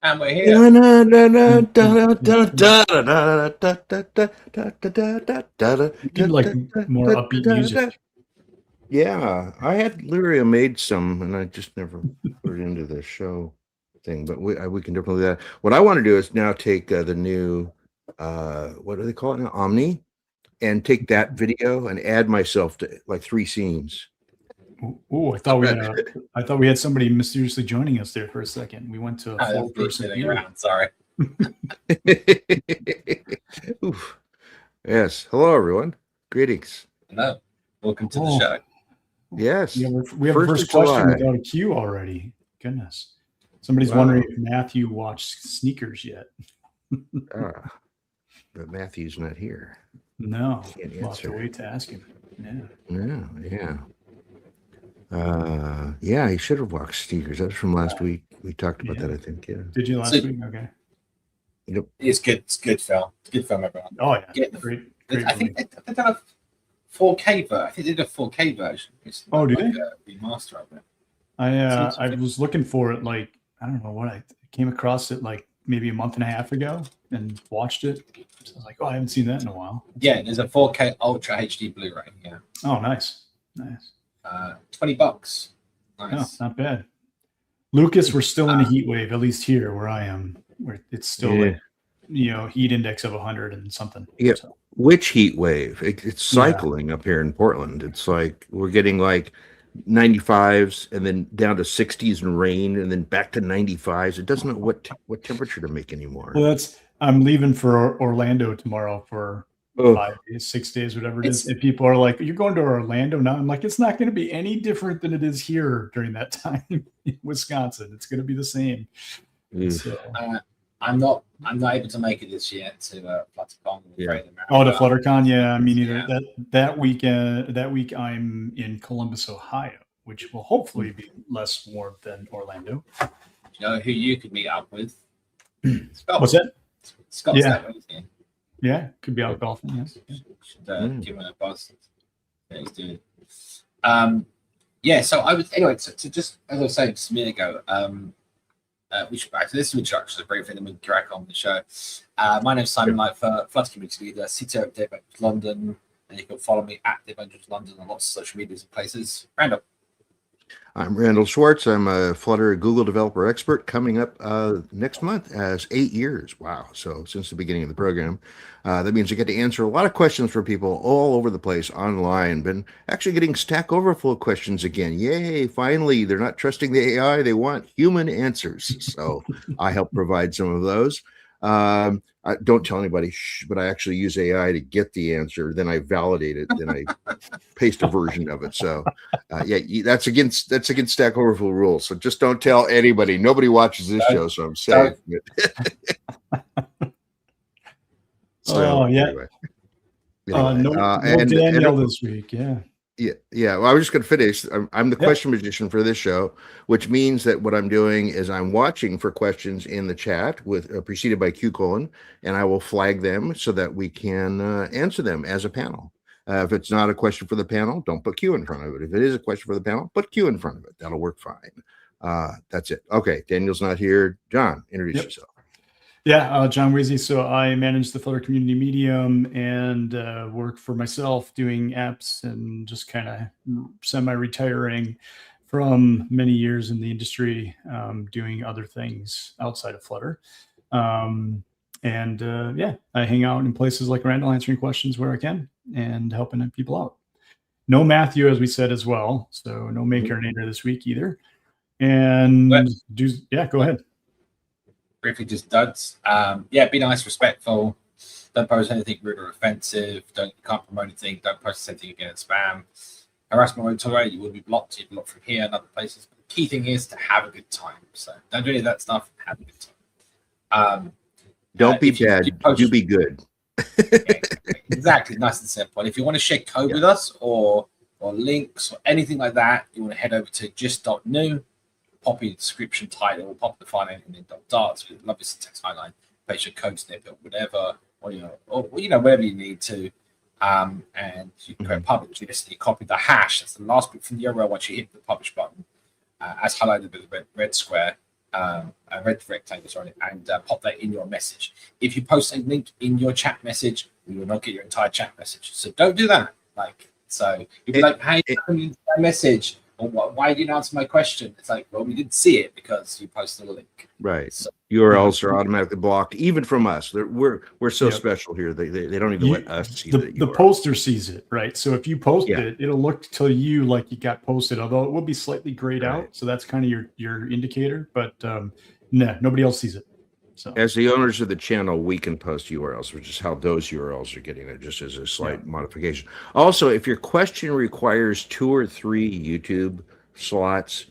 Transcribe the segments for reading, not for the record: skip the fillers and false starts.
And we're here. You Need like more upbeat music. Yeah, I had Lyria made some, and I just never put it into the show thing. But we can definitely do that. What I want to do is now take the new, what do they call it now, Omni, and take that video and add myself to like 3 scenes. Oh, I thought we had somebody mysteriously joining us there for a second. We went to a full person view. Around, sorry. Oof. Yes. Hello, everyone. Greetings. Hello. Welcome to the show. Yes. We have a first question without a cue already. Goodness. Somebody's wondering if Matthew watched Sneakers yet. But Matthew's not here. No. We'll have to wait to ask him. Yeah, he should have watched Sneakers. That was from last week. We talked about that, I think. Yeah. Did you last week? Okay. Yep. It's good. It's good film. It's good film, everyone. Oh yeah. Great I think they've done a 4K version. I think they did a 4K version. It's did they? Remaster of it. I was looking for it like, I don't know what, I came across it like maybe a month and a half ago and watched it. So I was like, oh, I haven't seen that in a while. Yeah, there's a 4K Ultra HD Blu-ray. Yeah. Oh, nice. $20. Nice. Oh, not bad. Lucas, we're still in a heat wave, at least here where I am, where it's still like, heat index of 100 and something. Yeah. So. Which heat wave? It's cycling up here in Portland. It's like we're getting like 95s and then down to 60s and rain and then back to 95s. It doesn't know what temperature to make anymore. Well, I'm leaving for Orlando tomorrow for 5 days, 6 days, whatever it is. And people are like, "You're going to Orlando now?" I'm like, "It's not going to be any different than it is here during that time in Wisconsin. It's going to be the same." So, I'm not able to make it this year to FlutterCon. Yeah. Oh, to FlutterCon, yeah. I mean, either that week I'm in Columbus, Ohio, which will hopefully be less warm than Orlando. Do you know who you could meet up with? Scott. What's that? Scott's that way, isn't he? Yeah, could be out golfing. Yes. Should give him a buzz. Yeah, he's doing. Yeah. So I was anyway. So just as I was saying just a minute ago. We should back to this introduction, a brief thing, and we can crack on the show. My name is Simon Lightfoot, Flutter community leader, CTO at Dave Angels London, and you can follow me at Dave Angels London on lots of social medias and places. Randall. I'm Randall Schwartz. I'm a Flutter Google developer expert coming up next month as 8 years. Wow. So since the beginning of the program, that means I get to answer a lot of questions from people all over the place online. Been actually getting Stack Overflow questions again. Yay. Finally, they're not trusting the AI. They want human answers. So I help provide some of those. I don't tell anybody, but I actually use AI to get the answer. Then I validate it. Then I paste a version of it. So, that's against Stack Overflow rules. So just don't tell anybody. Nobody watches this show, so I'm safe. So, anyway. No Daniel this week. Yeah. Well, I was just going to finish. I'm the question magician for this show, which means that what I'm doing is I'm watching for questions in the chat with preceded by Q:, and I will flag them so that we can answer them as a panel. If it's not a question for the panel, don't put Q in front of it. If it is a question for the panel, put Q in front of it. That'll work fine. That's it. Okay. Daniel's not here. John, introduce yourself. Yeah, John Weezy. So I manage the Flutter community medium and work for myself doing apps and just kind of semi-retiring from many years in the industry, doing other things outside of Flutter. I hang out in places like Randall answering questions where I can and helping people out. No Matthew, as we said as well. So no Makerinator this week either. And go ahead. Briefly, just duds. Be nice, respectful. Don't post anything rude or offensive. Can't promote anything. Don't post anything against spam. Harassment won't tolerate. You will be blocked. You're blocked from here and other places. But the key thing is to have a good time. So don't do any of that stuff. Have a good time. Don't be bad. Do be good. Exactly. Nice and simple. And if you want to share code with us or links or anything like that, you want to head over to just.new. Pop in the description title, pop the file name, and then darts with lovely syntax highline, paste your code snippet, whatever, or whatever you need to. And you can create publish this, you copy the hash. That's the last bit from the URL once you hit the publish button, as highlighted with the red square. a red rectangle, sorry, and pop that in your message. If you post a link in your chat message, we will not get your entire chat message. So don't do that. So you'll be like, hey, how come you didn't get my message? Or why didn't you answer my question? It's like, well, we didn't see it because you posted a link. Right. So, URLs are automatically blocked, even from us. We're so special here. They don't even let us see the poster sees it, right? So if you post it, it'll look to you like you got posted, although it will be slightly grayed out. So that's kind of your indicator. But no, nobody else sees it. So as the owners of the channel, we can post URLs, which is how those URLs are getting it, just as a slight modification. Also, if your question requires 2 or 3 YouTube slots,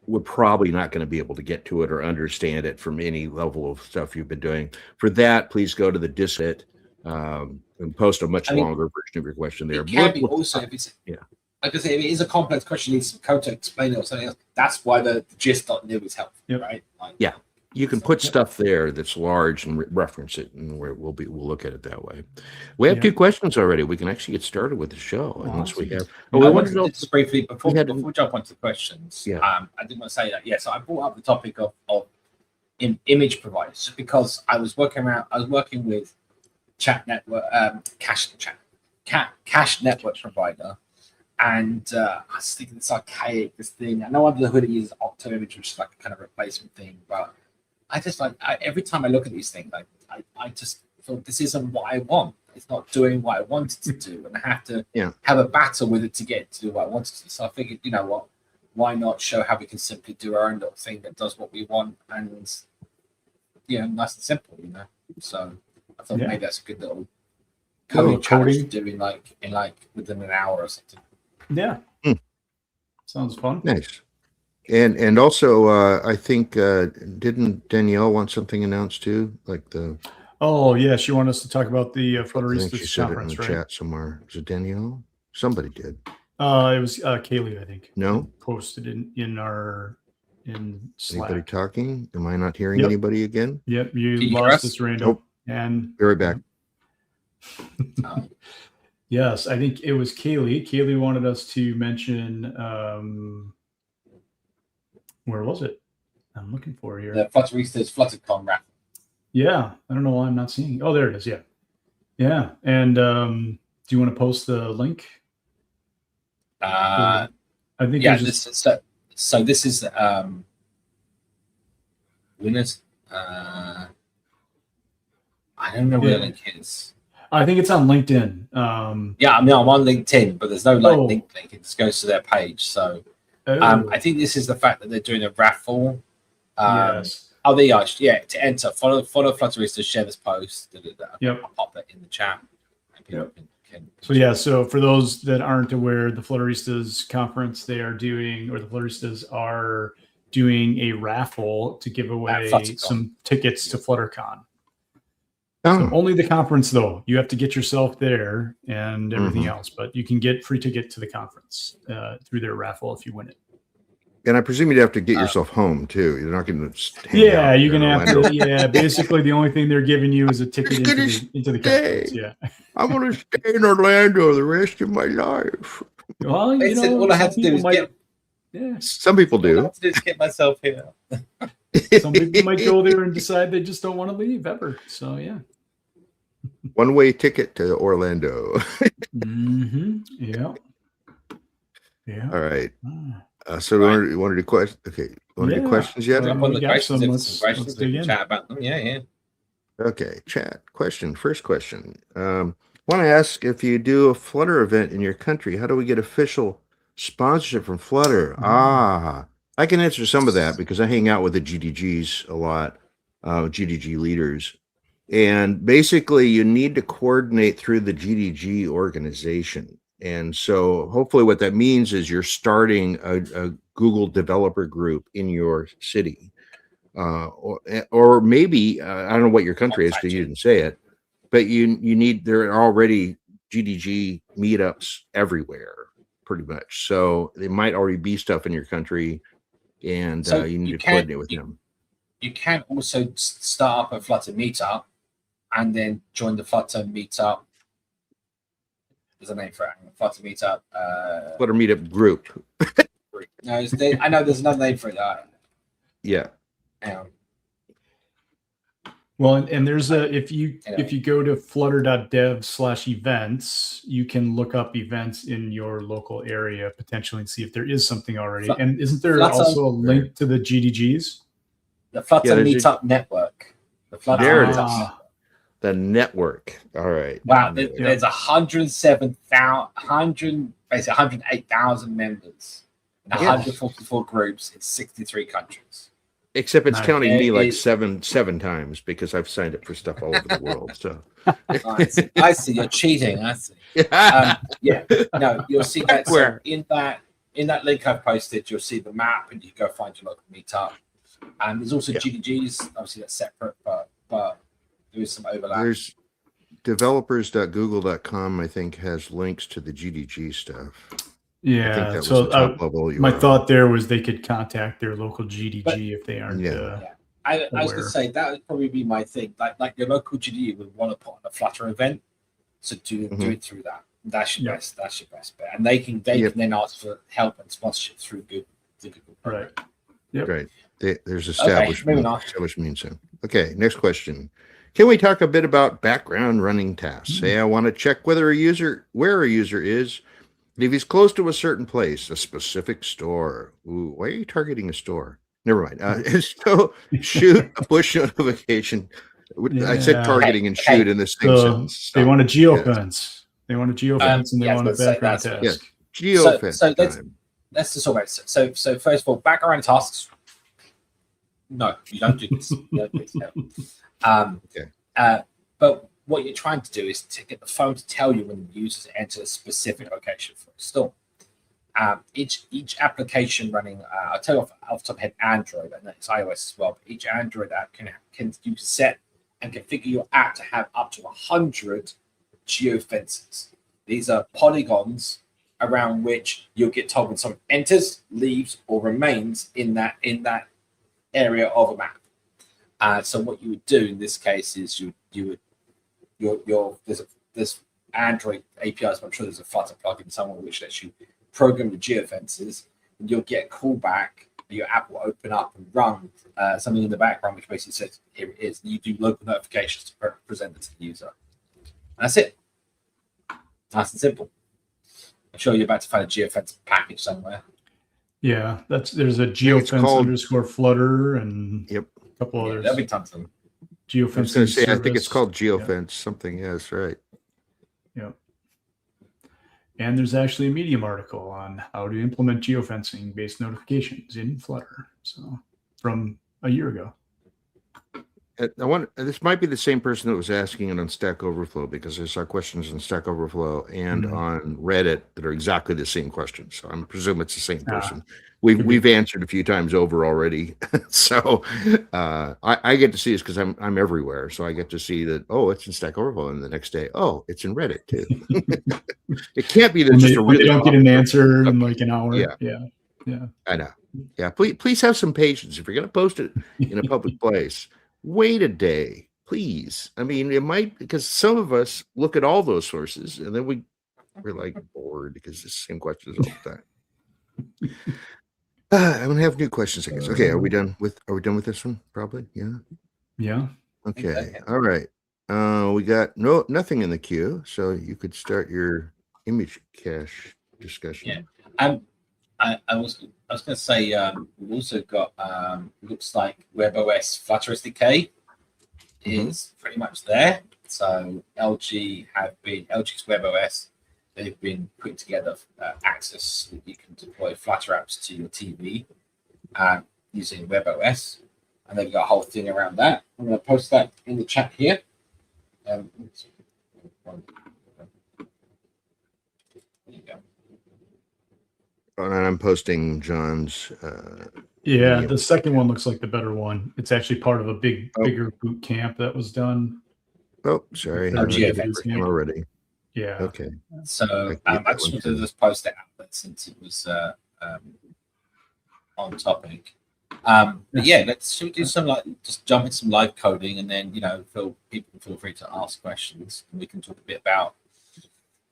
we're probably not going to be able to get to it or understand it from any level of stuff you've been doing. For that, please go to the Discord and post a much longer version of your question there. It can be also, if it's like I say, if it is a complex question, needs some code to explain it or something else. That's why the gist.new is helpful, right? You can put stuff there that's large and reference it, and we'll look at it that way. We have 2 questions already. We can actually get started with the show, unless we have. I wanted to just briefly before we jump onto the questions. I did want to say that. So I brought up the topic of image providers just because I was working with chat network, cache network provider. And I was thinking this archaic, this thing. I know under the hood it uses Octo image, which is like a kind of replacement thing, but I just every time I look at these things, I just thought this isn't what I want. It's not doing what I wanted to do, and I have to have a battle with it to get to do what I wanted to do. So I figured, you know what, why not show how we can simply do our own little thing that does what we want, and nice and simple, So I thought maybe that's a good little coding challenge to do in within an hour or something. Yeah, sounds fun. Nice. And also, I think didn't Danielle want something announced too, like the? Oh yeah, she wanted us to talk about the Flutteristas conference, right? Chat somewhere. Was it Danielle? Somebody did. It was Kaylee, I think. No, posted in Slack. Anybody talking? Am I not hearing anybody again? Yep, you lost us, Randall. Nope. And be right back. Yes, I think it was Kaylee. Kaylee wanted us to mention. Where was it? I'm looking for it here. The Flutteristas FlutterCon raffle. Yeah, I don't know why I'm not seeing. Oh, there it is. Yeah. And do you want to post the link? I think this is winners. I don't know where the link is. I think it's on LinkedIn. I'm on LinkedIn, but there's no link. It just goes to their page. So I think this is the fact that they're doing a raffle. Yes. Oh, there you are. Yeah, to enter, follow Flutteristas, share this post. I'll pop that in the chat. So for those that aren't aware, the Flutteristas conference the Flutteristas are doing a raffle to give away some tickets to FlutterCon. So only the conference, though. You have to get yourself there and everything else, but you can get free ticket to the conference through their raffle if you win it. And I presume you'd have to get yourself home too. You're not going to. Yeah, you're going to have to. Yeah, basically the only thing they're giving you is a ticket into the conference. Yeah, I'm going to stay in Orlando the rest of my life. Well, all I have to do is get. Yeah, some people do. All I have to do is get myself here. Some people might go there and decide they just don't want to leave ever. So yeah. One-way ticket to Orlando. Yeah. All right. So we want to do questions. Okay. Want to do questions yet? One of the questions. Let's chat about them. Yeah. Okay. Chat. Question. First question. Want to ask, if you do a Flutter event in your country, how do we get official sponsorship from Flutter? I can answer some of that because I hang out with the GDGs a lot, GDG leaders. And basically, you need to coordinate through the GDG organization. And so hopefully what that means is you're starting a Google developer group in your city. Or maybe, I don't know what your country is because you didn't say it, but there are already GDG meetups everywhere, pretty much. So there might already be stuff in your country, and you need to coordinate with them. You can also start up a Flutter meetup and then join the Flutter meetup. There's a name for it. Flutter meetup. Flutter meetup group. No, I know there's another name for it. Yeah. Well, and there's a if you go to flutter.dev/events, you can look up events in your local area potentially and see if there is something already. And isn't there also a link to the GDGs? The Flutter Meetup Network. The Flutter there it is. Network. The network. All right. Wow, there's 108,000 members in 144 groups in 63 countries. Except it's counting me like seven times because I've signed up for stuff all over the world. So I see. You're cheating. I see. No, you'll see that. So in that link I've posted, you'll see the map, and you go find your local meetup. And there's also GDGs. Obviously, that's separate, but there is some overlap. There's developers.google.com. I think has links to the GDG stuff. Yeah, I think that was the top level. My thought there was they could contact their local GDG if they aren't. I was going to say that would probably be my thing. Like your local GDG would want to put on a Flutter event, so do it through that. That's your best. That's your best bet, and they can then ask for help and sponsorship through Google. Right. Yep. Right. There's establishment. Soon. Okay. Next question. Can we talk a bit about background running tasks? Say I want to check where a user is. And if he's close to a certain place, a specific store. Ooh, why are you targeting a store? Never mind. So shoot a push notification. I said targeting and shoot in the same sentence. They want a geofence. They want a geofence and they want a background task. Yes, geofence. So let's just talk about it. So first of all, background tasks. No, you don't do this. But what you're trying to do is to get the phone to tell you when the users enter a specific location for a store. Each application running, I'll tell you off the top of my head, Android, and it's iOS as well. But each Android app can you set and configure your app to have up to 100 geofences. These are polygons around which you'll get told when someone enters, leaves, or remains in that area of a map. So what you would do in this case is you would there's Android APIs, but I'm sure there's a Flutter plugin somewhere which lets you program the geofences, and you'll get a callback. Your app will open up and run something in the background which basically says, here it is. You do local notifications to present it to the user. And that's it. Nice and simple. I'm sure you're about to find a geofence package somewhere. Yeah, there's a geofence _Flutter and a couple others. There'll be tons of them. Geofence. I was going to say, I think it's called geofence something. Yes, right. Yeah. And there's actually a Medium article on how to implement geofencing based notifications in Flutter. So from a year ago. This might be the same person that was asking it on Stack Overflow, because I saw questions on Stack Overflow and on Reddit that are exactly the same questions. So I'm presuming it's the same person. We've answered a few times over already. So I get to see this because I'm everywhere. So I get to see that, it's in Stack Overflow, and the next day, it's in Reddit too. It can't be that just a really they don't get an answer in like an hour. Yeah. I know. Yeah. Please have some patience. If you're going to post it in a public place, wait a day, please. I mean, it might, because some of us look at all those sources and then we're like bored because it's the same questions all the time. I'm gonna have new questions, I guess. Okay, are we done with this one? Probably, yeah. Yeah. Okay. All right. We got nothing in the queue, so you could start your image cache discussion. Yeah. I was going to say we've also got looks like WebOS Flutter SDK is pretty much there. So LG's WebOS, they've been putting together access so that you can deploy Flutter apps to your TV using WebOS, and they've got a whole thing around that. I'm going to post that in the chat here. There you go. And I'm posting John's. The second one looks like the better one. It's actually part of a bigger boot camp that was done. Oh, sorry. Already. Yeah. Okay. So I just wanted to just post it out since it was on topic. But should we do some just jump in some live coding, and then people feel free to ask questions, and we can talk a bit about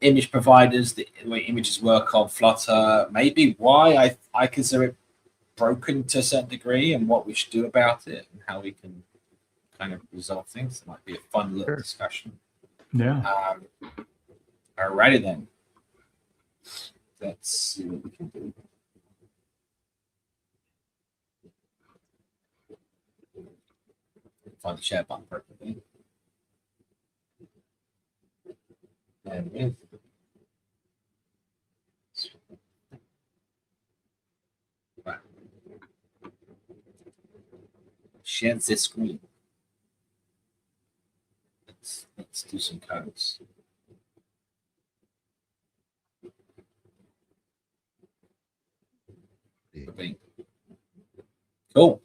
image providers, the way images work on Flutter, maybe why I consider it broken to a certain degree and what we should do about it and how we can kind of resolve things. It might be a fun little discussion. Yeah. Alrighty then. Let's see what we can do. Find the share button perfectly. There it is. Right. Share this screen. Let's do some codes. Cool.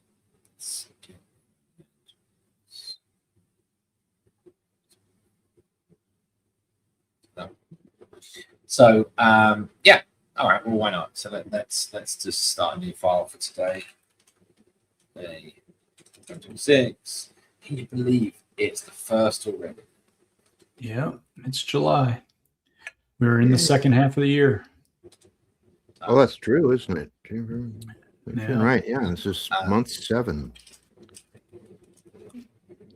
So yeah, all right. Well, why not? So let's just start a new file for today. 26. Can you believe it's the first already? Yeah, it's July. We're in the second half of the year. Oh, that's true, isn't it? You're Yeah. right. Yeah, this is month 7.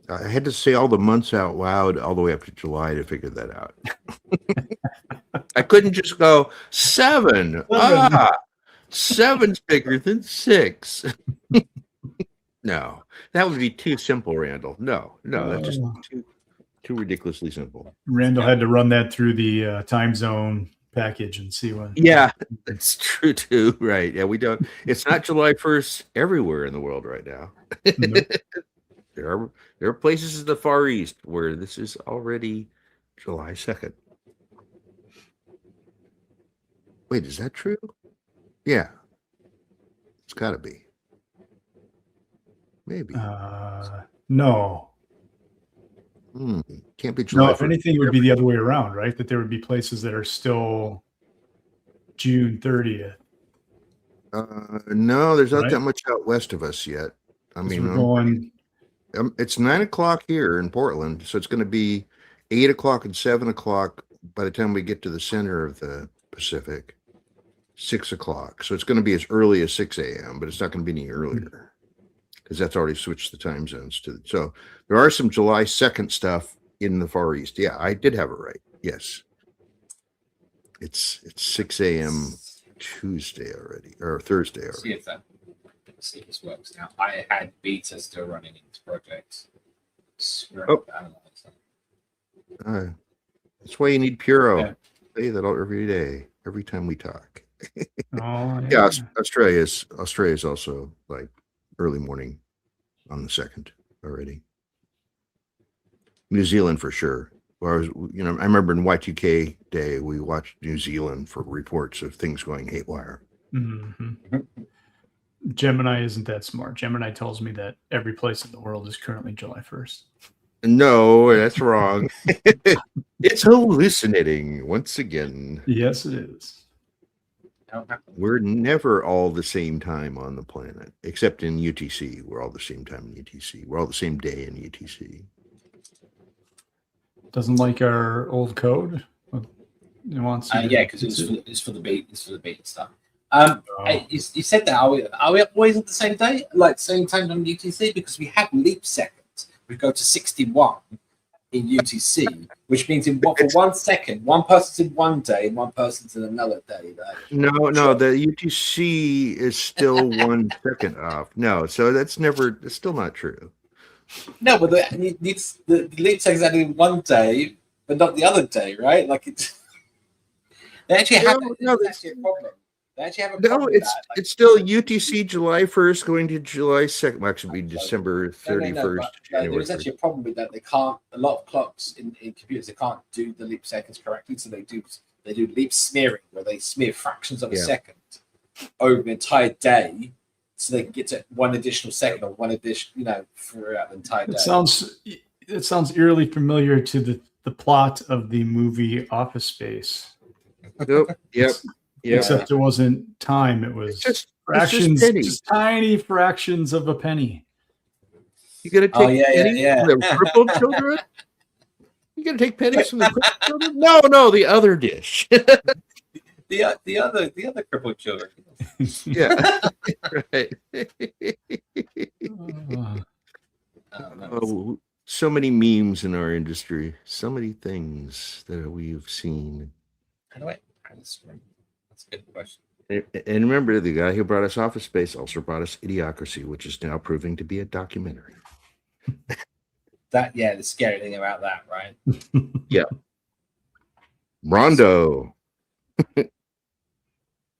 I had to say all the months out loud all the way up to July to figure that out. I couldn't just go 7. Ah, 7's bigger than 6. No, that would be too simple, Randall. No, that's just too ridiculously simple. Randall had to run that through the time zone package and see when. Yeah, that's true too. Right? Yeah, we don't. It's not July 1st everywhere in the world right now. Nope. There are places in the Far East where this is already July 2nd. Wait, is that true? Yeah, it's got to be. Maybe. No. Can't be July. No, if anything, it would be the other way around, right? That there would be places that are still June 30th. No, there's not Right? that much out west of us yet. I 'Cause mean, we're going. it's 9 o'clock here in Portland, so it's going to be 8 o'clock and 7 o'clock by the time we get to the center of the Pacific. 6 o'clock, so it's going to be as early as 6 a.m., but it's not going to be any earlier because that's already switched the time zones to. So there are some July 2nd stuff in the Far East. Yeah, I did have it right. Yes, it's 6 a.m. Tuesday already, or Thursday already. See if this works now. I had beta still running in this project. That's why you need Puro. Yeah. Say that every day, every time we talk. Oh, Yeah, Australia's also like early morning on the 2nd already. New Zealand for sure. Well, I remember in Y2K day we watched New Zealand for reports of things going haywire. Mm-hmm. Gemini isn't that smart. Gemini tells me that every place in the world is currently July 1st. No, that's wrong. It's hallucinating once again. Yes, it is. We're never all the same time on the planet, except in UTC. We're all the same time in UTC. We're all the same day in UTC. Doesn't like our old code. It wants. Yeah, because it's for the beta stuff. You said that are we always at the same day, like same time on UTC? Because we have leap seconds. We go to 61 in UTC, which means for 1 second, one person's in one day and one person's in another day. No, the UTC is still 1 second off. No, so that's still not true. No, but the leap seconds only in one day, but not the other day, right? Like it's they actually have that's actually a problem. They actually have a problem. No, it's still UTC July 1st going to July 2nd. Well, actually, be December 31st. There's actually a problem with that. They can't. A lot of clocks in computers they can't do the leap seconds correctly, so they do leap smearing, where they smear fractions of a second over the entire day, so they can get to one additional second or one additional, throughout the entire day. It sounds eerily familiar to the plot of the movie Office Space. Yep. Except it wasn't time; it was fractions, just tiny fractions of a penny. You got to take pennies from the crippled children. You got to take pennies from the crippled children. No, the other dish. the other crippled children. Yeah. Right. Uh, Oh, so many memes in our industry. So many things that we've seen. Anyway, that's a good question. And remember, the guy who brought us Office Space also brought us Idiocracy, which is now proving to be a documentary. The scary thing about that, right? Yeah. Rondo.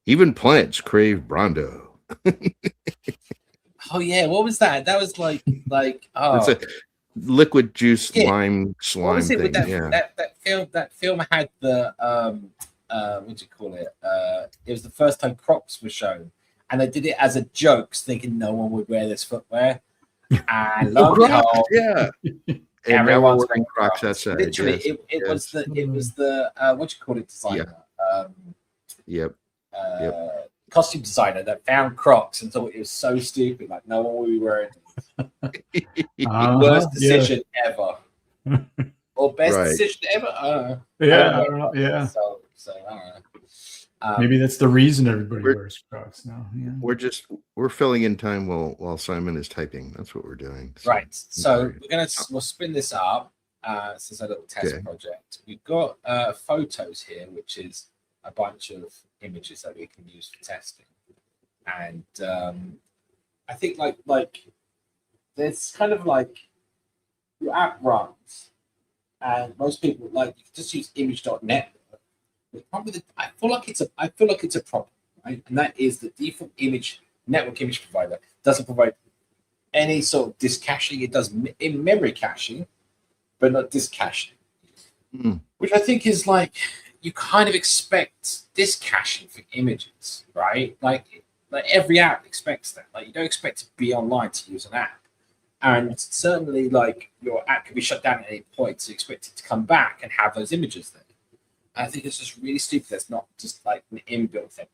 Even plants crave Rondo. Oh yeah, what was that? That was like It's oh a liquid juice yeah. lime What slime was it thing. with that Yeah. that film had the what do you call it? It was the first time Crocs were shown, and they did it as a joke, thinking no one would wear this footwear. And lo and Crocs, behold, yeah. And now we're everyone's wearing wearing Crocs outside. Literally, Yes. it was Yes. the what do you call it, designer, Yep. costume designer that found Crocs and thought it was so stupid, like no one would be wearing it. Worst decision ever, or best Right. decision ever. I don't know. Yeah, I don't know. Yeah. So I don't know. Maybe that's the reason everybody we're- wears Crocs now. Yeah. We're filling in time while Simon is typing. That's what we're doing. So, Right. So okay. we'll spin this up. This is a little test Okay. project. We've got photos here, which is a bunch of images that we can use for testing. And I think like there's kind of like your app runs, and most people like you can just use image.net. The problem with it, I feel like it's a problem, right? And that is the default network image provider doesn't provide any sort of disk caching. It does in memory caching, but not disk caching, which I think is like you kind of expect disk caching for images, right? Like every app expects that. Like you don't expect to be online to use an app, and certainly like your app can be shut down at any point, so you expect it to come back and have those images there. I think it's just really stupid. That's not just like an inbuilt thing.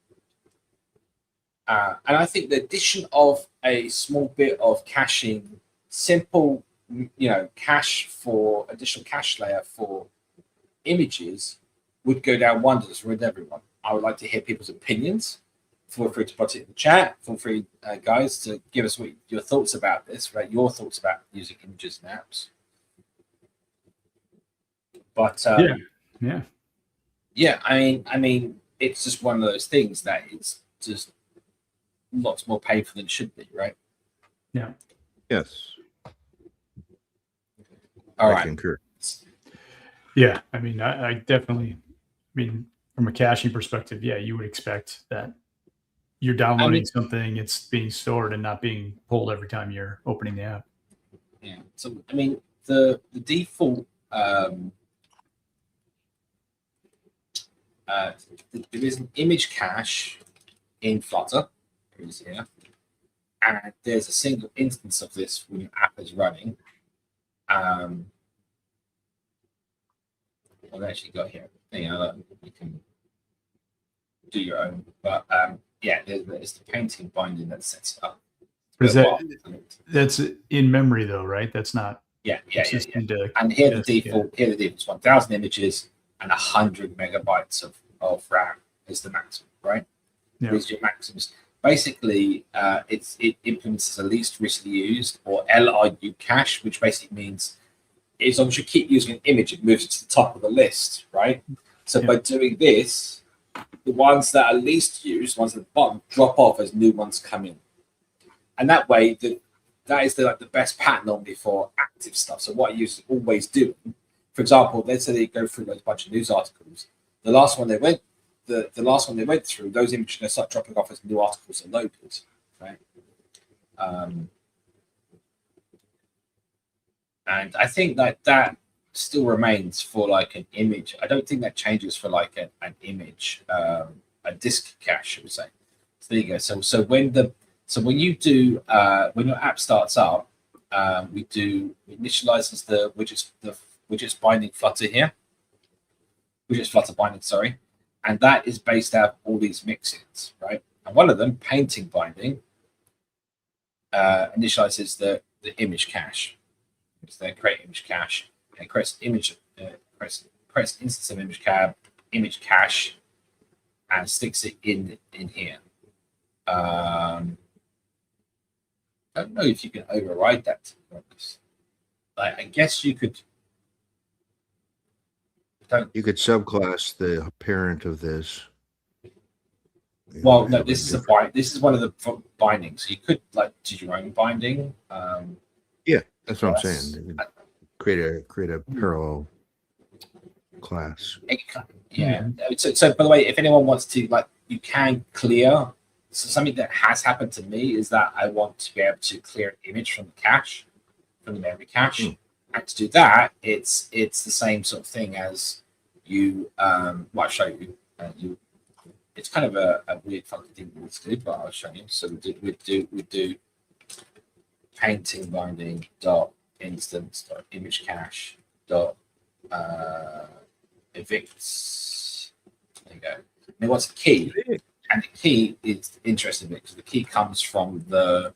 And I think the addition of a small bit of caching, simple, cache for additional cache layer for images would go down wonders with everyone. I would like to hear people's opinions. Feel free to put it in the chat. Feel free, guys, to give us your thoughts about this, right? Your thoughts about using images and apps. But yeah, I mean, it's just one of those things that it's just lots more painful than it should be, right? Yeah. Yes. All I right. concur. Yeah. I mean, I definitely, from a caching perspective, yeah, you would expect that you're downloading something, it's being stored and not being pulled every time you're opening the app. Yeah. So, I mean, the default, there is an image cache in Flutter, is here, and there's a single instance of this when your app is running. I've actually got here. You can do your own, but yeah, it's the painting binding that sets it up. That's in memory though, right? That's not. Yeah. And here the default is 1,000 images and 100 megabytes of RAM is the maximum, right? Yeah. These are your maxims. Basically, it implements as a least recently used or LRU cache, which basically means as long as you keep using an image, it moves it to the top of the list, right? So by doing this, the ones that are least used, ones at the bottom, drop off as new ones come in. And that way, that is the best pattern normally for active stuff. So what you always do, for example, let's say they go through a bunch of news articles. The last one they went through, those images are going to start dropping off as new articles are loaded, right? And I think that still remains for like an image. I don't think that changes for like an image, a disk cache, I would say. So there you go. So when you do when your app starts up, it initializes the widgets binding Flutter here. Widgets Flutter binding, sorry. And that is based out of all these mixins, right? And one of them, painting binding, initializes the image cache. It's the create image cache and creates instance of image cache, and sticks it in here. I don't know if you can override that. Like, I guess you could. You could subclass the parent of this. Well, no, this is a bind. This is one of the bindings. So you could like do your own binding. Yeah, that's what I'm saying. Create a parallel class. Yeah. So by the way, if anyone wants to, like, you can clear. So something that has happened to me is that I want to be able to clear an image from the cache, from the memory cache, and to do that, it's the same sort of thing as you. Well, I'll show you. It's kind of a weird funky thing to do, but I'll show you. So we do painting binding dot instance dot image cache dot evicts. There you go. And it wants a key, and the key is interesting because the key comes from the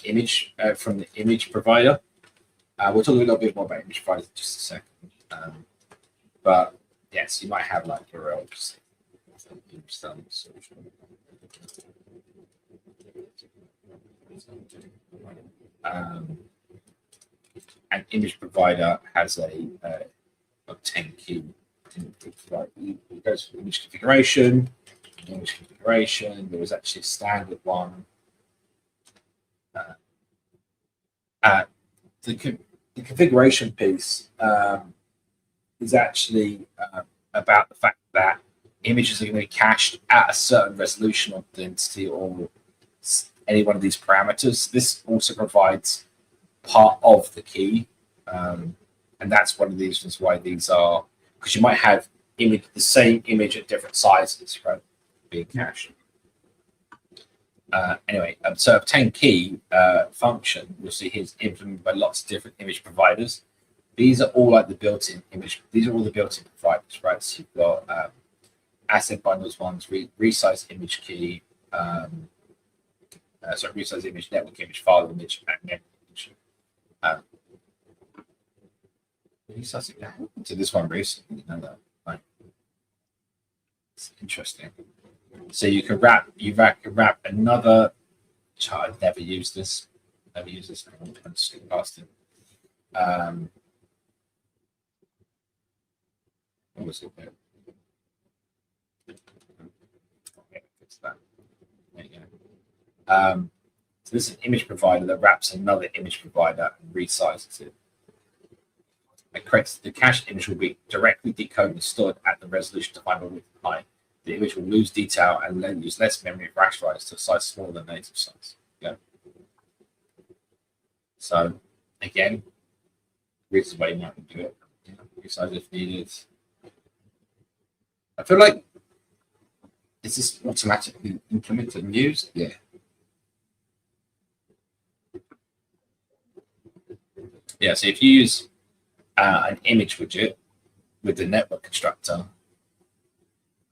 image provider. We'll talk a little bit more about image providers in just a second. But yes, you might have like your own an image provider has a obtain key. It goes for image configuration. There was actually a standard one. The configuration piece is actually about the fact that images are going to be cached at a certain resolution of the entity or any one of these parameters. This also provides part of the key, and that's one of the reasons why these are, because you might have the same image at different sizes, right, being cached. Anyway, so obtain key function, you'll see here, is implemented by lots of different image providers. These are all like the built-in image. These are all the built-in providers, right? So you've got asset bundles ones, resize image key, resize image, network image, file image, and network image. To this one recently, you know that, right? It's interesting. So you can wrap another. I've never used this. I'm skipping past it. What was it there? Fix that. There you go. So this is an image provider that wraps another image provider and resizes it. The cache image will be directly decoded and stored at the resolution defined by width and height. The image will lose detail and then use less memory if rasterized to a size smaller than native size. Yeah. So again, reasons why you might do it. Resize if needed. I feel like, is this automatically implemented and used? Yeah. Yeah, so if you use an image widget with the network constructor,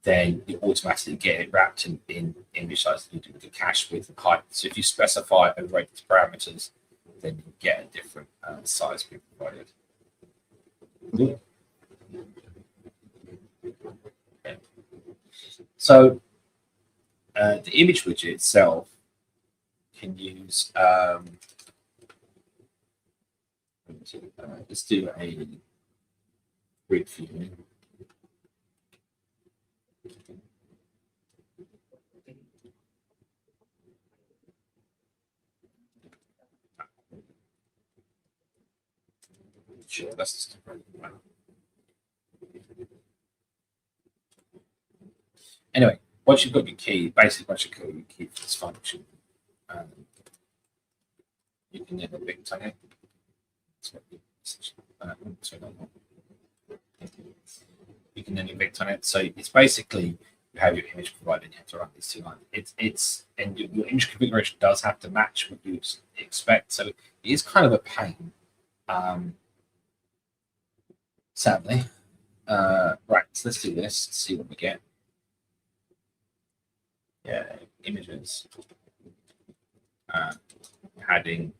then you automatically get it wrapped in image size with the cache width and height. So if you specify and rate these parameters, then you get a different size being provided. Okay. So the image widget itself can use, let's do a grid view. Sure, that's just right. Anyway, once you've got your key, basically once you've got your key for this function, you can then evict on it. You can then evict on it. So it's basically you have your image provider and you have to run these two lines. It's and your image configuration does have to match what you expect. So it is kind of a pain. Sadly. Right, so let's do this, see what we get. Yeah, images. Adding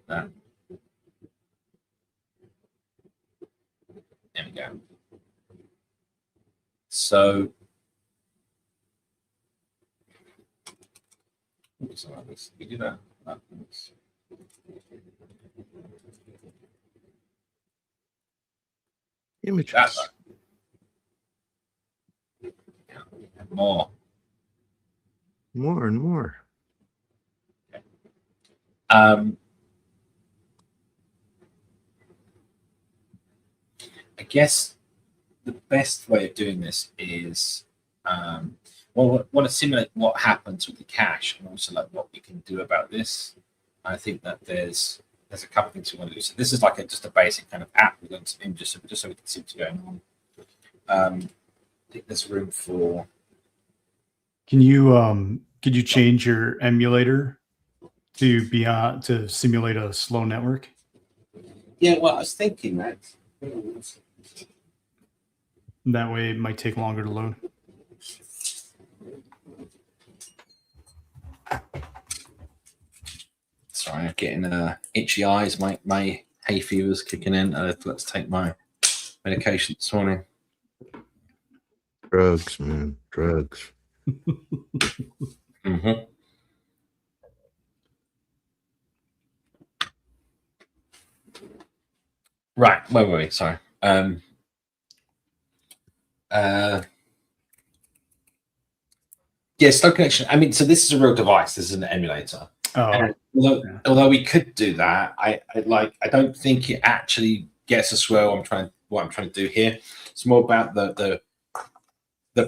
that. There we go. So we do that. Images. That's more. More and more. I guess the best way of doing this is, well, want to simulate what happens with the cache and also like what we can do about this. I think that there's a couple of things we want to do. So this is like just a basic kind of app. We're going to images just so we can see what's going on. I think there's room for. Could you change your emulator to to simulate a slow network? Yeah, well, I was thinking that. That way it might take longer to load. Sorry, I'm getting itchy eyes. My hay fever's kicking in. Let's take my medication this morning. Drugs, man. Drugs. Mm-hmm. Right. Wait. Sorry. Yeah, slow connection. I mean, so this is a real device. This is an emulator. Oh, Although we could do that, I don't think it actually gets us where what I'm trying to do here. It's more about the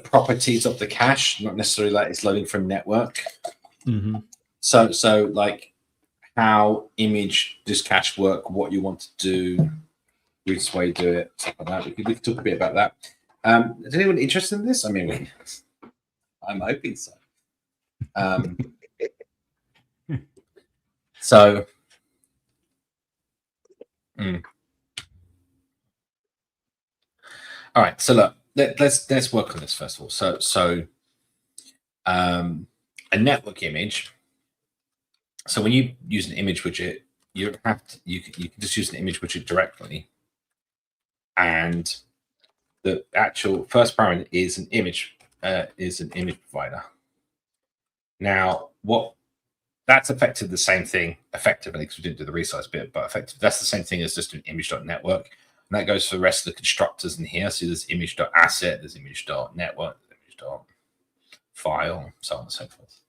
properties of the cache, not necessarily like it's loading from network. mm-hmm. So like how image does cache work, what you want to do, which way you do it, stuff like that. We could talk a bit about that. Is anyone interested in this? I mean, I'm hoping so. So, all right. So look, let's work on this first of all. So, a network image. So when you use an image widget, you can just use an image widget directly, and the actual first parameter is an image provider. Now, that's effectively the same thing, effectively, because we didn't do the resize bit, but effectively that's the same thing as just an image.network. And that goes for the rest of the constructors in here. So there's image.asset, there's image.network, image.file, so on and so forth.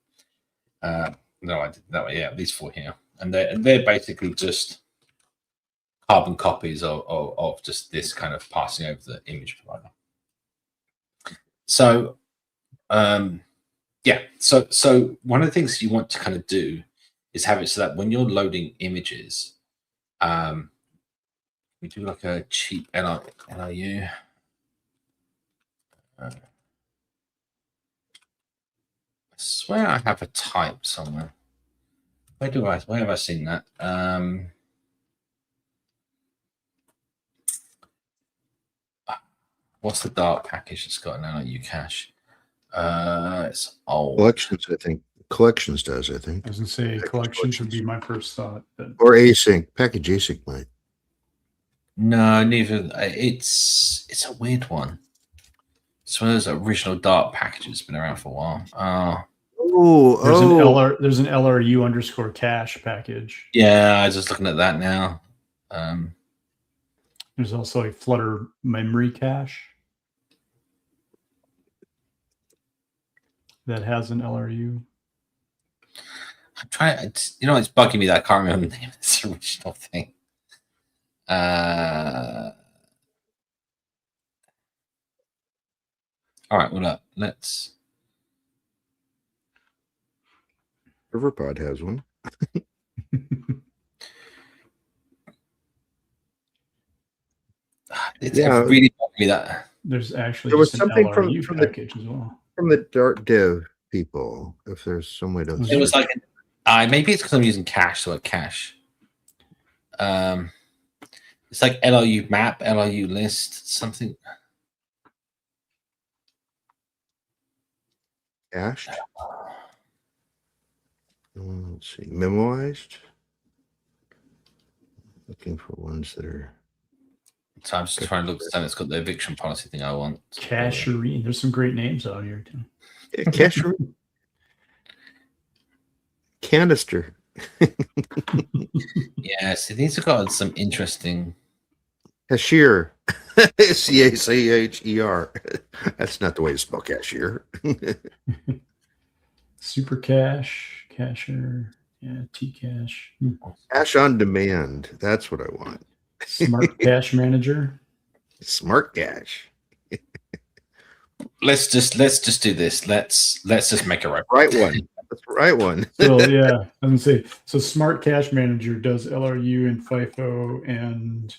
No, I did that way. Yeah, these four here. And they're basically just carbon copies of just this kind of passing over the image provider. So, yeah. So one of the things you want to kind of do is have it so that when you're loading images, we do like a cheap LRU. I swear I have a type somewhere. Where have I seen that? What's the Dart package that's got an LRU cache? It's old. Collections, I think. Collections does, I think. I was gonna say collections would be my first thought. But... Or async. Package async might. No, neither. It's a weird one. It's one of those original Dart packages. Been around for a while. There's an LRU underscore cache package. Yeah, I was just looking at that now. There's also a Flutter memory cache that has an LRU. I'm trying. It's bugging me that I can't remember the name of this original thing. All right, well, let's. Riverpod has one. It really bugged me that. There's actually there was just something an LRU from package as well. From the Dart dev people, if there's some way to. It was like, maybe it's because I'm using cache, so a cache. It's like LRU map, LRU list, something. Cached. Let's see, memoized. Looking for ones that are. So I'm just trying to look for something that's got the eviction policy thing I want. Cashery. There's some great names out here too. Yeah, cashew. Canister. Yeah, see, these have got some interesting. Cashier. Cacher. That's not the way to spell cashier. Super Cash, Casher, yeah, T-Cash. Cash on demand. That's what I want. Smart Cash Manager. Smart cash. Let's just do this. Let's just make it right. Right one. That's the right one. So yeah, I was gonna say, so Smart Cash Manager does LRU and FIFO and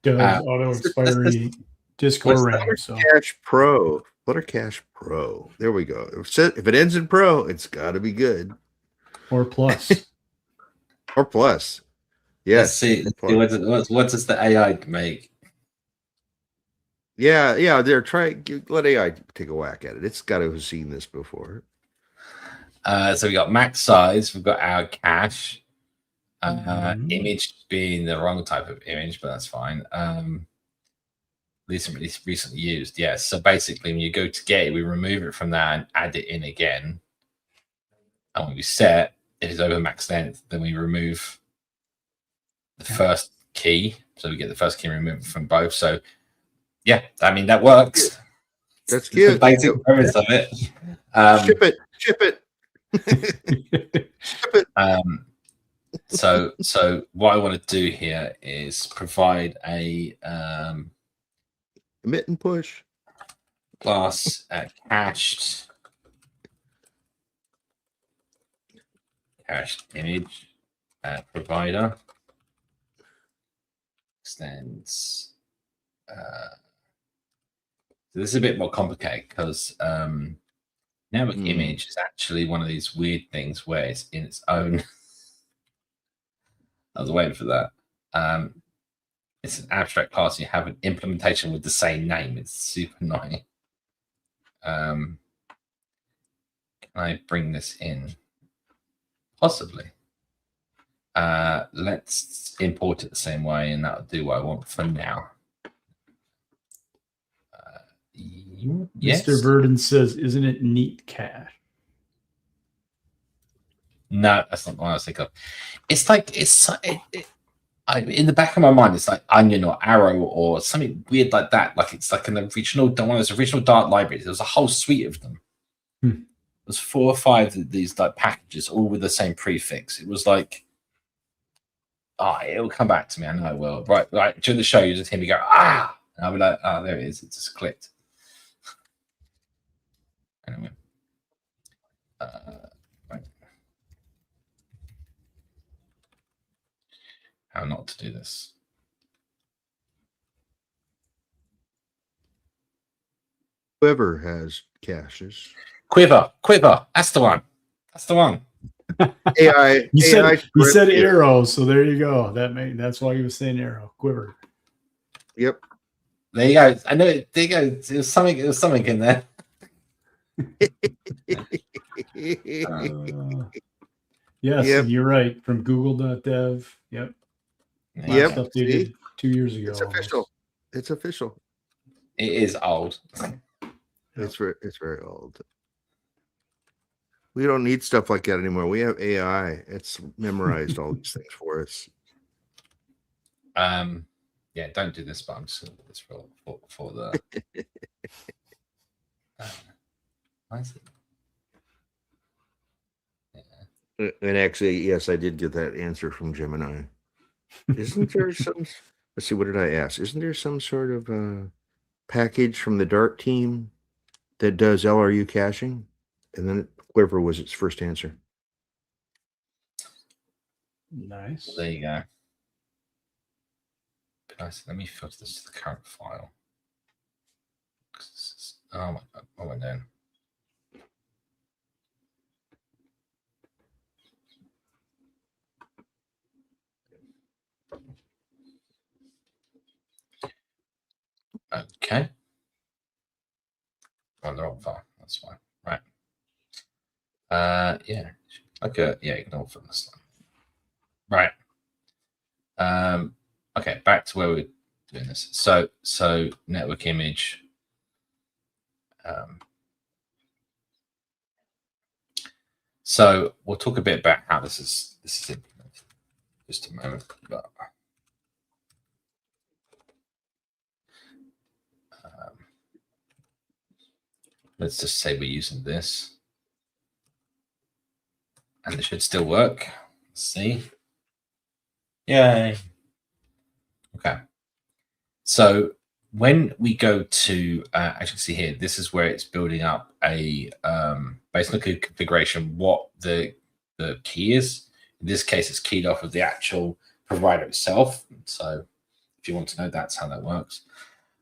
does auto expiry Discord RAM. So Cash Pro. Flutter Cash Pro. There we go. If it ends in Pro, it's got to be good. or plus. Or plus. Let's Yes. see. What does the AI make? Yeah. Let AI take a whack at it. It's got to have seen this before. So we got max size. We've got our cache. Mhm. Image being the wrong type of image, but that's fine. Recently used. Yes. So basically, when you go to get it, we remove it from that and add it in again. And when we set, if it's over max length, then we remove the first key. So we get the first key removed from both. So yeah, I mean that works. That's It's the cute. basic premise of it. Ship it. So what I want to do here is provide a Emit and push. class cached image provider extends. So this is a bit more complicated because network image is actually one of these weird things where it's in its own. I was waiting for that. It's an abstract class. And you have an implementation with the same name. It's super annoying. Can I bring this in? Possibly. Let's import it the same way, and that'll do what I want for now. Yes. Mr. Verdon says, "Isn't it neat cash?" No, that's not what I was thinking of. It's like in the back of my mind, it's like Onion or Arrow or something weird like that. Like it's like one of those original Dart libraries. There was a whole suite of them. There's 4 or 5 of these like packages, all with the same prefix. It was like, it'll come back to me. I know it will. Right. During the show, you just hear me go, and I'll be like, there it is. It just clicked. Anyway. Right. How not to do this? Whoever has caches. Quiver. That's the one. AI. You said AI arrow, so there you go. That's why he was saying arrow. Quiver. Yep. There you go. I know it. There you go. There's something in there. Yes, Yep. you're right. From Google.dev. Yep. Yep. Last updated 2 years ago. It's official. It's official. It is old. It's very old. We don't need stuff like that anymore. We have AI. It's memorized all these things for us. Yeah, don't do this, but I'm just going to do this for the. Why is it? Yeah. And actually, yes, I did get that answer from Gemini. Isn't there some? Let's see. What did I ask? Isn't there some sort of package from the Dart team that does LRU caching? And then Quiver was its first answer. Nice. There you go. Nice. Let me filter this to the current file. Oh my god, what went down? Okay. On the wrong file. That's fine. Right. Yeah. Okay. Yeah, ignore from this one. Right. Okay, back to where we doing this. So network image. So we'll talk a bit about how this is implemented. Just a moment. But, let's just say we're using this, and it should still work. Let's see. Yay. Okay. So when we go to actually see here, this is where it's building up a basically configuration, what the key is. In this case, it's keyed off of the actual provider itself. So if you want to know, that's how that works.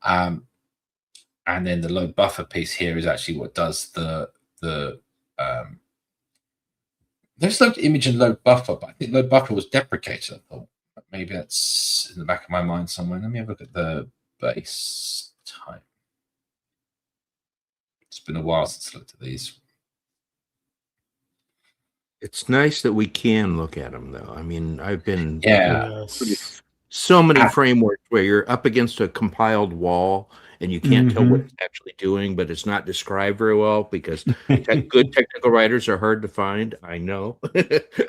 And then the load buffer piece here is actually what does there's load image and load buffer, but I think load buffer was deprecated. I thought maybe that's in the back of my mind somewhere. Let me have a look at the base type. It's been a while since I looked at these. It's nice that we can look at them, though. I mean, I've been so many frameworks where you're up against a compiled wall and you can't tell what it's actually doing, but it's not described very well because good technical writers are hard to find. I know.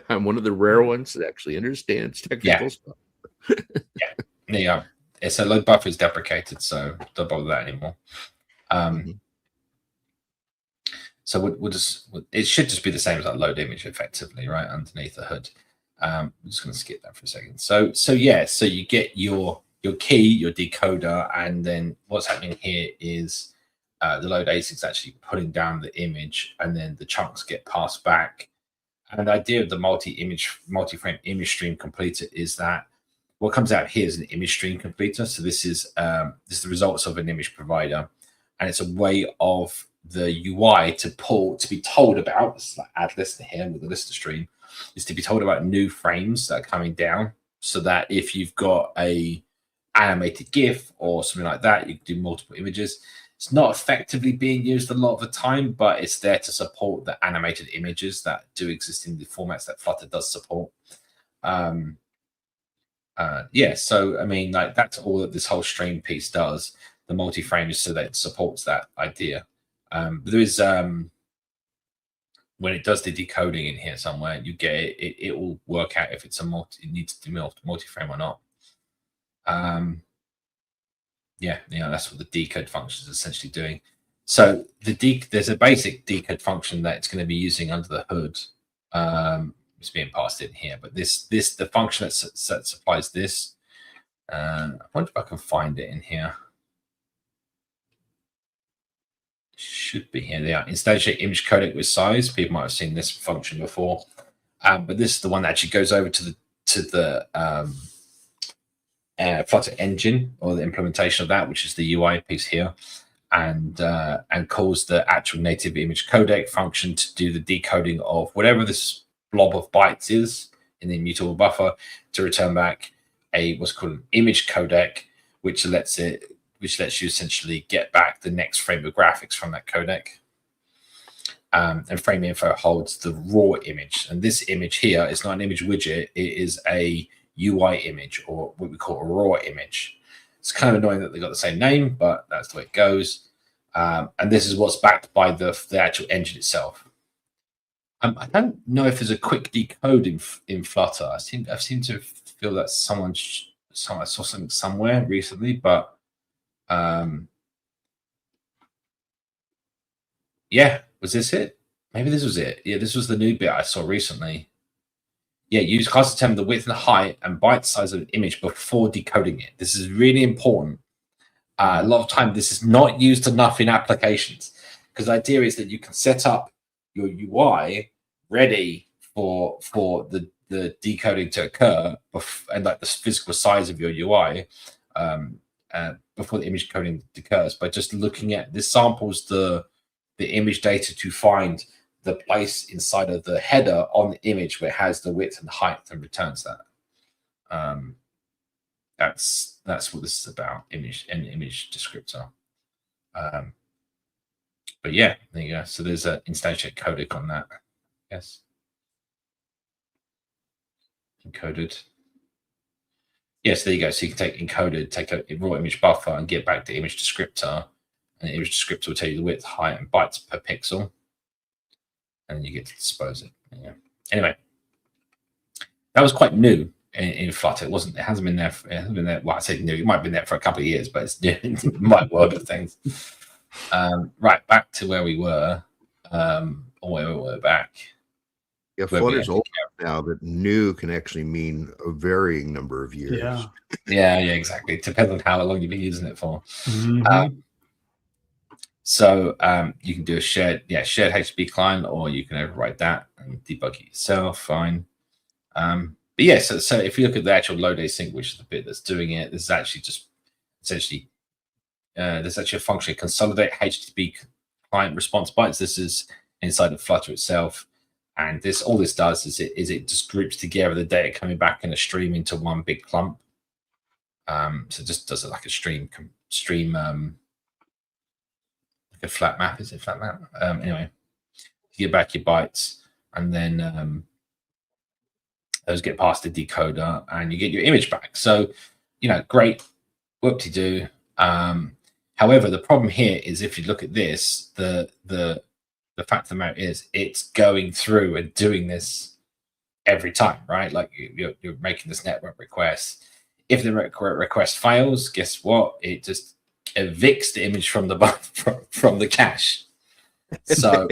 I'm one of the rare ones that actually understands technical stuff. Yeah. So load buffer is deprecated, so don't bother that anymore. So we'll just, it should just be the same as that load image effectively, right, underneath the hood. I'm just going to skip that for a second. So you get your key, your decoder, and then what's happening here is the load ASIC is actually putting down the image, and then the chunks get passed back. And the idea of the multi-frame image stream completer is that what comes out here is an image stream completer. So this is the results of an image provider, and it's a way of the UI to be told about. This is like add listener here with the listener stream, is to be told about new frames that are coming down, so that if you've got a animated GIF or something like that, you can do multiple images. It's not effectively being used a lot of the time, but it's there to support the animated images that do exist in the formats that Flutter does support. So I mean, like, that's all that this whole stream piece does. The multi-frame is so that it supports that idea. But there is when it does the decoding in here somewhere, you get it will work out if it's it needs to be multi-frame or not. That's what the decode function is essentially doing. So there's a basic decode function that it's going to be using under the hood. It's being passed in here, but the function that supplies this. I wonder if I can find it in here. Should be here. They are instantiate image codec with size. People might have seen this function before, but this is the one that actually goes over to the Flutter engine, or the implementation of that, which is the UI piece here, and calls the actual native image codec function to do the decoding of whatever this blob of bytes is in the immutable buffer to return back what's called an image codec, which lets you essentially get back the next frame of graphics from that codec. And frame info holds the raw image. And this image here is not an image widget. It is a UI image, or what we call a raw image. It's kind of annoying that they got the same name, but that's the way it goes. And this is what's backed by the actual engine itself. I don't know if there's a quick decode in Flutter. I've seemed to feel that I saw something somewhere recently, but was this it? Maybe this was it. Yeah, this was the new bit I saw recently. Yeah, use class determine the width and height and byte size of an image before decoding it. This is really important. A lot of time, this is not used enough in applications, because the idea is that you can set up your UI ready for the decoding to occur, and like the physical size of your UI before the image coding occurs, by just looking at this samples the image data to find the place inside of the header on the image where it has the width and height, and returns that. That's what this is about, image descriptor. But yeah, there you go. So there's an instantiate codec on that. Yes. Encoded. Yes, there you go. So you can take encoded, take a raw image buffer and get back the image descriptor. And the image descriptor will tell you the width, height, and bytes per pixel. And then you get to dispose it. Yeah. Anyway, that was quite new in Flutter. It hasn't been there. It hasn't been there. Well, I say new. It might have been there for a couple of years, but it's new in my world of things. Right, back to where we were, or where we were back. Yeah, Flutter's old now, but new can actually mean a varying number of years. Yeah, exactly. It depends on how long you've been using it for. Mm-hmm. So you can do a shared HTTP client, or you can override that and debug it yourself. Fine. But yeah, so if you look at the actual load async, which is the bit that's doing it, this is actually just essentially there's actually a function consolidate HTTP client response bytes. This is inside of Flutter itself, and all this does is it just groups together the data coming back in a stream into one big clump. So it just does it like a stream like a flat map. Is it flat map? Anyway, you get back your bytes, and then those get past the decoder, and you get your image back. So, great, whoop-de-doo. However, the problem here is if you look at this, the fact of the matter is it's going through and doing this every time, right? Like you're making this network request. If the request fails, guess what? It just evicts the image from the cache. So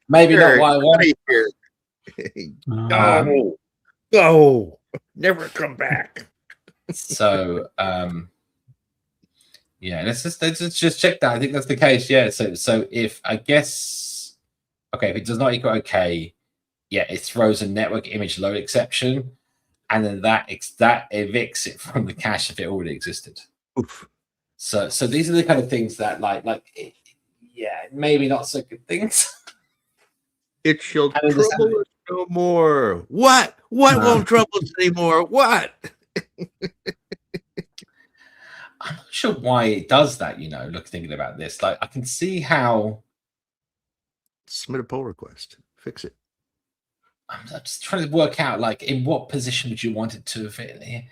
maybe not what I want here. Go, never come back. So let's just check that. I think that's the case. Yeah. So if I guess if it does not equal okay, it throws a network image load exception, and then that evicts it from the cache if it already existed. Oof. So these are the kind of things that maybe not so good things. It shall trouble us no more. What won't trouble us anymore? What? I'm not sure why it does that. Thinking about this, like I can see how. Submit a pull request. Fix it. I'm just trying to work out, like, in what position would you want it to fit here?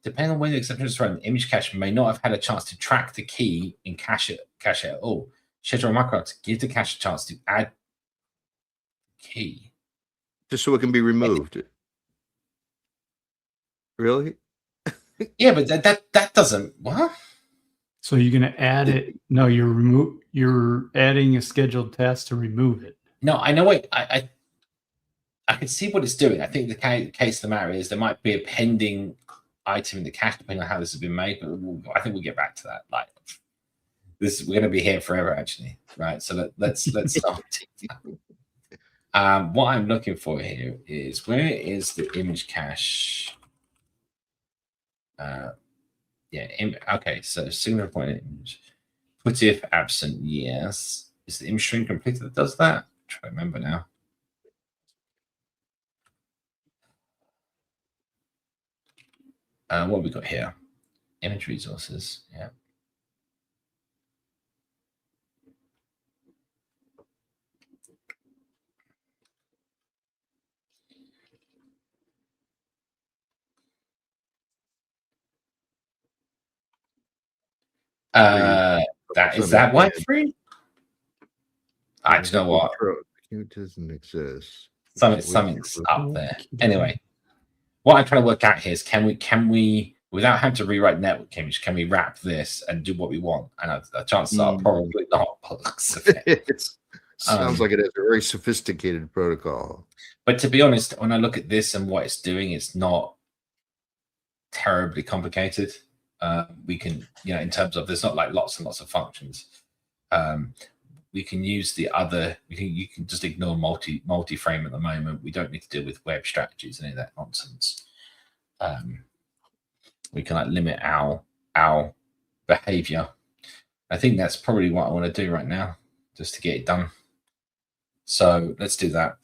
Depending on when the exception is thrown, the image cache may not have had a chance to track the key and cache it at all. Schedule a macro to give the cache a chance to add key. Just so it can be removed. Really? Yeah, but that doesn't what? So you're going to add it? No, you're adding a scheduled task to remove it. No, I know what I can see what it's doing. I think the case of the matter is there might be a pending item in the cache depending on how this has been made, but I think we'll get back to that. Like this, we're going to be here forever, actually, right? So let's start. What I'm looking for here is where is the image cache? Okay, so signal point image. Put if absent, yes. Is the image string completed that does that? I'm trying to remember now. What have we got here? Image resources, yeah. Is that why it's free? I don't know what. It doesn't exist. Something's up there. Anyway, what I'm trying to work out here is can we without having to rewrite network image, can we wrap this and do what we want? And the chances are probably not. Sounds like it has a very sophisticated protocol. But to be honest, when I look at this and what it's doing, it's not terribly complicated. We can, in terms of there's not like lots and lots of functions. We can use the other. You can just ignore multi-frame at the moment. We don't need to deal with web strategies and any of that nonsense. We can limit our behavior. I think that's probably what I want to do right now, just to get it done. So let's do that.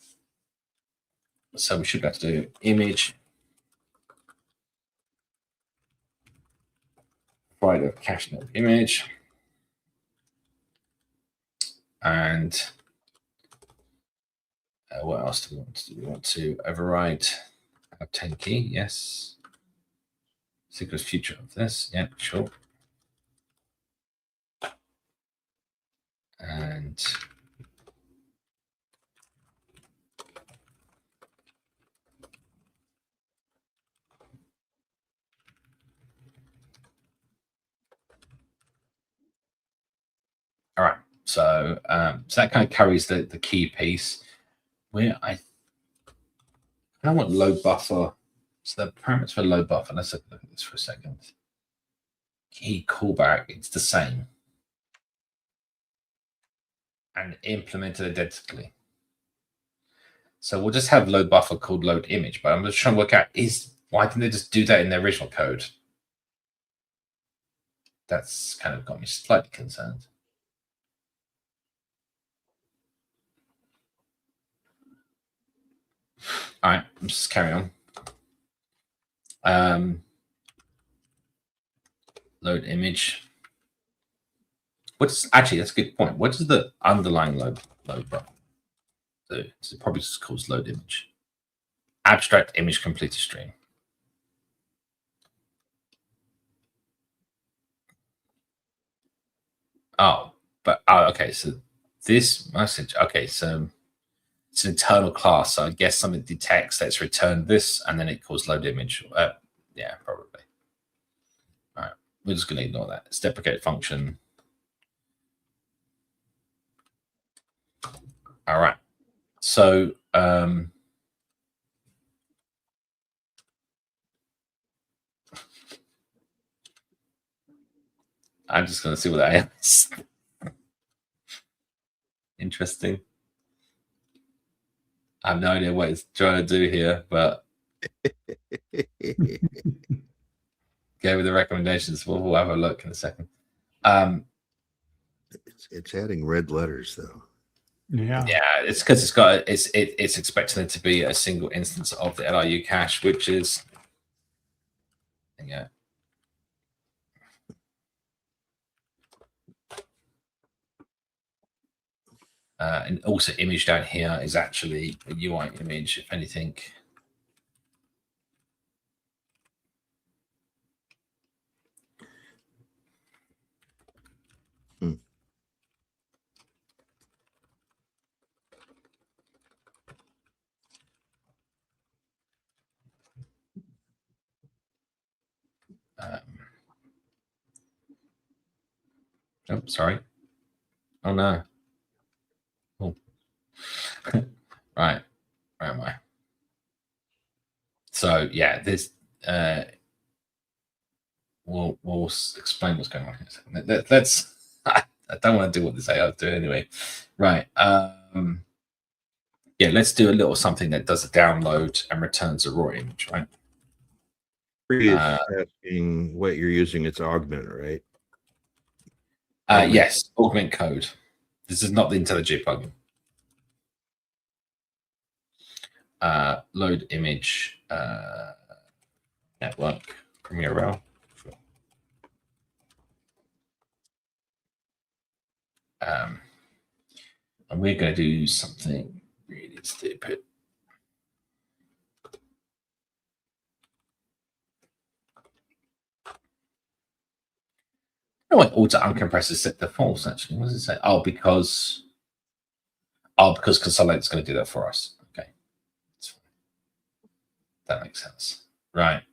So we should have to do image provider cache network image. And what else do we want to do? We want to override our 10 key, yes. Secret future of this. Yeah, sure. And all right. So so that kind of carries the key piece. Where I want load buffer. So the parameters for load buffer. Let's look at this for a second. Key callback. It's the same and implemented identically. So we'll just have load buffer called load image. But I'm just trying to work out why didn't they just do that in their original code? That's kind of got me slightly concerned. All right, let's just carry on. Load image. Actually, that's a good point. What does the underlying load buffer do? So it probably just calls load image. Abstract image completed stream. Oh, but okay. So this message. Okay, so it's an internal class. So I guess something detects let's return this, and then it calls load image. Yeah, probably. All right, we're just going to ignore that. It's deprecate function. All right. So I'm just going to see what that is. Interesting. I have no idea what it's trying to do here, but go with the recommendations. We'll have a look in a second. It's adding red letters though. Yeah, it's because it's expecting it to be a single instance of the LRU cache, which is and also image down here is actually a UI image, if anything. Oh, sorry. Oh no. Oh. Right. Where am I? So yeah, this we'll explain what's going on here. Let's I don't want to do what this AI do anyway. Right. Yeah, let's do a little something that does a download and returns a raw image, right? Asking what you're using, it's augment, right? Yes, augment code. This is not the IntelliJ plugin. Load image network Premiere Rail. And we're going to do something really stupid. I want auto uncompress is set to false. Actually, what does it say? Oh, because Consolidate's going to do that for us. Okay, that makes sense, right?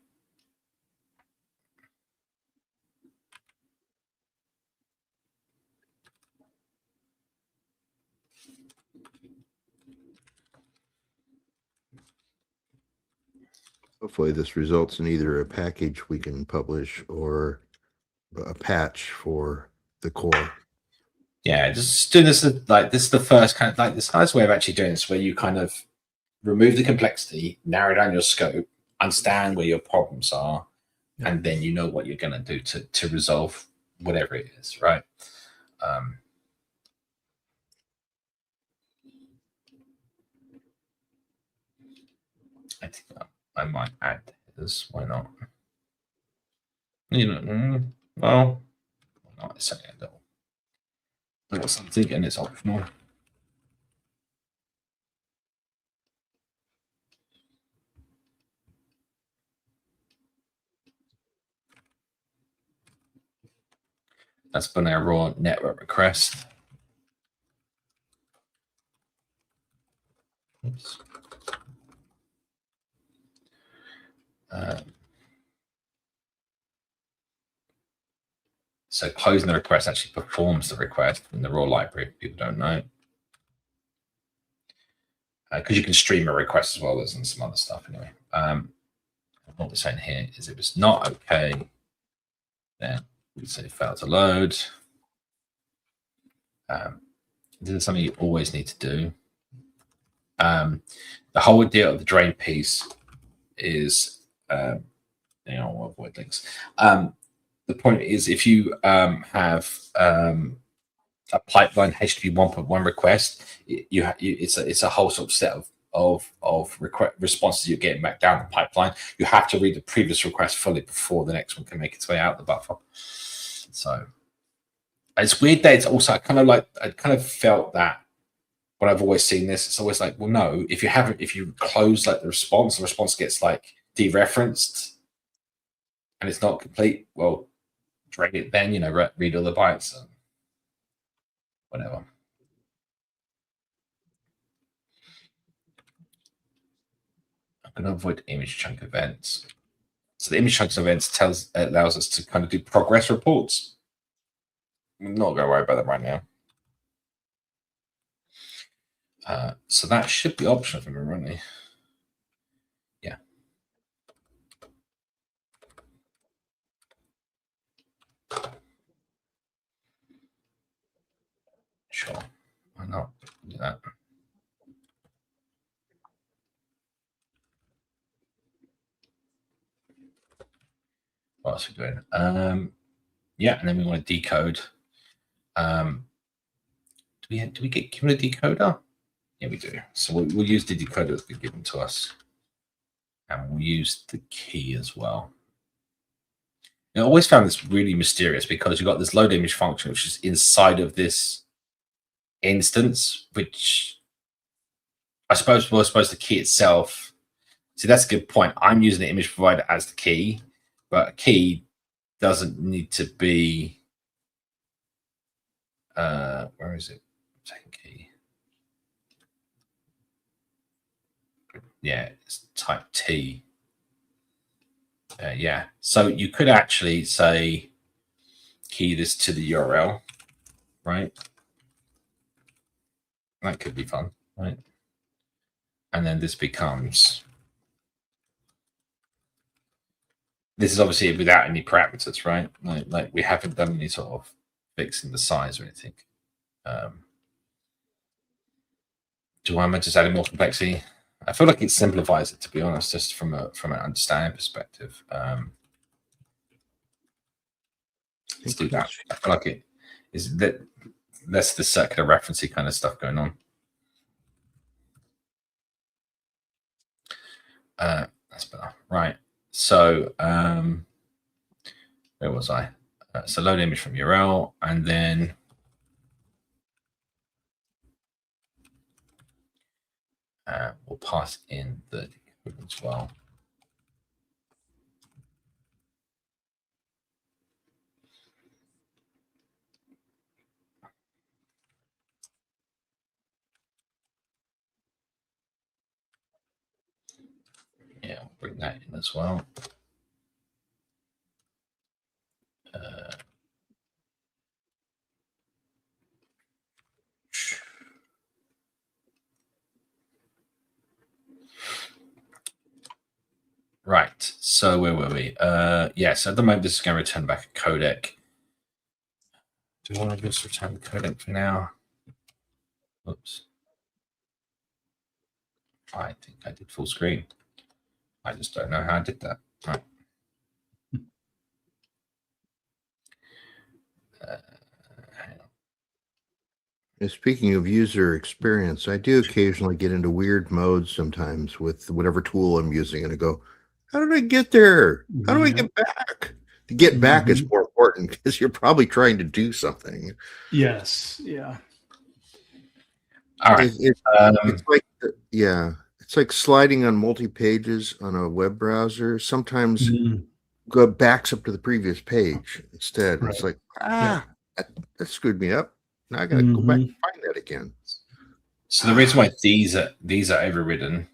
Hopefully this results in either a package we can publish or a patch for the core. Yeah, just doing this like this is the first kind of like this nice way of actually doing this, where you kind of remove the complexity, narrow down your scope, understand where your problems are, and then you know what you're going to do to resolve whatever it is, right? I think I might add this. Why not? You know, well, not necessarily a little something, and it's optional. That's been a raw network request. Oops. So closing the request actually performs the request in the raw library. People don't know. Because you can stream a request as well as in some other stuff anyway. What we're saying here is if it's not okay, then we say fail to load. This is something you always need to do. The whole idea of the drain piece is, I'll avoid links. The point is, if you have a pipeline HTTP 1.1 request, it's a whole sort of set of responses you're getting back down the pipeline. You have to read the previous request fully before the next one can make its way out the buffer. So it's weird that it's also kind of felt that when I've always seen this, it's always like, well, no, if you close like the response gets like dereferenced and it's not complete, well, drain it then, read all the bytes and whatever. I'm going to avoid image chunk events. So the image chunks events allows us to kind of do progress reports. I'm not going to worry about that right now. So that should be optional if I'm running. Yeah. Sure. Why not do that? What else are we doing? Yeah, and then we want to decode. Do we get given a decoder? Yeah, we do. So we'll use the decoder that's been given to us. And we'll use the key as well. I always found this really mysterious because you've got this load image function, which is inside of this instance, which I suppose the key itself. See, that's a good point. I'm using the image provider as the key, but a key doesn't need to be. Where is it? Second key. Yeah, it's type T. Yeah, so you could actually say key this to the URL, right? That could be fun, right? And then this becomes. This is obviously without any parameters, right? Like we haven't done any sort of fixing the size or anything. Do I just adding more complexity? I feel like it simplifies it, to be honest, just from an understanding perspective. Let's do that. I feel like it is that less the circular referencey kind of stuff going on. That's better, right? So where was I? So load image from URL, and then we'll pass in the decoder as well. Yeah, we'll bring that in as well. Right, so where were we? Yeah, so at the moment, this is going to return back a codec. Do I want to just return the codec for now? Oops. I think I did full screen. I just don't know how I did that. Right. Speaking of user experience, I do occasionally get into weird modes sometimes with whatever tool I'm using, and I go, how did I get there? How do I get back? To get back is more important because you're probably trying to do something. Yes. Yeah. All right. It's like, it's like sliding on multi-pages on a web browser. Sometimes go backs up to the previous page instead. Right. It's like, That screwed me up. Now I got to go back and find that again. So the reason why these are overridden,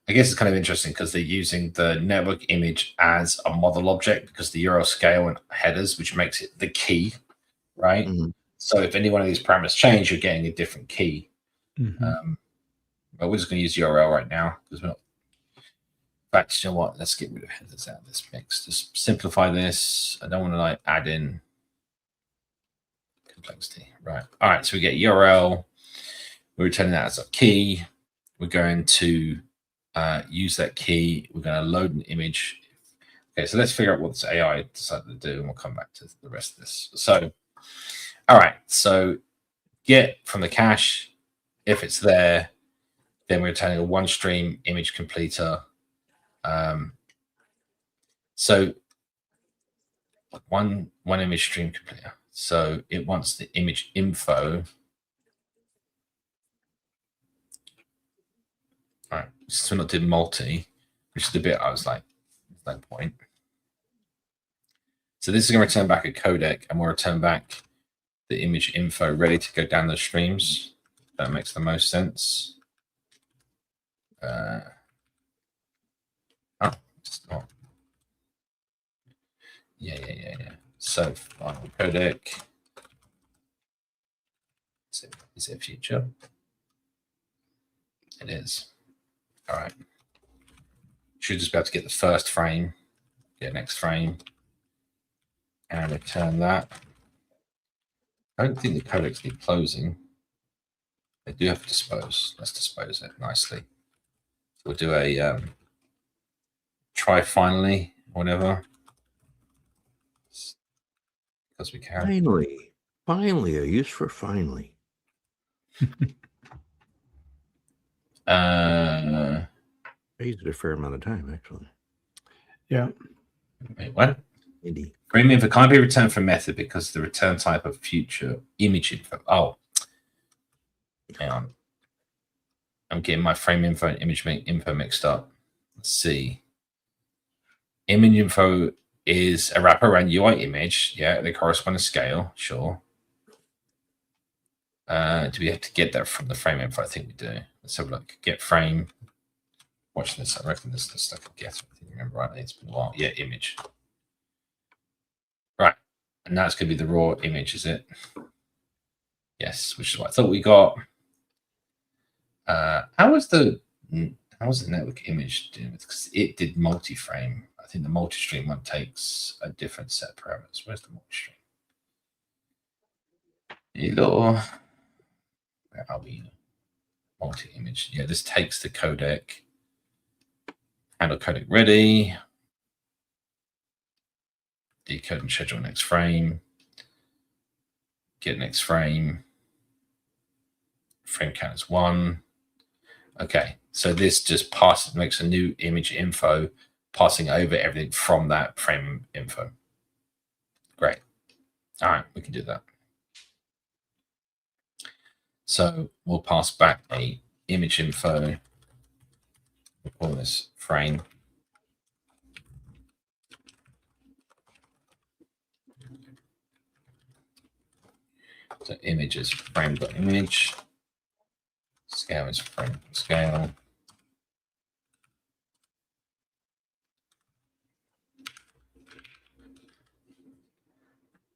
I guess it's kind of interesting because they're using the network image as a model object because the URL scale and headers, which makes it the key, right? Mm-hmm. So if any one of these parameters change, you're getting a different key. Mm-hmm. But we're just going to use URL right now because we're not. In fact, you know what? Let's get rid of headers out of this mix. Just simplify this. I don't want to like add in complexity. Right. All right. So we get URL. We're returning that as a key. We're going to use that key. We're going to load an image. Okay, so let's figure out what this AI decided to do, and we'll come back to the rest of this. So, all right. So get from the cache. If it's there, then we're returning a one stream image completer. So one image stream completer. So it wants the image info. All right, so not did multi, which is the bit I was like, no point. So this is going to return back a codec, and we'll return back the image info ready to go down the streams. That makes the most sense. It's not. Yeah. So final codec. Is it a future? It is. All right. Should just be able to get the first frame, get next frame, and return that. I don't think the codecs need closing. They do have to dispose. Let's dispose it nicely. We'll do a try finally, whatever. Because we can. Finally, a use for finally. I used it a fair amount of time, actually. Yeah. Wait, what? Indeed. Frame info can't be returned from method because the return type of future image info. Oh, hang on. I'm getting my frame info and image info mixed up. Let's see. Image info is a wraparound UI image. Yeah, the corresponding scale. Sure. Do we have to get that from the frame info? I think we do. Let's have a look. Get frame. Watching this, I reckon this is like a get. I think remember rightly. It's been a while. Yeah, image. Right, and that's going to be the raw image, is it? Yes, which is what I thought we got. How was the network image doing? Because it did multi-frame. I think the multi-stream one takes a different set of parameters. Where's the multi-stream? Where are we? Multi-image. Yeah, this takes the codec. Handle codec ready. Decode and schedule next frame. Get next frame. Frame count is 1. Okay, so this just makes a new image info, passing over everything from that frame info. Great. All right, we can do that. So we'll pass back a image info. We'll call this frame. So image is frame.image. Scale is frame scale.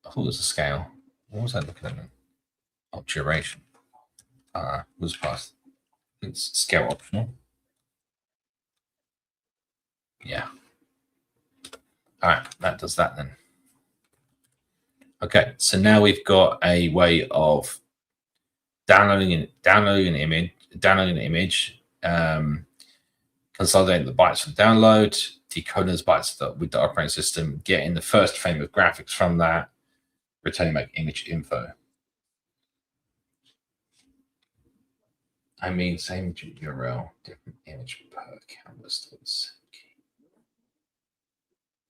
I thought it was a scale. What was I looking at? Oh, duration. Was passed. It's scale optional. Yeah. All right, that does that then. Okay, so now we've got a way of downloading an image, consolidating the bytes from download, decoding those bytes with the operating system, getting the first frame of graphics from that, returning back image info. I mean, same URL, different image per canvas.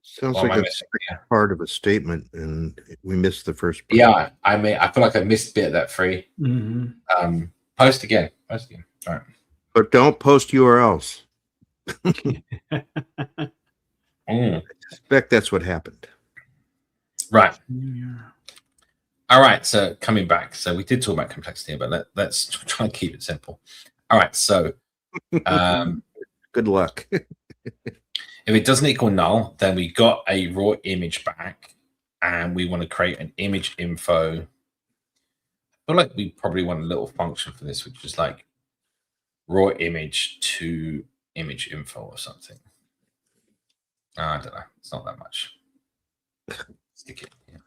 Sounds like a part of a statement, and we missed the first part. Yeah, I feel like I missed a bit of that free. Mm-hmm. Post again. All right. But don't post URLs. I suspect that's what happened. Right. All right, so coming back. So we did talk about complexity, but let's try and keep it simple. All right, so good luck. if it doesn't equal null, then we got a raw image back, and we want to create an image info. I feel like we probably want a little function for this, which is like raw image to image info or something. I don't know. It's not that much. Stick it here.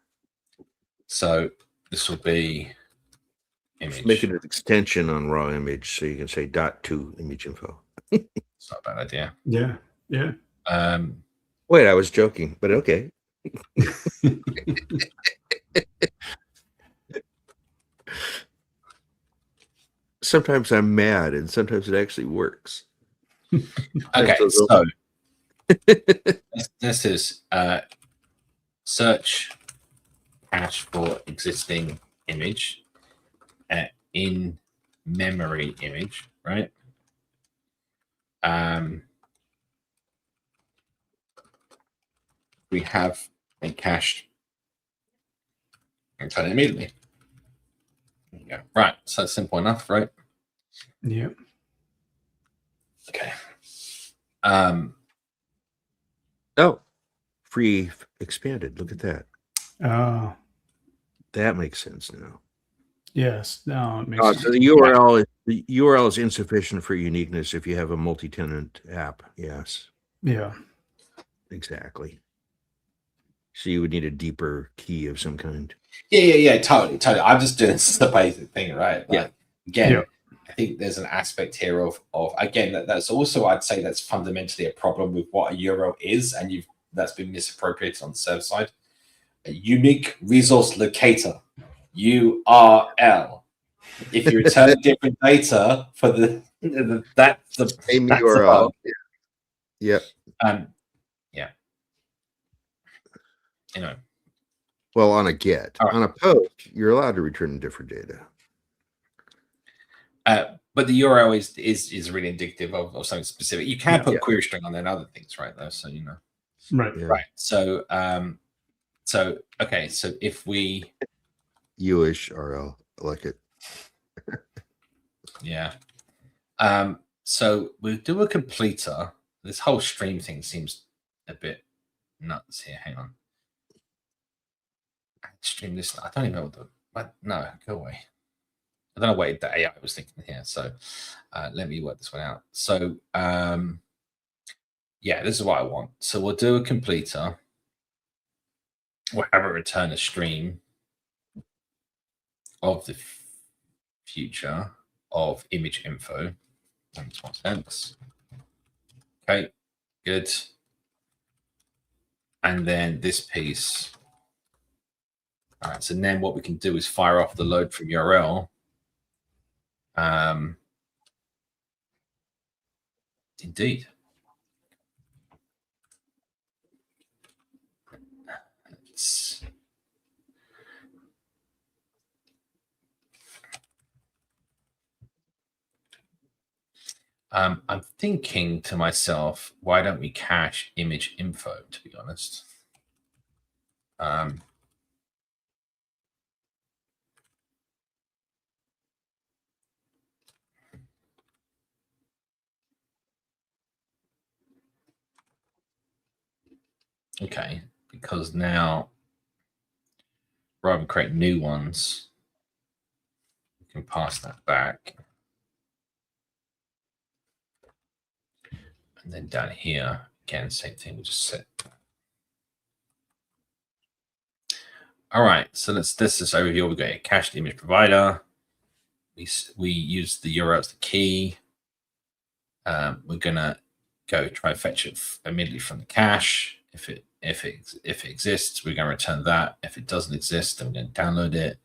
So this will be image. Just make it an extension on raw image, so you can say .to image info. It's not a bad idea. Yeah. Yeah. Wait, I was joking, but okay. Sometimes I'm mad, and sometimes it actually works. Okay, so this is search cache for existing image in memory image, right? We have a cached and turn it immediately. There you go. Right, so it's simple enough, right? Yeah. Okay. Oh, free expanded. Look at that. Oh, That makes sense now. yes. No, it makes sense. So the URL is insufficient for uniqueness if you have a multi-tenant app. Yes, Yeah. exactly. So you would need a deeper key of some kind. Yeah, totally. I'm just doing this as the basic thing, right? Like, again, Yeah. I think there's an aspect here of again, that's also, I'd say, that's fundamentally a problem with what a URL is, and that's been misappropriated on the server side. A unique resource locator, URL. If you return different data for that's the Same that's URL. Yep. Yeah. You know. Well, on a get, Right. on a post, you're allowed to return different data. But the URL is really indicative of something specific. You can put Yeah. query string on there and other things, right? Though, so you know. Right. Yeah. Right. So okay. So if we U-ish RL, I like it. yeah. So we'll do a completer. This whole stream thing seems a bit nuts here. Hang on. Stream this. I don't even know no, go away. I don't know what the AI was thinking here. So let me work this one out. So yeah, this is what I want. So we'll do a completer. We'll have it return a stream of the future of image info. That makes more sense. Okay, good. And then this piece. All right, so then what we can do is fire off the load from URL. Indeed. I'm thinking to myself, why don't we cache image info, to be honest? Okay, because now, rather than create new ones, we can pass that back. And then down here, again, same thing, we'll just set. All right, so let's this overview. We've got a cached image provider. We use the URL as the key. We're gonna go try and fetch it immediately from the cache. If it exists, we're gonna return that. If it doesn't exist, then we're gonna download it,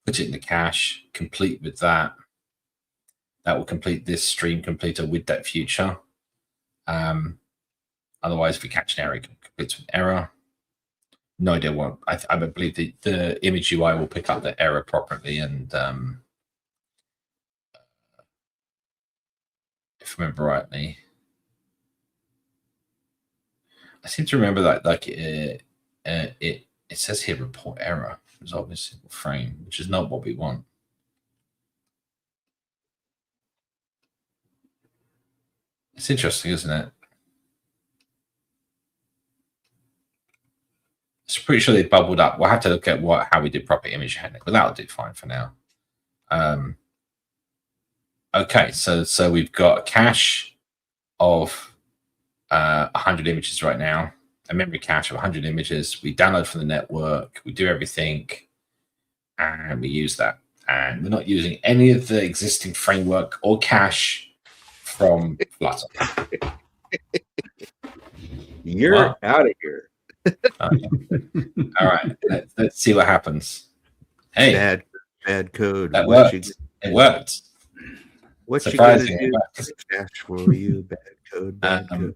put it in the cache, complete with that. That will complete this stream completer with that future. Otherwise, if we catch an error, it completes with error. No idea what I believe the image UI will pick up the error properly, and if I remember rightly, I seem to remember that like it says here report error. resolve a single frame, which is not what we want. It's interesting, isn't it? It's pretty sure they bubbled up. We'll have to look at how we did proper image handling, but that'll do fine for now. Okay, so we've got a cache of 100 images right now, a memory cache of 100 images. We download from the network, we do everything, and we use that. And we're not using any of the existing framework or cache from Flutter. You're out of here. All right, let's see what happens. Hey, bad code. That worked. It worked. What you gonna do? It Cache for you, bad code. Bad code.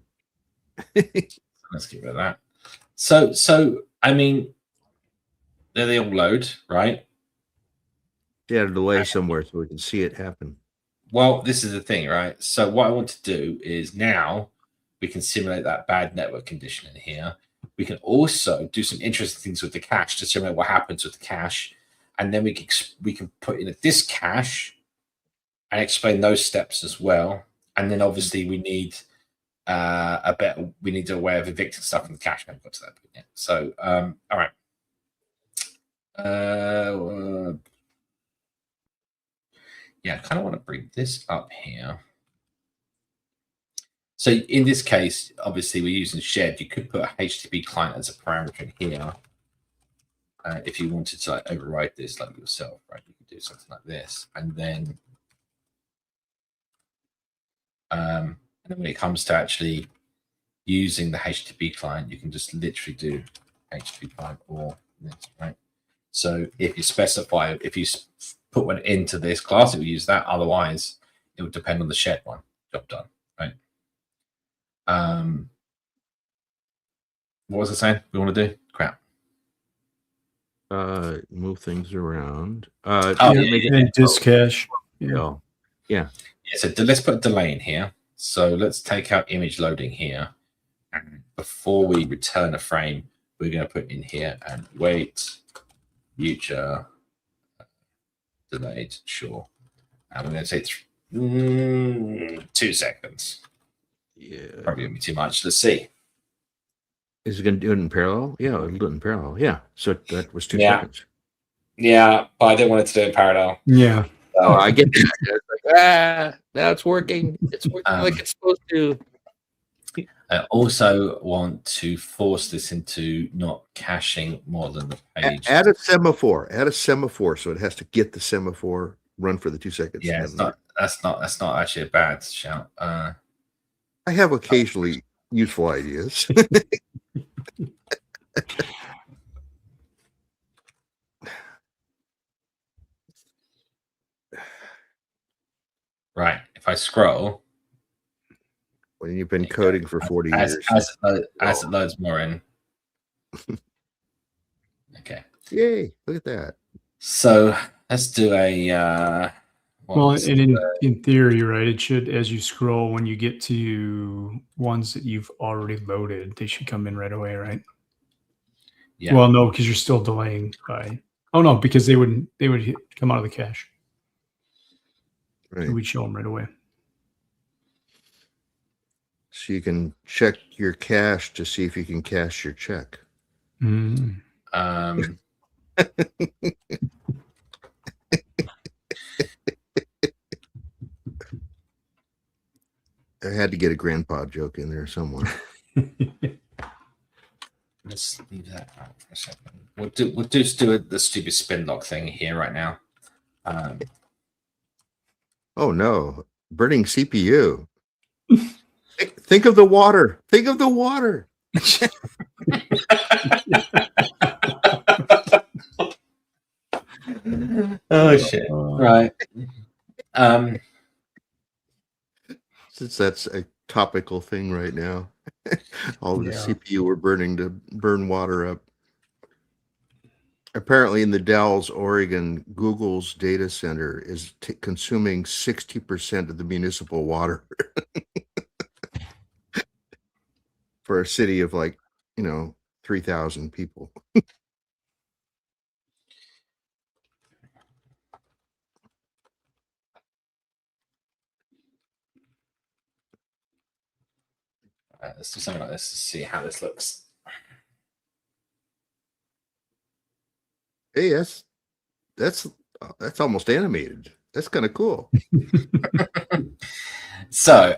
Let's get rid of that. So I mean, there they all load, right? Yeah, a delay somewhere so we can see it happen. Well, this is the thing, right? So what I want to do is now we can simulate that bad network condition in here. We can also do some interesting things with the cache to simulate what happens with the cache, and then we can put in a disk cache and explain those steps as well. And then obviously we need a way of evicting stuff from the cache. I haven't got to that point yet. So all right. Yeah, I kind of want to bring this up here. So in this case, obviously we're using shared. You could put a HTTP client as a parameter in here. If you wanted to like override this like yourself, right? You could do something like this. And then when it comes to actually using the HTTP client, you can just literally do HTTP client or this, right? So if you specify, if you put one into this class, it will use that. Otherwise, it would depend on the shared one. Job done, right? What was I saying we want to do? Crap. Move things around. Disk cache. Yeah. So let's put a delay in here. So let's take out image loading here. And before we return a frame, we're going to put in here and wait, future, delayed, sure. And we're going to say 2 seconds. Yeah. Probably going to be too much. Let's see. Is it going to do it in parallel? Yeah, it'll do it in parallel. Yeah. So that was 2 seconds. Yeah, but I didn't want it to do it in parallel. Yeah. Oh, I get that. It's like, now it's working. It's working like it's supposed to. I also want to force this into not caching more than the page. Add a semaphore. Add a semaphore, so it has to get the semaphore, run for the 2 seconds. Yeah, that's not actually a bad shout. I have occasionally useful ideas. Right. If I scroll. When you've been coding for 40 years. As it loads more in. Okay. Yay. Look at that. So let's do a... well, and in theory, right, it should, as you scroll, when you get to ones that you've already loaded, they should come in right away, right? Yeah. Well, no, because you're still delaying by... Oh, no, because they would come out of the cache. Right. So we'd show them right away. So you can check your cache to see if you can cache your check. Mm. I had to get a grandpa joke in there somewhere. Let's leave that out for a second. We'll just do the stupid spin lock thing here right now. Oh no, burning CPU. Think of the water. Think of the water. Oh shit! Right. Since that's a topical thing right now, all the CPU we're burning to burn water up. Apparently, in the Dalles, Oregon, Google's data center is consuming 60% of the municipal water for a city of 3,000 people. let's do something like this to see how this looks. Hey, that's almost animated. That's kind of cool. So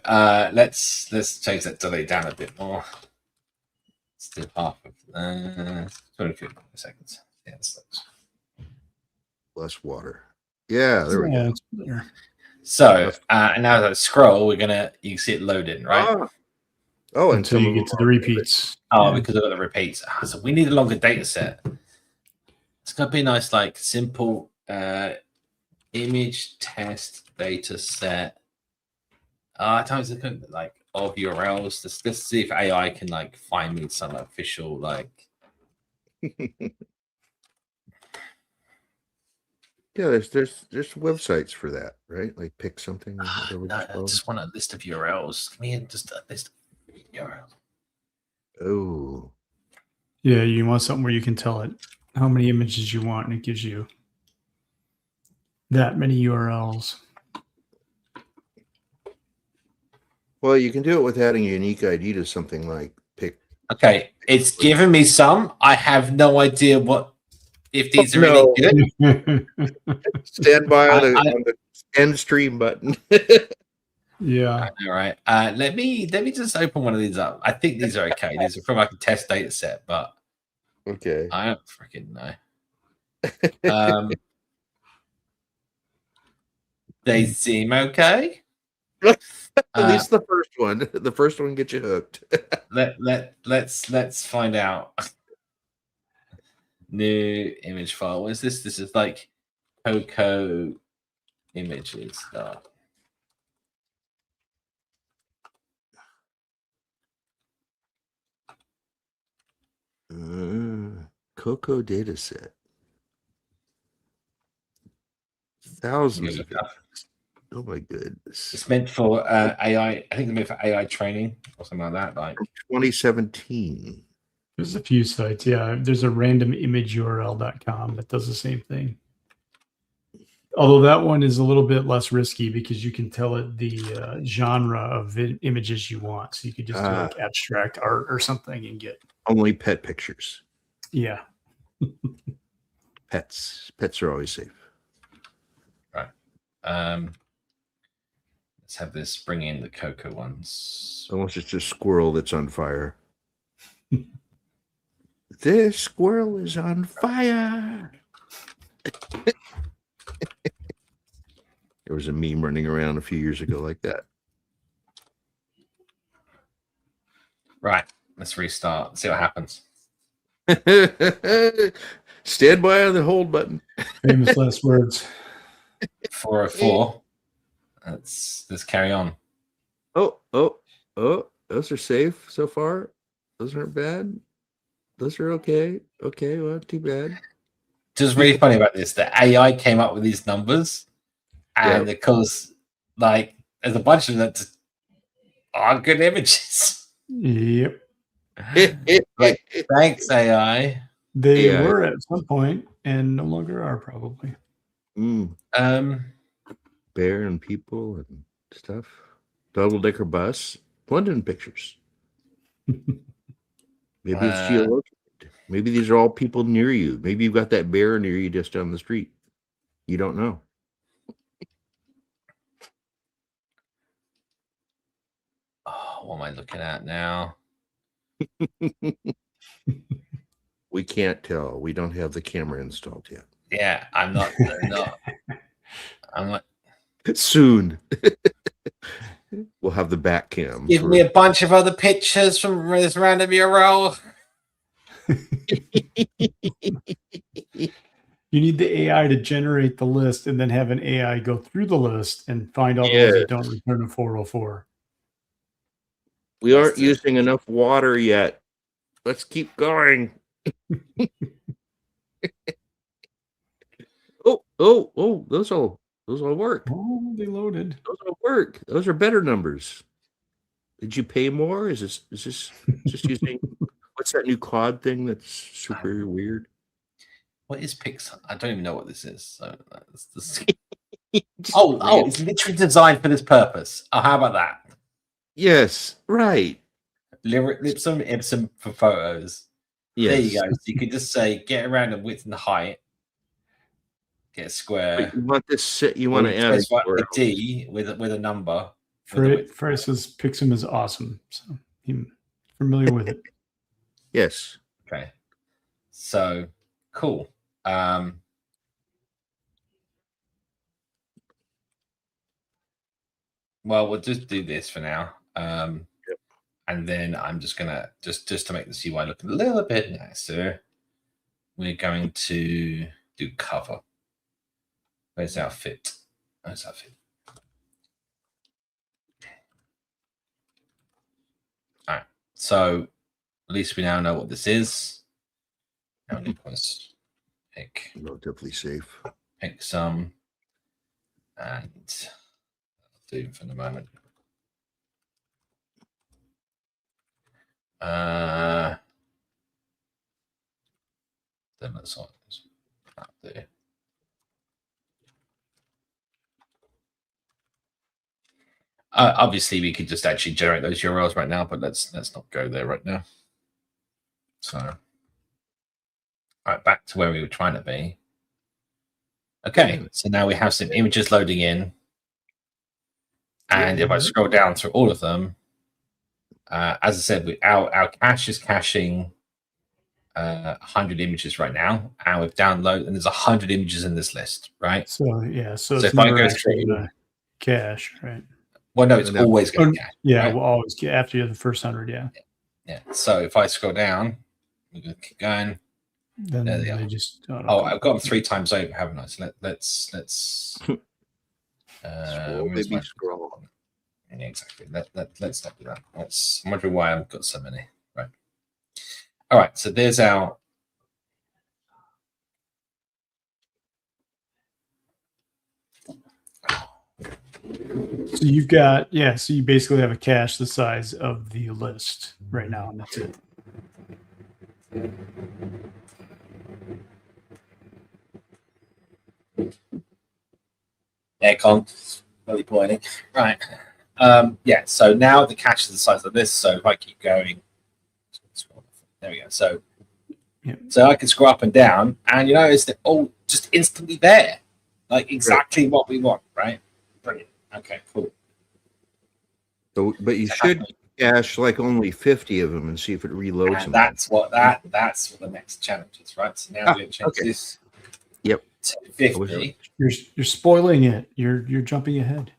let's change that delay down a bit more. Let's do half of 22 seconds. Yeah, this looks. Less water. Yeah, there we go. It's better. So now that I scroll, you can see it loading, right? Oh, and Until some you of get them to the are- repeats. Oh, Yeah. because of the repeats. So we need a longer data set. It's gonna be nice, like simple image test data set. I don't think like of URLs. Let's see if AI can like find me some official like. Yeah, there's websites for that, right? Like pick something. Or whatever No, it's I called. just want a list of URLs. Give me just a list of URLs. Oh, Yeah, you want something where you can tell it how many images you want, and it gives you that many URLs. well, you can do it with adding a unique ID to something like pick. Okay, it's given me some. I have no idea what if these are No. any good. Stand by on I- the end stream button. Yeah. All right. Let me just open one of these up. I think these are okay. These are from like a test data set, but Okay. I don't freaking know. They seem okay. At least the first one. The first one gets you hooked. Let's find out. New image file. What is this? This is like Coco images. Coco data set. Thousands of it. Oh my goodness. It's meant for AI. I think it's meant for AI training or something like that. Like 2017. There's a few sites. Yeah. There's a randomimageurl.com that does the same thing. Although that one is a little bit less risky because you can tell it the genre of images you want. So you could just do like abstract art or something and get Only pet pictures. Yeah. Pets are always safe. Right. Let's have this bring in the Coco ones. Unless it's a squirrel that's on fire. This squirrel is on fire. There was a meme running around a few years ago like that. Right. Let's restart. See what happens. Stand by on the hold button. Famous last words. 404. Let's carry on. Oh, those are safe so far. Those aren't bad. Those are okay. Okay, well, too bad. Just really funny about this. The AI came up with these numbers, and because like there's a bunch of them that are good images. Yep. Like, thanks, AI. They AI. were at some point and no longer are probably. Bear and people and stuff. Double-decker bus. London pictures. Maybe it's geolocated. Maybe these are all people near you. Maybe you've got that bear near you just down the street. You don't know. Oh, what am I looking at now? We can't tell. We don't have the camera installed yet. Yeah, I'm not. I'm not. Soon. We'll have the back cam. Give me a bunch of other pictures from this random URL. You need the AI to generate the list and then have an AI go through the list and find all the ones that don't return a 404. We aren't using enough water yet. Let's keep going. Oh, those all work. Oh, they loaded. Those all work. Those are better numbers. Did you pay more? Is this just using what's that new Claude thing that's super weird? What is Pixar? I don't even know what this is. So it's literally designed for this purpose. Oh, how about that? Yes, right. Ipsum Ipsum for photos. Yes. There you go. So you can just say get around the width and the height. Get a square. But you want this. You want to add a D with a number. Francis Pixum is awesome, so I'm familiar with it. Yes. Okay. So cool. Well, we'll just do this for now. And then I'm just gonna just to make the UI look a little bit nicer, we're going to do cover. Where's our fit? Where's our fit? All right. So at least we now know what this is. Now let's pick Relatively safe. Pick some, and I'll do for the moment. Then let's out there. Obviously, we could just actually generate those URLs right now, but let's not go there right now. So, all right, back to where we were trying to be. Okay, so now we have some images loading in, and if I scroll down through all of them, as I said, our cache is caching 100 images right now, and we've downloaded, and there's 100 images in this list, right? So yeah, so if it's I never go actually through gonna cache, right? Well, no, it's always going to cache. Yeah, right? we'll always get after you have the first 100. Yeah. Yeah. So if I scroll down, we're going to keep going. Then There they they are. just I've got them 3 times over, haven't I? So let's Scroll, baby, scroll. Yeah, exactly. Let's not do that. I'm wondering why I've got so many. Right. All right. So there's our. So you've got, yeah, so you basically have a cache the size of the list right now, and that's it. Aircon, really pointing. Right. Yeah, so now the cache is the size of this. So if I keep going, there we go. So, so I can scroll up and down, and you notice they're all just instantly there, like exactly what we want, right? Brilliant. Okay, cool. So, but you should cache like only 50 of them and see if it reloads and them. that's what the next challenge is, right? So now we're going to change this. Yep. To 50. You're spoiling it. You're jumping ahead.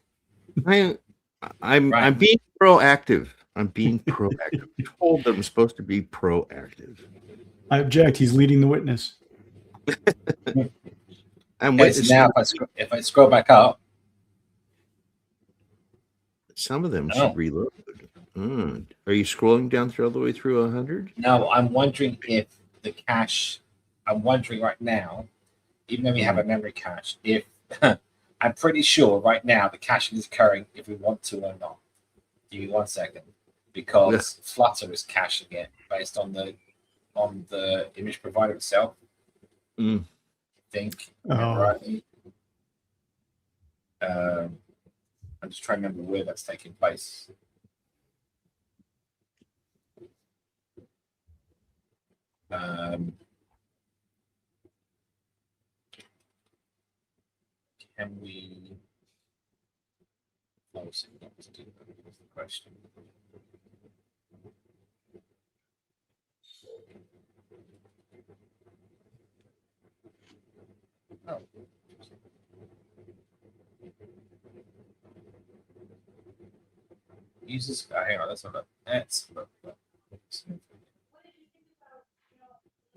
I'm being proactive. I'm being proactive. I told them I'm supposed to be proactive. I object. He's leading the witness. I'm so now if I scroll back up, some of them should reload. Are you scrolling down through all the way through 100? No, I'm wondering if the cache. I'm wondering right now, even though we have a memory cache, if I'm pretty sure right now the caching is occurring if we want to or not. Give me 1 second, because Flutter is caching it based on the image provider itself. I think. Rightly. I'm just trying to remember where that's taking place. Can we close it? That was the question. Oh. Uses. Hang on, that's not.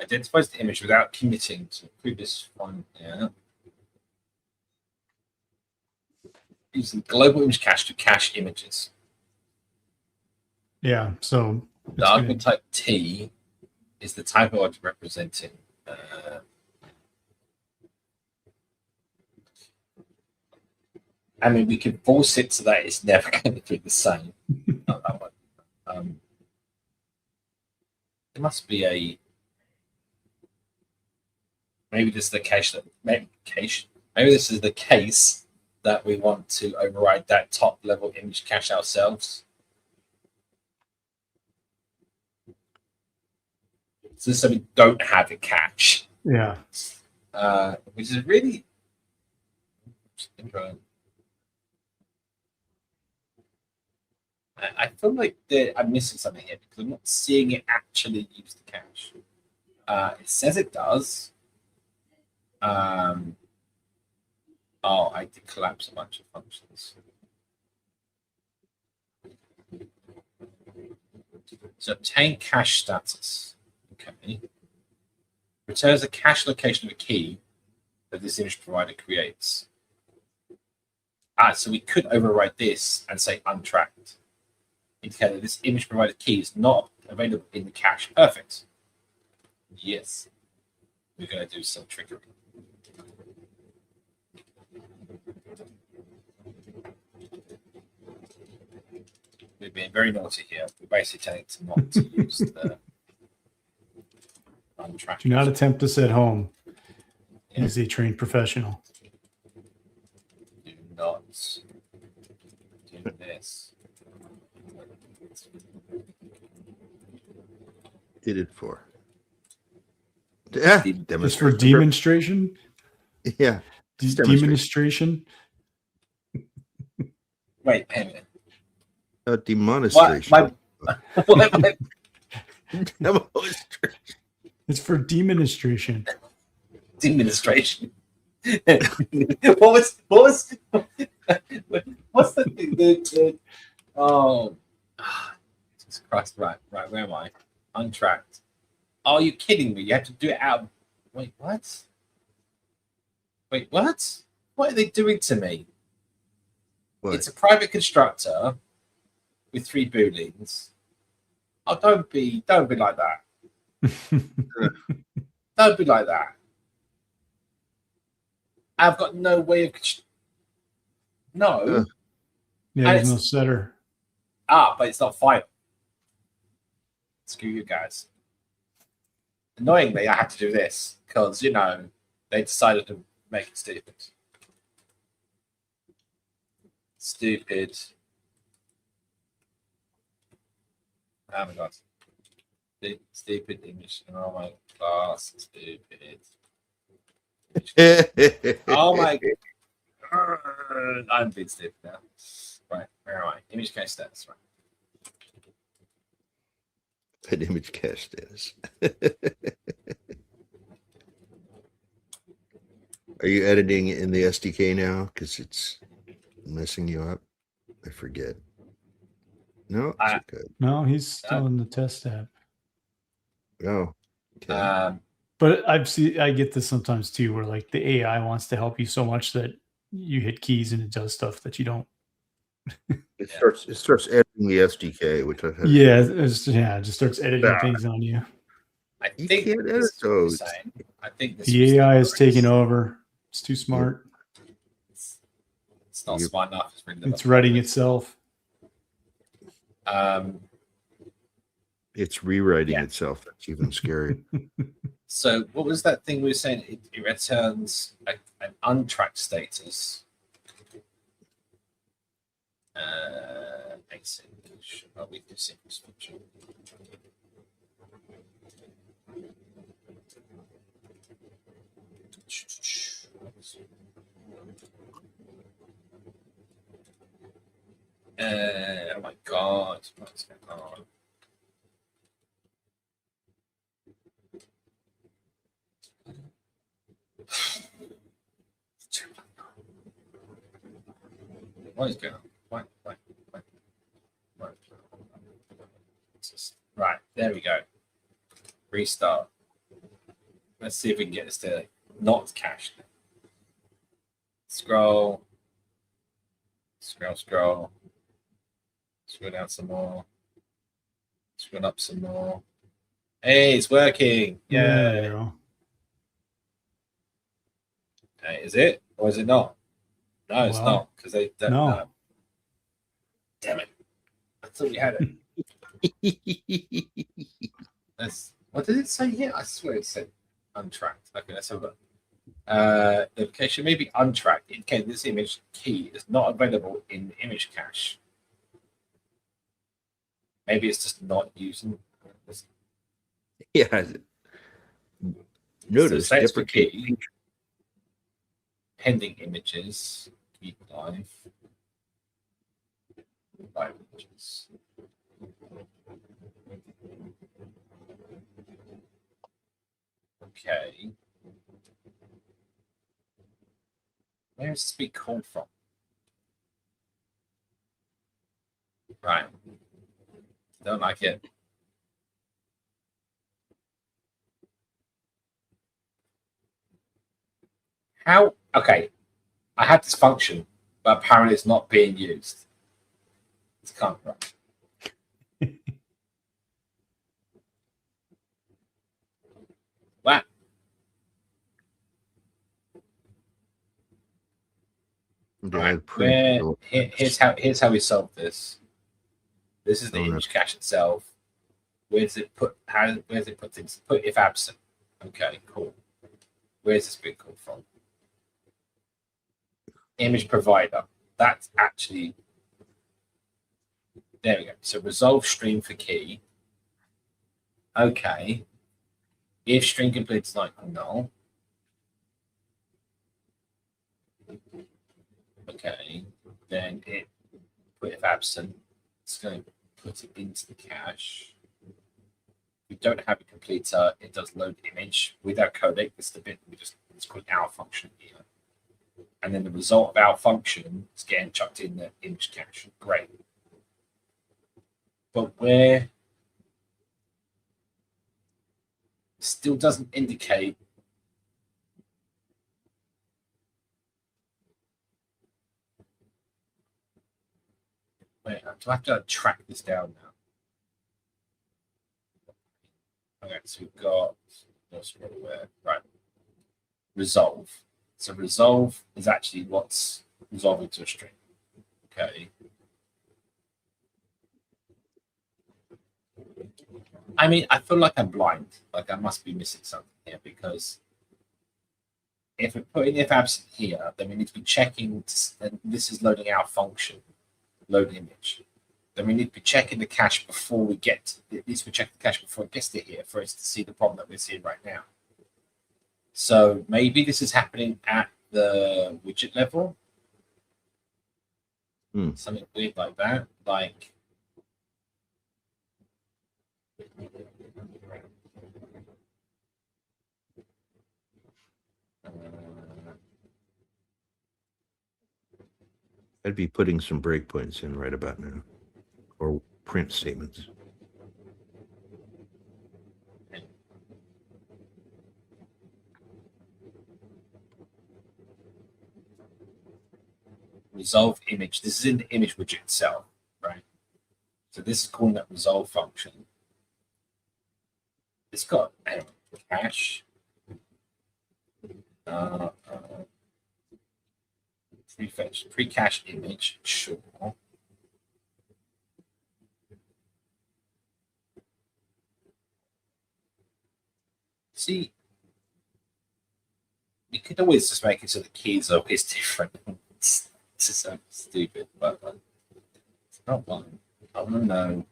Identifies the image without committing to the previous one. Yeah. Using global image cache to cache images. Yeah. So the argument type T is the type of object representing. I mean, we can force it so that it's never going to be the same. Not that one. It must be a. Maybe this is the case that maybe this is the case that we want to override that top level image cache ourselves. So we don't have a cache. Yeah. Which is really interesting. I feel like I'm missing something here because I'm not seeing it actually use the cache. It says it does. Oh, I did collapse a bunch of functions. So obtain cache status. Okay. Returns the cache location of a key that this image provider creates. So we could overwrite this and say untracked. Indicate that this image provider key is not available in the cache. Perfect. Yes. We're going to do some trickery. We're being very naughty here. We're basically telling it to not to use the untracked. Do not attempt this at home. Yeah. He's a trained professional. Do not do this. Did it for? Yeah, It's for demonstration. Yeah, Demonstration. Wait, hang on. Demonstration. What? Demonstration. It's for demonstration. Demonstration. What's the thing? Oh, Jesus Christ! Right. Where am I? Untracked. Are you kidding me? You have to do it out. Wait, what? What are they doing to me? What? It's a private constructor with 3 booleans. Oh, don't be like that. Don't be like that. I've got no way of. No. Yeah, there's no setter. But it's not final. Screw you guys. Annoyingly, I had to do this because, they decided to make it stupid. Stupid. Oh my god. Stupid image. Oh my class. Stupid. Oh my god. I'm being stupid now. Right, where am I? Image cache status. Right. That image cache status. Are you editing in the SDK now? Because it's messing you up. I forget. No, it's okay. No, he's still in the test tab. Oh, okay. But I get this sometimes too, where like the AI wants to help you so much that you hit keys and it does stuff that you don't. It starts editing the SDK, which I've had. Yeah, it just starts editing things on you. I You think can't edit those. I think this The AI is taking over. It's too smart. It's not smart enough. It's writing itself. It's rewriting itself. That's even scary. So what was that thing we were saying? It returns an untracked status. Async. Oh, we do sequence function. Oh my god. What's going on? What is going on? What? Right, there we go. Restart. Let's see if we can get this to not cached. Scroll. Scroll down some more. Scroll up some more. Hey, it's working. Yeah. There you go. Hey, is it? Or is it not? No, it's not. Because they don't know. Damn it. I thought we had it. What did it say here? I swear it said untracked. Okay, let's have a look. The location may be untracked, indicating this image key is not available in the image cache. Maybe it's just not using this. Yeah. Notice so different key, pending images, keep live images. Okay. Where is this being called from? Right. Don't like it. How? Okay. I had this function, but apparently it's not being used. It's can't run. Wow. Yeah, Right. Here's how we solve this. This is the image cache itself. Where's it put? Where's it put things? Put if absent. Okay, cool. Where's this being called from? Image provider. That's actually there we go. So resolve stream for key. Okay. If string completes like null. Okay. Then it put if absent. It's going to put it into the cache. If we don't have a completer, it does load image without codec. This is the bit we just it's called our function here. And then the result of our function is getting chucked in the image cache. Great. But where still doesn't indicate wait, do I have to track this down now? Okay, so we've got right. Resolve. So resolve is actually what's resolving to a string. Okay. I mean, I feel like I'm blind. Like I must be missing something here because if we're putting if absent here, then we need to be checking. And this is loading our function, load image. Then we need to be checking the cache before we get. At least we check the cache before it gets to here for us to see the problem that we're seeing right now. So maybe this is happening at the widget level. Something weird like that. Like I'd be putting some breakpoints in right about now, or print statements. resolve image. This is in the image widget itself, right? So this is calling that resolve function. It's got cache. Prefetch, pre-cache image, sure. See, you could always just make it so the keys are always different. It's so stupid, but it's not one. I want to know.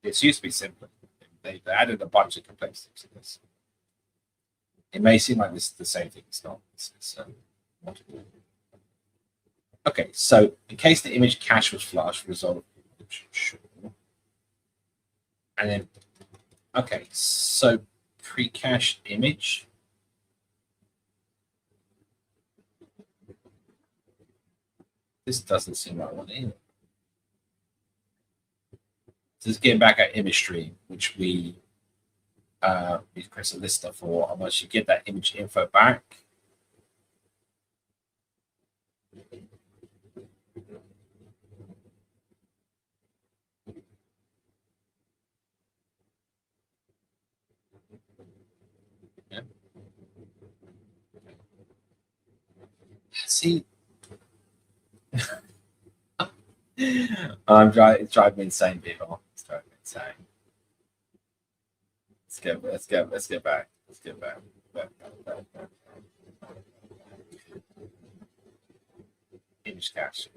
This used to be simple. They added a bunch of complexities to this. It may seem like this is the same thing. It's not. It's okay, so in case the image cache was flushed, resolve image, sure. And then, okay, so pre-cached image. This doesn't seem like one either. This is getting back at image stream, which we press a lister for. And once you get that image info back, yeah. See, it's driving me insane, people. It's driving me insane. Let's get back. Image cache.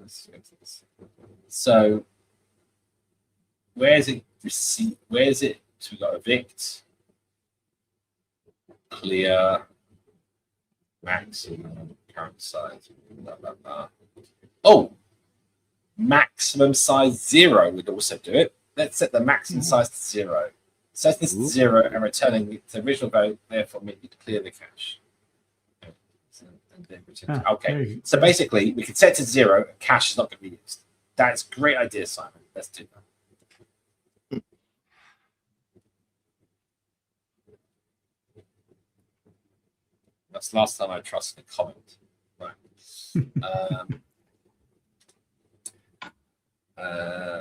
So where is it? Where is it? So we got evict, clear, maximum current size. Blah, blah, blah. Oh, maximum size 0 would also do it. Let's set the maximum size to 0. Set this to 0 and returning the original value, therefore make it clear the cache. Okay, so basically we can set to 0 and cache is not going to be used. That's a great idea, Simon. Let's do that. That's the last time I trusted a comment. Right.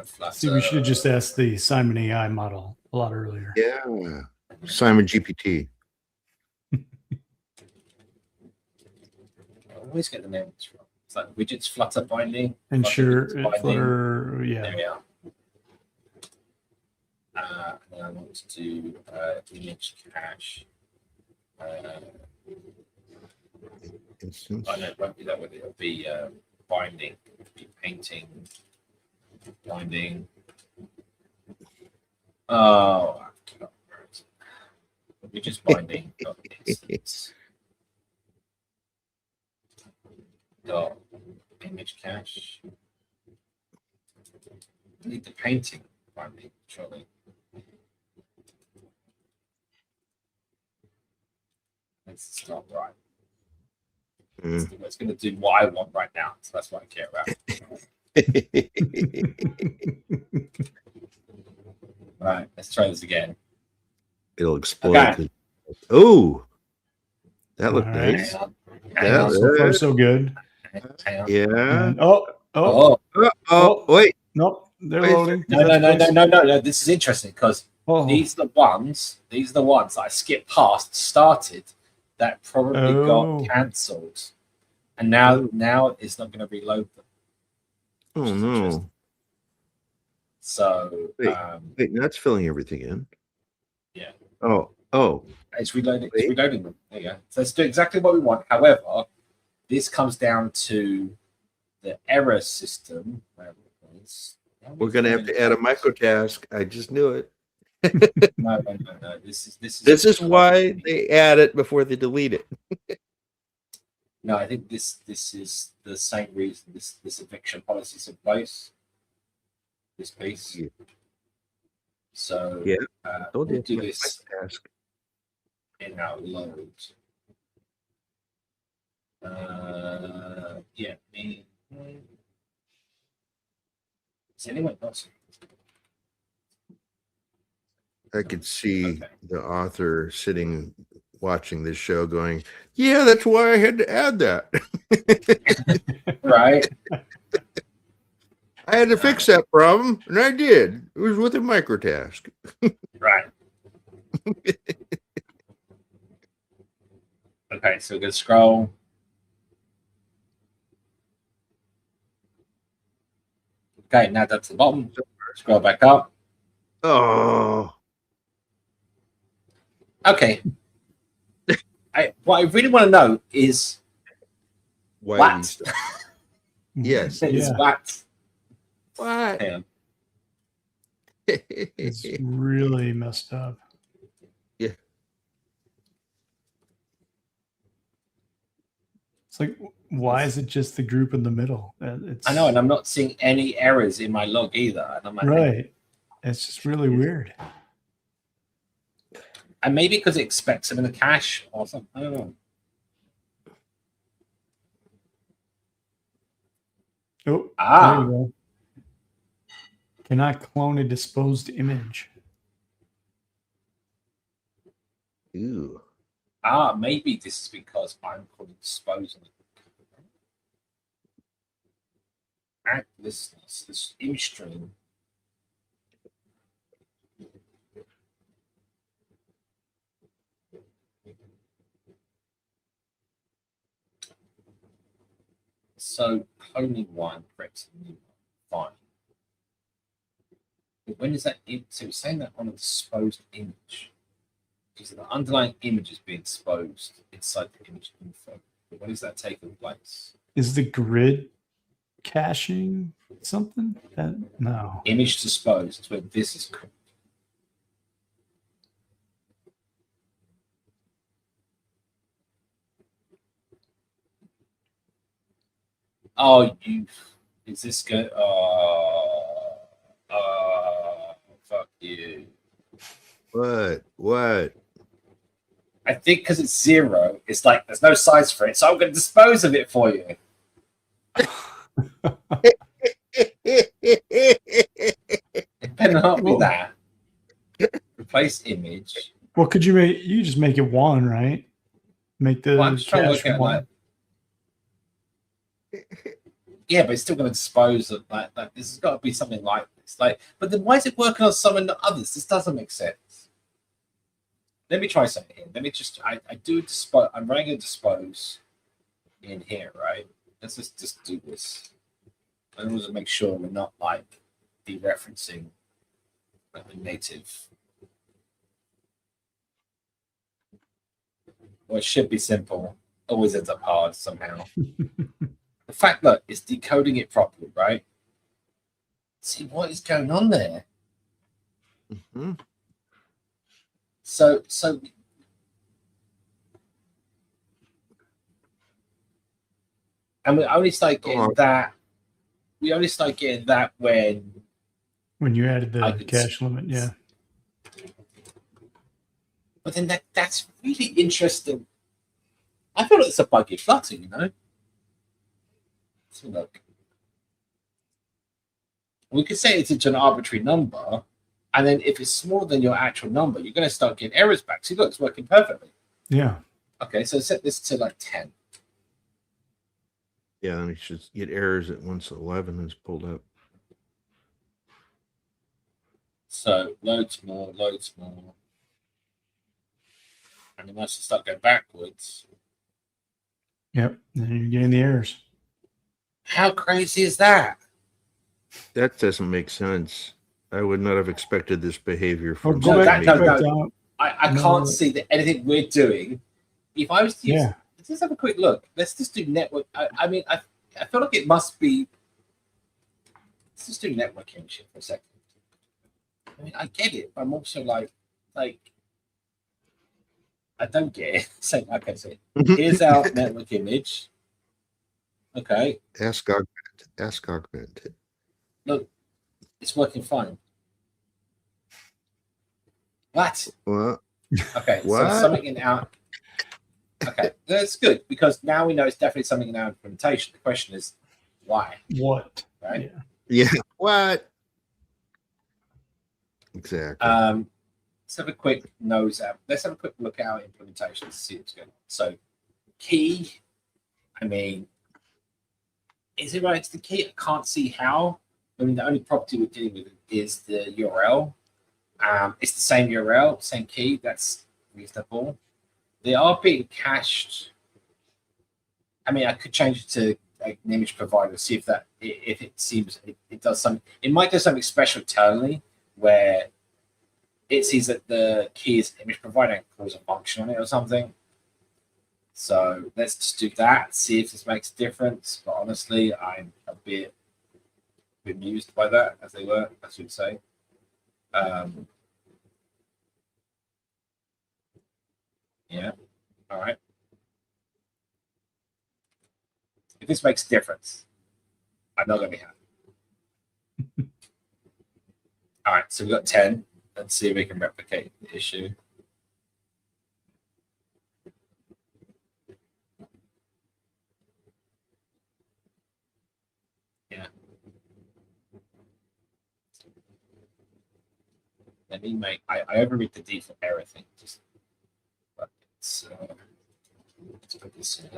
Flutter. See, we should have just asked the Simon AI model a lot earlier. Yeah. Simon GPT. I always get the names wrong. It's like widgets Flutter binding. And Flutter sure, widgets binding. Flutter, yeah. There we are. And then I want to do image cache. Instance. I know it won't be that way. It'll be binding, it'll be painting, binding. Oh, we just binding. Dot instance. Dot image cache. I need the painting binding, surely. It's not right. It's going to do what I want right now, so that's what I care about. Right, let's try this again. It'll explode. Okay. Oh, that looked All right. nice. Hang on. Yeah, So far, so good. Hang on. Yeah. And, oh, Wait. nope, they're Wait, loading. No. This is interesting because Oh, these are the ones that I skipped past, started, that probably got cancelled. And now it's not going to reload them. Oh no. So Wait, that's filling everything in. Yeah. Oh. It's reloading. It's reloading them. There you go. So let's do exactly what we want. However, this comes down to the error system. We're gonna have to add a microtask. I just knew it. No. This is why they add it before they delete it. No, I think this is the same reason this eviction policy is in place. This piece. Yeah. So Yeah. we'll do this Microtask. in our load. Yeah. Is anyone else? I could see Okay. the author sitting watching this show going, yeah, that's why I had to add that. Right. I had to fix that problem, and I did. It was with a microtask. Right. Okay, so we're gonna scroll. Okay, now that's the bottom. Scroll back up. Oh, Okay. What I really want to know is why? what? Yes. Is Yeah. what? What? Hang on. It's really messed up. Yeah. It's like, why is it just the group in the middle? It's I know, and I'm not seeing any errors in my log either. And I'm like, right. It's just really weird. And maybe because it expects them in the cache or something. I don't know. Oh, Ah. there you go. Cannot clone a disposed image. Ew. Maybe this is because I'm calling disposal. This image stream. So cloning one corrects the new one. Fine. But when is that? So it's saying that on a disposed image. Because the underlying image is being disposed inside the image info. But when is that taking place? Is the grid caching something? No. Image dispose. That's where this is. Oh, is this good? Fuck you. What? I think because it's 0, it's like there's no size for it, so I'm going to dispose of it for you. It better not be that. Replace image. Well, could you make? You just make it 1, right? Make the Well, I'm just trying to cache work out 1. Yeah, but it's still going to dispose of like this has got to be something like this. Like, but then why is it working on some and not others? This doesn't make sense. Let me try something here. Let me just I do dispose. I'm running a dispose in here, right? Let's just do this. I want to make sure we're not like dereferencing like the native. Well, it should be simple. Always ends up hard somehow. The fact that it's decoding it properly, right? See what is going on there. Mm-hmm. So and we only start getting that. We only start getting that when you added the cache limit, yeah. But then that's really interesting. I thought it's a buggy Flutter, you know. So look, we could say it's an arbitrary number, and then if it's smaller than your actual number, you're going to start getting errors back. See, look, it's working perfectly. Yeah. Okay, so set this to like 10. Yeah, then you should get errors at once 11 is pulled up. So loads more. And then once you start going backwards. Yep. Then you're getting the errors. How crazy is that? That doesn't make sense. I would not have expected this behavior from No, down. I can't see that anything we're doing. If I was to use, let's just have a quick look. Let's just do network. I mean, I feel like it must be. Let's just do networking shit for a second. I mean, I get it, but I'm also like, I don't get it. So, okay, so here's our network image. Okay. Ask augment. Look, it's working fine. What? Okay, so something in our. Okay, that's good because now we know it's definitely something in our implementation. The question is, why? What? Yeah. Right? What? Exactly. Let's have a quick nose out. Let's have a quick look at our implementation to see what's going on. So, key. I mean, is it right? It's the key. I can't see how. I mean, the only property we're dealing with is the URL. It's the same URL, same key. That's reasonable. They are being cached. I mean, I could change it to like an image provider, see if it seems it does something. It might do something special internally where it sees that the key is image provider and calls a function on it or something. So let's just do that. See if this makes a difference. But honestly, I'm a bit bemused by that, as they were, I should say. Yeah. All right. If this makes a difference, I'm not going to be happy. All right. So we've got 10. Let's see if we can replicate the issue. Yeah. Let me make. I overread the default error thing. Just. Let's put this in.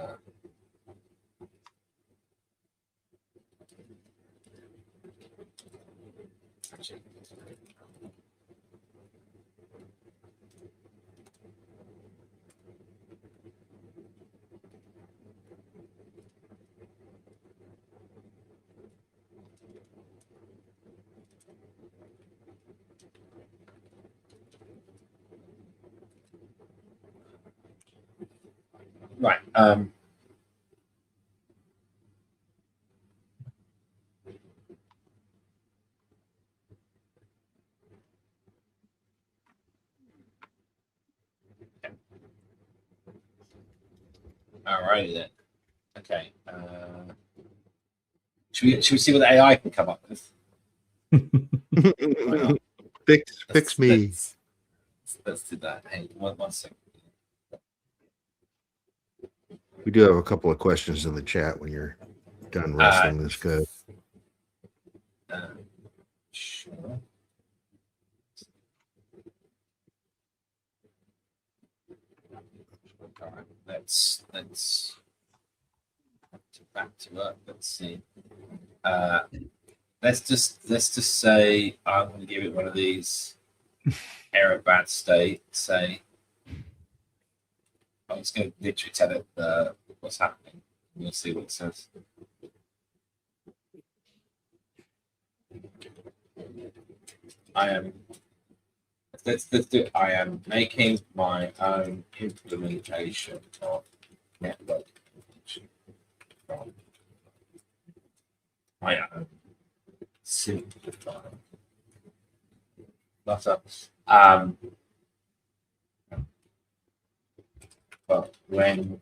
Right. All right then. Okay. Should we see what the AI can come up with? Hang on. Fix me. Let's do that. Hey, one second. We do have a couple of questions in the chat when you're done wrestling this code. Sure. All right, let's back to work. Let's see. Let's just say I'm going to give it one of these error bad state. Say I'm just going to literally tell it what's happening. We'll see what it says. Let's do it. I am making my own implementation of network from my own simplified Flutter. But when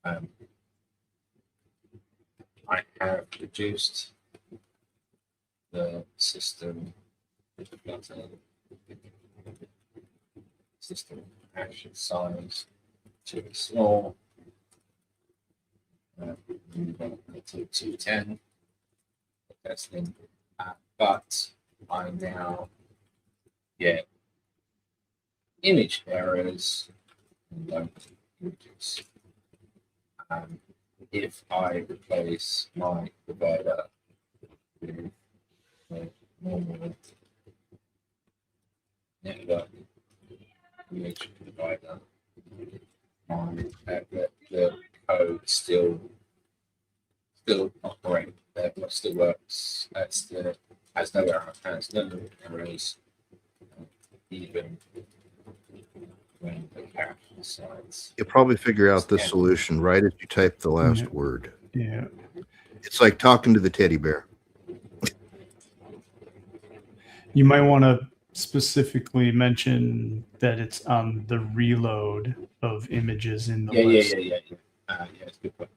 I have reduced the system action size to small, to 210 testing, but I now get image errors and don't images. If I replace my provider with a normal network image provider, the code still operates. It still works. Has no error. Has no errors. Even when the cache size. You'll probably figure out the solution right as you type the last word. Yeah. It's like talking to the teddy bear. You might want to specifically mention that it's on the reload of images in the list. Yeah. It's good point.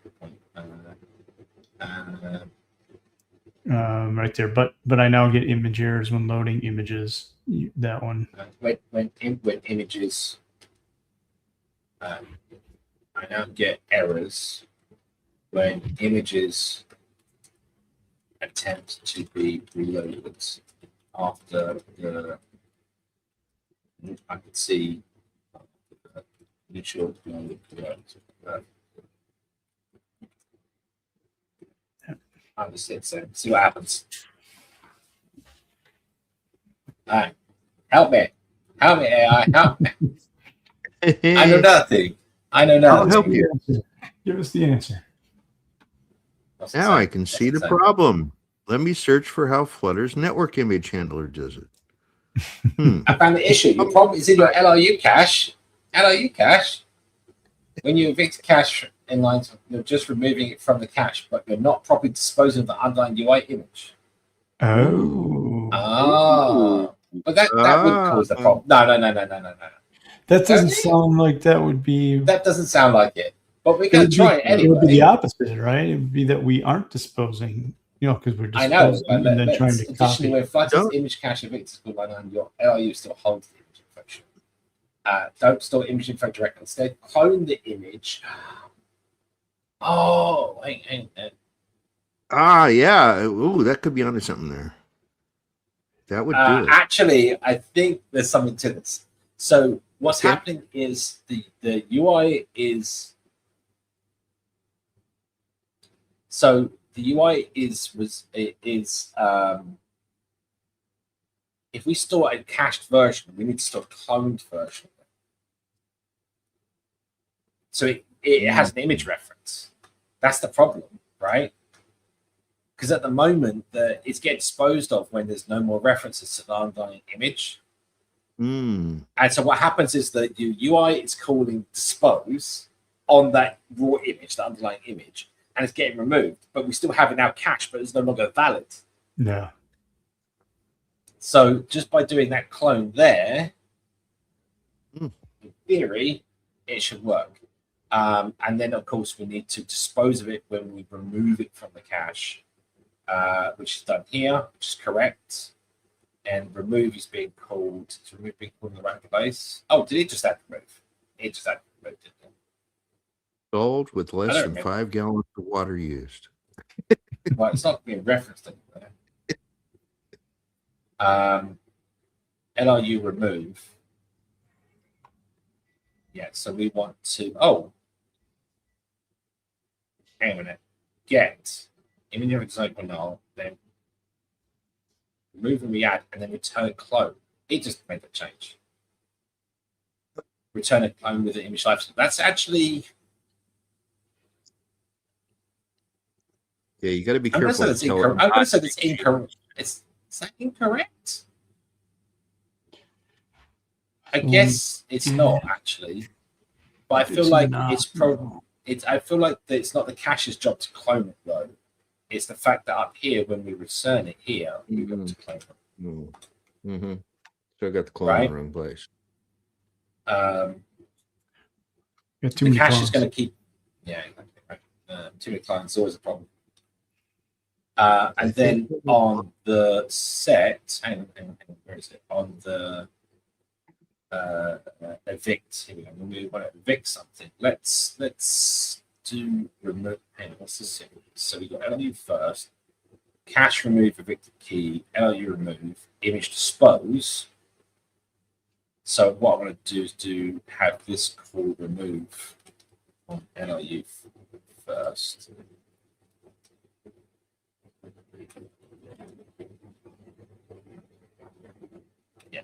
Right there, but I now get image errors when loading images. That one. When images, I now get errors when images attempt to be reloaded after the. I can see the initial load. I just hit send. See what happens. All right. Help me, AI. Help me. I know nothing. I'll help you. Give us the answer. Now I can see the problem. Let me search for how Flutter's network image handler does it. I found the issue. Your problem is in your LRU cache. LRU cache. When you evict cache inlines, you're just removing it from the cache, but you're not properly disposing of the underlying UI image. Oh. But that would cause a problem. No. That doesn't sound like that would be. That doesn't sound like it. But we're going to try it anyway. It would be the opposite, right? It would be that we aren't disposing, because we're disposing and then trying to copy. Additionally, when Flutter's image cache evicts called line on your LRU still holds the image infection. Don't store image info directly. Instead, clone the image. Oh, hang. Yeah. Ooh, that could be onto something there. That would do it. Actually, I think there's something to this. So what's happening is the UI is. So the UI is if we store a cached version, we need to store a cloned version. So it has an image reference. That's the problem, right? Because at the moment, it's getting disposed of when there's no more references to the underlying image. And so what happens is that the UI is calling dispose on that raw image, the underlying image, and it's getting removed. But we still have it now cached, but it's no longer valid. No. So just by doing that clone there, in theory, it should work. And then, of course, we need to dispose of it when we remove it from the cache, which is done here, which is correct. And remove is being called. Is remove being called in the right place? Oh, did it just add remove? It just added remove, didn't it? Sold with less don't than remember. 5 gallons of water used. Well, it's not being referenced anywhere. LRU remove. Yeah, so we want to. Oh, hang on a minute. Get. Even if it's open null, then remove and re-add, and then return clone. It just made the change. Return a clone with the image life. That's actually. Yeah, you got to be I'm going to careful. say that's incorrect. I'm going to say that's incorrect. Is that incorrect? I guess it's not actually, but I feel like it's probably. I feel like that it's not the cache's job to clone it though. It's the fact that up here, when we return it here, we got to clone it. Mm-hmm. So I got the clone Right? in the wrong place. The cache is going to keep. Yeah, exactly. Right. Too many clients is always a problem. And then on the set, hang on, where is it? On the evict. Here we go. We want to evict something. Let's do remove. Hang on, what's this? So we got LU first. Cache remove evicted key. LU remove. Image dispose. So what I want to do is have this called remove on LU first. Yeah,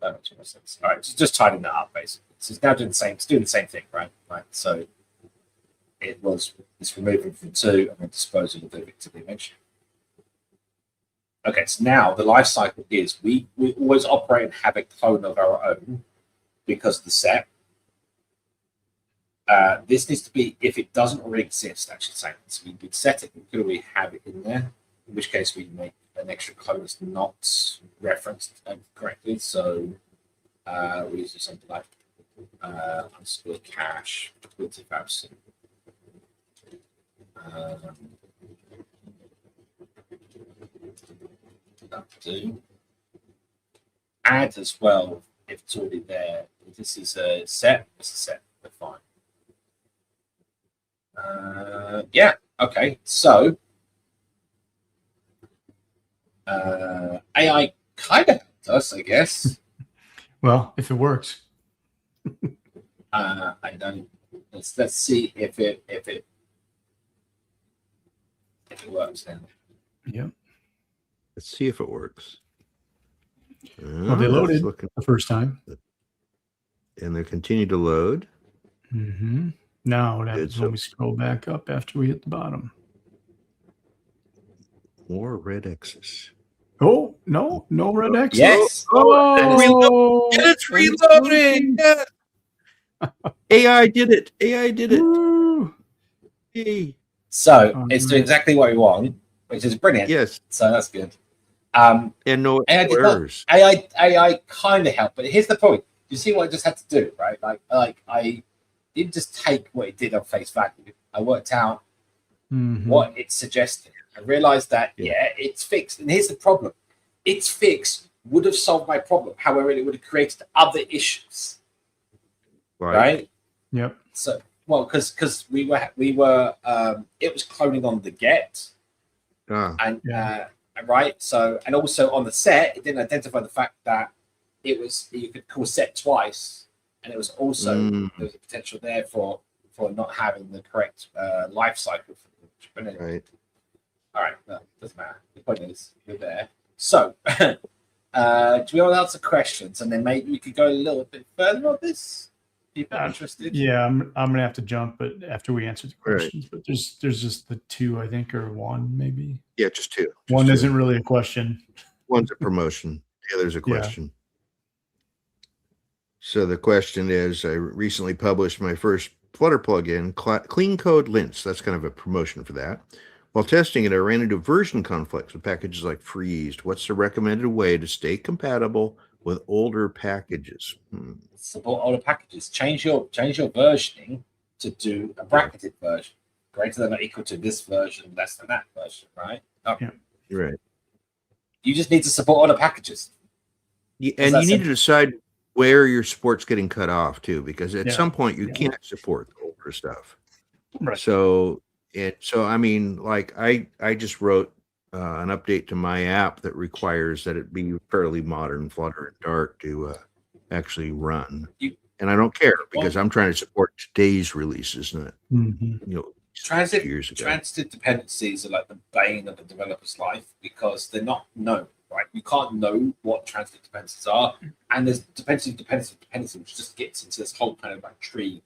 that makes more sense. All right, so just tidying that up basically. So it's now doing the same thing, right? Right. So it's removing from 2 and then disposing of the evicted image. Okay, so now the life cycle is we always operate and have a clone of our own because of the set. This needs to be, if it doesn't already exist, actually saying so we could set it, we could already have it in there, in which case we make an extra clone that's not referenced correctly. So we use something like underscore cache with if absent. Do add as well if it's already there. If this is a set, it's a set. We're fine. Yeah. Okay. So AI kind of helped us, I guess. Well, if it works. I don't. Let's see if it works then. Yep. Let's see if it works. Well, they loaded the first time. And they continue to load. Mm-hmm. Now what happens when we scroll back up after we hit the bottom? More red X's. Oh, no red X's. Yes. Oh, it's reloading. Yes. AI did it. AI did it. Woo. Hey. So it's doing exactly what we want, which is brilliant. Yes. So that's good. And no errors. AI kind of helped, but here's the point. You see what I just had to do, right? Like I didn't just take what it did on face value. I worked out what it suggested. I realized that it's fixed. And here's the problem: its fix would have solved my problem. However, it would have created other issues. Right? Yep. So because we were it was cloning on the get, and right. So and also on the set, it didn't identify the fact that it was you could call set twice, and it was also there was a potential there for not having the correct life cycle. Right. All right, no, doesn't matter. The point is you're there. So, do we want to answer questions, and then maybe we could go a little bit further on this? People interested? Yeah, I'm gonna have to jump, but after we answer the questions, but there's just the 2, I think, or 1 maybe. Yeah, just 2. One isn't really a question. One's a promotion. The other's a question. So the question is, I recently published my first Flutter plugin, Clean Code Lints. That's kind of a promotion for that. While testing it, I ran into version conflicts with packages like freezed. What's the recommended way to stay compatible with older packages. Support older packages. Change your versioning to do a bracketed version, greater than or equal to this version, less than that version, right? Yeah. Right. You just need to support older packages. And you need to decide where your support's getting cut off too, because at some point you can't support the older stuff. Right. So I mean, like I just wrote an update to my app that requires that it be fairly modern Flutter and Dart to actually run. And I don't care because I'm trying to support today's releases, not years ago. Transitive dependencies are like the bane of the developer's life because they're not known, right? You can't know what transitive dependencies are, and there's dependency, which just gets into this whole kind of like tree.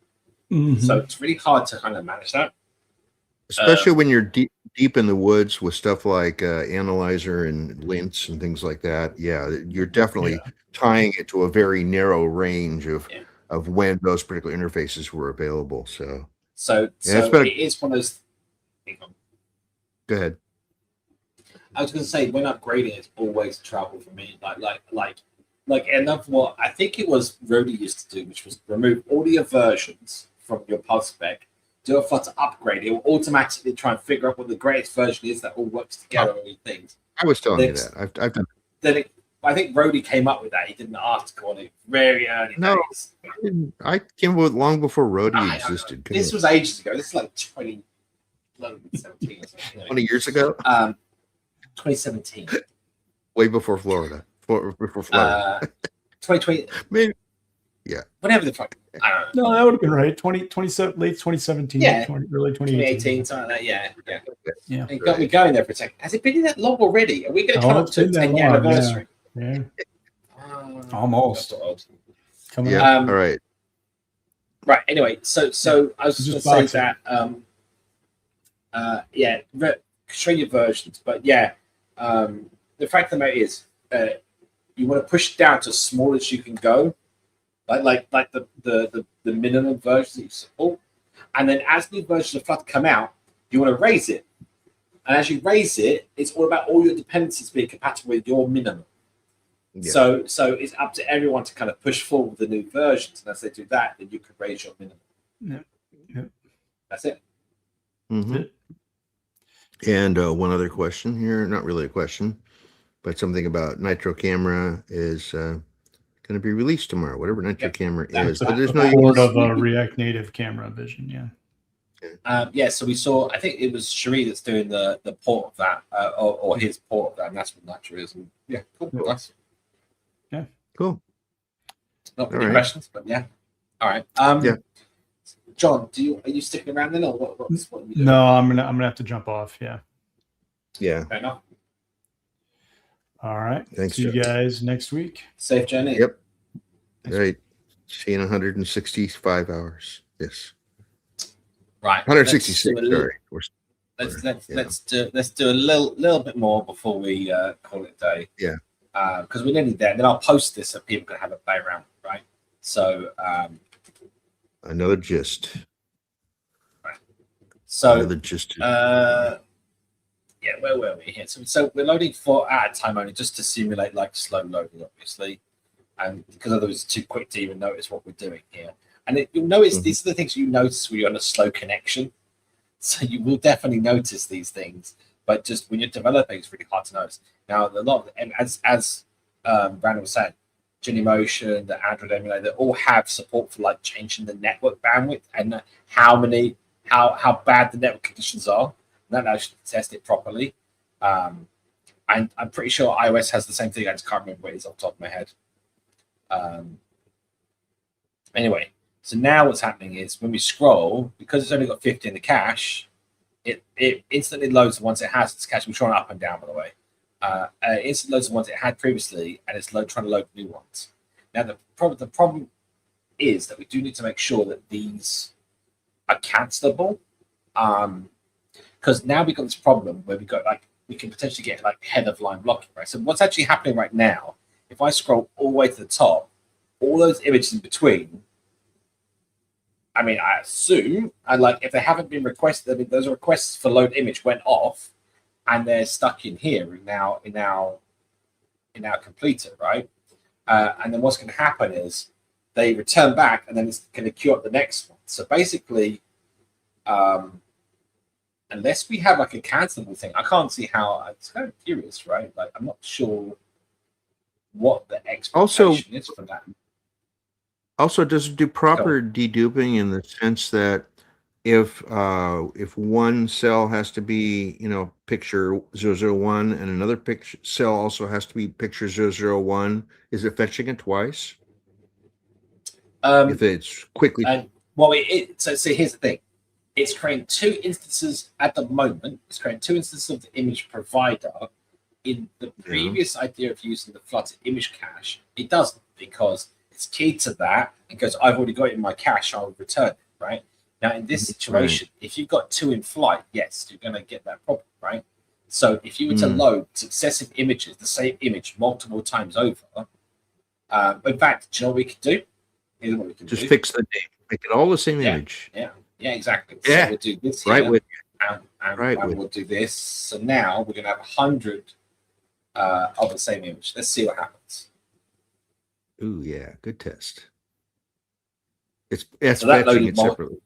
So it's really hard to kind of manage that, especially when you're deep in the woods with stuff like analyzer and lints and things like that. Yeah, you're definitely tying it to a very narrow range of when those particular interfaces were available. So it is one of those. Go ahead. I was going to say when upgrading, it's always trouble for me. Like enough what I think it was Rody used to do, which was remove all your versions from your pub spec, do a Flutter upgrade. It will automatically try and figure out what the greatest version is that all works together on these things. I was telling you that. I've done. Then I think Rody came up with that. He did an article on it very early days. I came up with long before Rody existed. This was ages ago. This is like 2017 or something. 20 years ago? 2017. Way before Florida. Before Florida. 2020. Maybe. Yeah. Whatever the fuck. I don't know. No, that would have been right. 27, late 2017, early 2018, something like that. Yeah. It got me going there for a second. Has it been that long already? Are we going to come up to a 10-year anniversary? Yeah. Almost. Coming up. All right. Right. Anyway, so I was just going to say that. Show your versions, but the fact of the matter is, you want to push it down to as small as you can go, like the minimum version that you support, and then as new versions of Flutter come out, you want to raise it, and as you raise it, it's all about all your dependencies being compatible with your minimum. Yeah. So it's up to everyone to kind of push forward the new versions, and as they do that, then you can raise your minimum. Yeah. That's it. Mm-hmm. And one other question here, not really a question, but something about Nitro Camera is going to be released tomorrow, whatever Nitro Camera is. But there's no port of React Native camera vision, so we saw, I think it was Cherie that's doing the port of that, or his port of that, and that's what Nitro is. And cool. Nice. Yeah. Cool. Not many questions, but yeah. All right. John, are you sticking around then, or what are you doing? No, I'm gonna have to jump off. Yeah. Yeah. Fair enough. All right. Thanks. See you guys next week. Safe journey. Yep. Right. See you in 165 hours. Yes. Right. 166. Sorry. Let's do a little bit more before we call it a day. Yeah. Because we're nearly there. Then I'll post this so people can have a play around. Right. So. Another gist. Right. So another gist. Where were we here? So we're loading 4 at a time only, just to simulate like slow loading, obviously, and because otherwise it's too quick to even notice what we're doing here. And you'll notice these are the things you notice when you're on a slow connection. So you will definitely notice these things, but just when you're developing, it's really hard to notice. Now, a lot of, and as Randall was saying, Genymotion, the Android emulator, they all have support for like changing the network bandwidth and how bad the network conditions are. And then I should test it properly. And I'm pretty sure iOS has the same thing. I just can't remember what it is off the top of my head. Anyway, so now what's happening is when we scroll, because it's only got 50 in the cache, it instantly loads the ones it has. It's cache. We're trying up and down, by the way. Instantly loads the ones it had previously, and it's trying to load new ones. Now the problem is that we do need to make sure that these are cancelable, because now we've got this problem where we can potentially get like head of line blocking, right? So what's actually happening right now? If I scroll all the way to the top, all those images in between. I mean, I assume, and like if they haven't been requested, I mean, those requests for load image went off. And they're stuck in here in now completed, right? And then what's going to happen is they return back, and then it's going to queue up the next one. So basically, unless we have like a cancelable thing, I can't see how. It's kind of curious, right? Like, I'm not sure what the expectation is for that. Also, does it do proper deduping in the sense that if one cell has to be, picture 001 and another picture cell also has to be picture 001, is it fetching it twice? If it's quickly. So here's the thing. It's creating 2 instances at the moment. It's creating 2 instances of the image provider. In the previous idea of using the Flutter image cache, it doesn't, because it's keyed to that and goes, I've already got it in my cache, I'll return it, right? Now, in this situation, if you've got 2 in flight, yes, you're going to get that problem, right? So if you were to load successive images, the same image multiple times over, in fact, do you know what we could do? Here's what we can Just do. fix the name. Make it all the same image. Yeah, exactly. Yeah. So we'll do this here, and we'll do this. So now we're going to have 100 of the same image. Let's see what happens. Ooh, yeah, good test. It's So that fetching loaded it separately.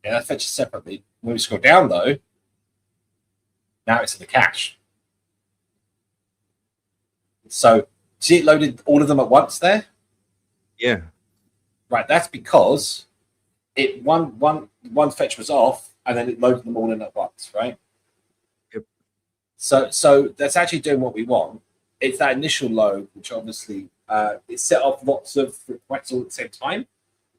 Yeah, that fetches separately. When we scroll down, though, now it's in the cache. So see, it loaded all of them at once there. Yeah. Right. That's because it one fetch was off, and then it loaded them all in at once. Right. Yep. So that's actually doing what we want. It's that initial load, which obviously it set off lots of requests all at the same time,